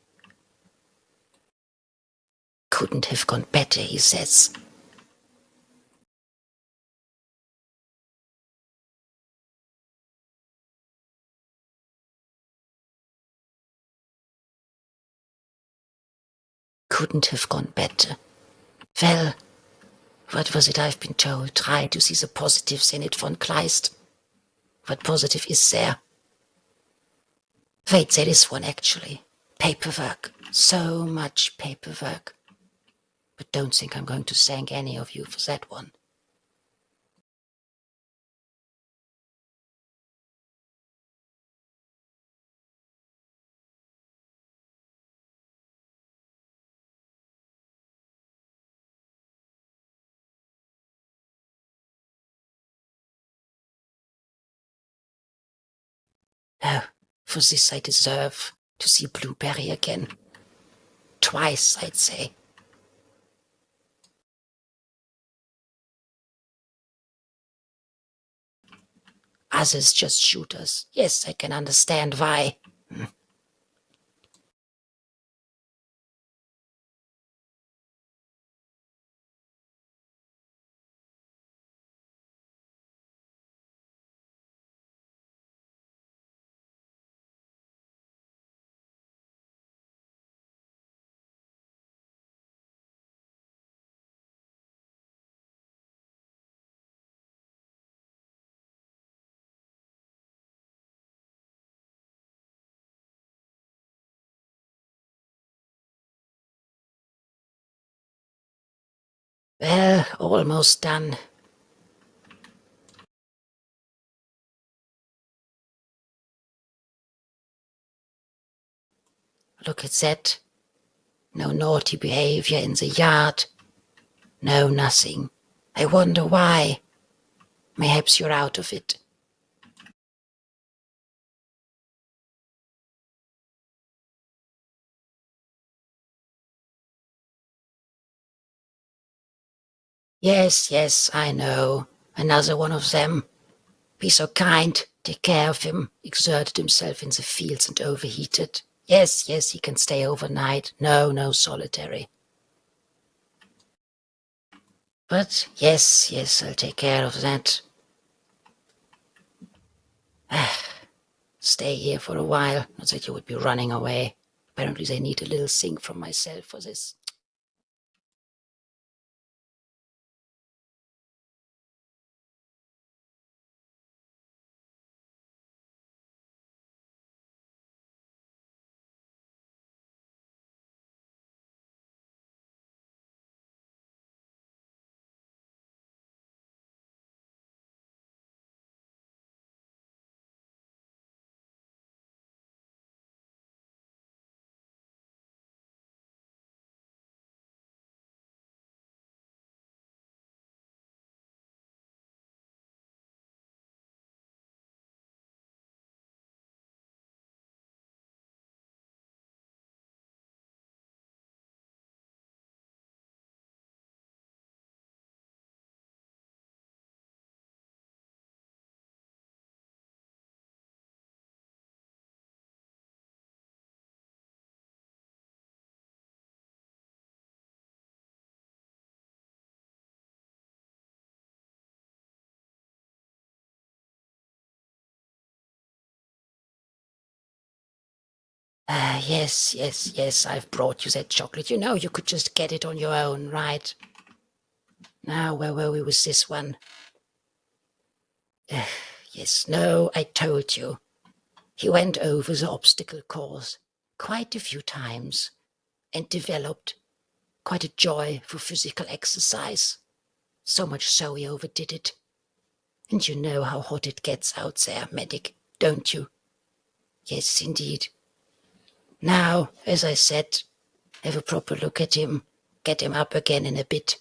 Couldn't have gone better, he says. Couldn't have gone better. Well, what was it I've been told? Try to see the positives in it, von Kleist. What positive is there? Wait, there is one actually. Paperwork. So much paperwork. But don't think I'm going to thank any of you for that one. Oh, for this I deserve to see Blueberry again. Twice, I'd say. Others just shoot us. Yes, I can understand why. Well, almost done. Look at that. No naughty behavior in the yard. No, nothing. I wonder why. Mayhaps you're out of it. Yes, yes, I know. Another one of them. Be so kind. Take care of him. Exerted himself in the fields and overheated. Yes, yes, he can stay overnight. No, no solitary. But yes, yes, I'll take care of that. Stay here for a while. Not that you would be running away. Apparently they need a little thing from myself for this. Yes, yes, yes, I've brought you that chocolate. You know, you could just get it on your own, right? Now, where were we with this one? Yes, no, I told you. He went over the obstacle course quite a few times and developed quite a joy for physical exercise. So much so he overdid it. And you know how hot it gets out there, medic, don't you? Yes, indeed. Now, as I said, have a proper look at him, get him up again in a bit.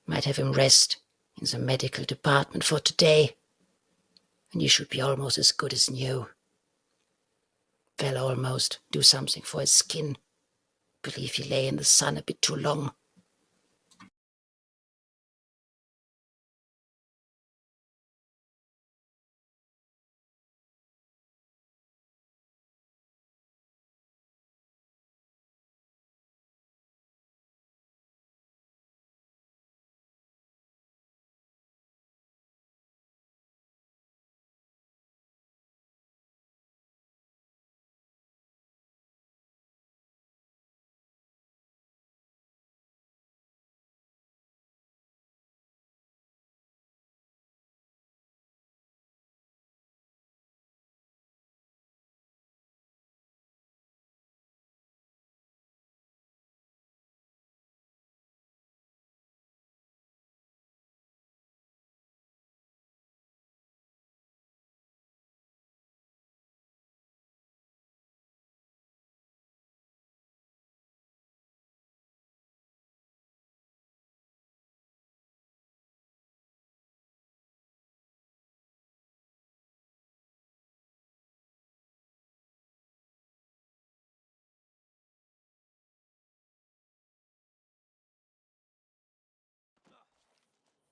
Might have him rest in the medical department for today, and you should be almost as good as new. Well, almost. Do something for his skin. Believe he lay in the sun a bit too long.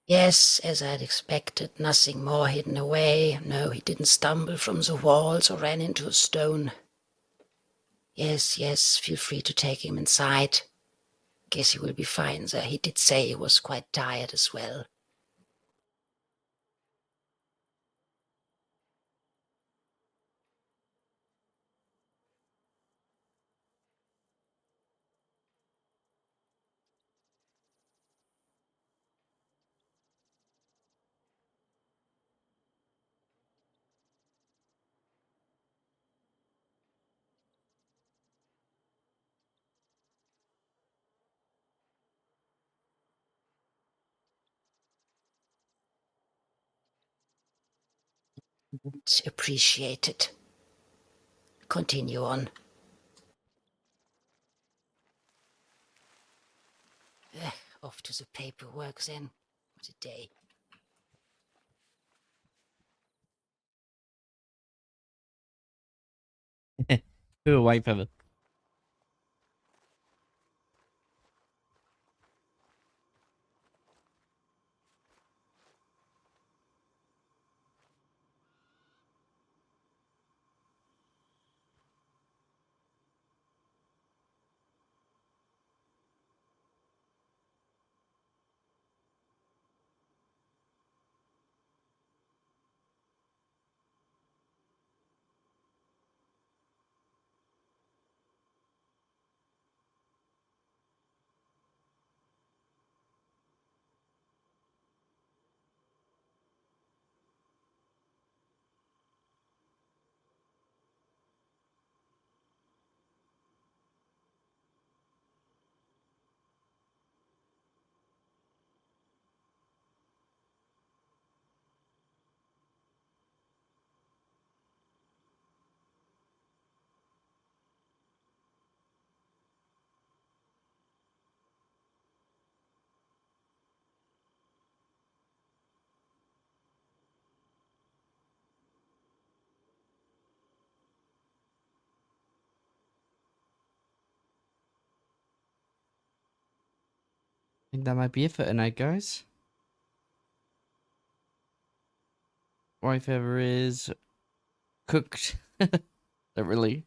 Yes, as I'd expected, nothing more hidden away. No, he didn't stumble from the walls or ran into a stone. Yes, yes, feel free to take him inside. Guess he will be fine there. He did say he was quite tired as well. Appreciate it. Continue on. Off to the paperwork then. What a day. Who a white feather? I think that might be it for tonight, guys. White feather is cooked. Literally.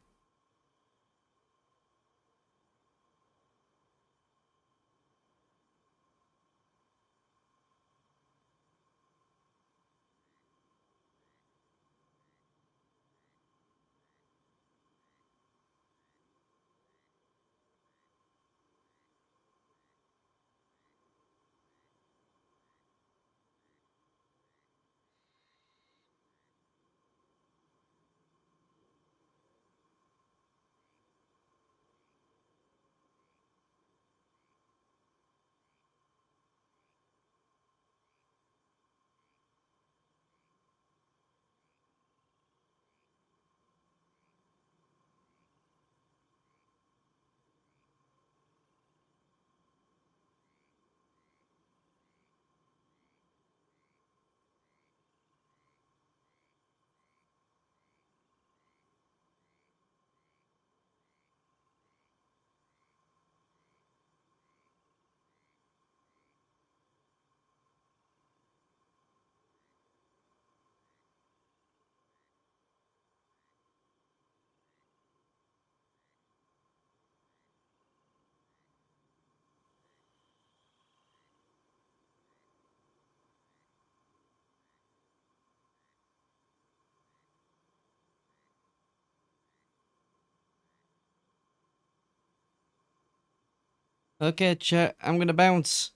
Okay, chat. I'm gonna bounce.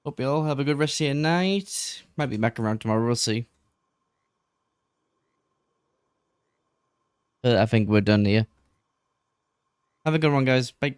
Hope you all have a good rest of your night. Might be back around tomorrow. We'll see. But I think we're done here. Have a good one, guys. Bye.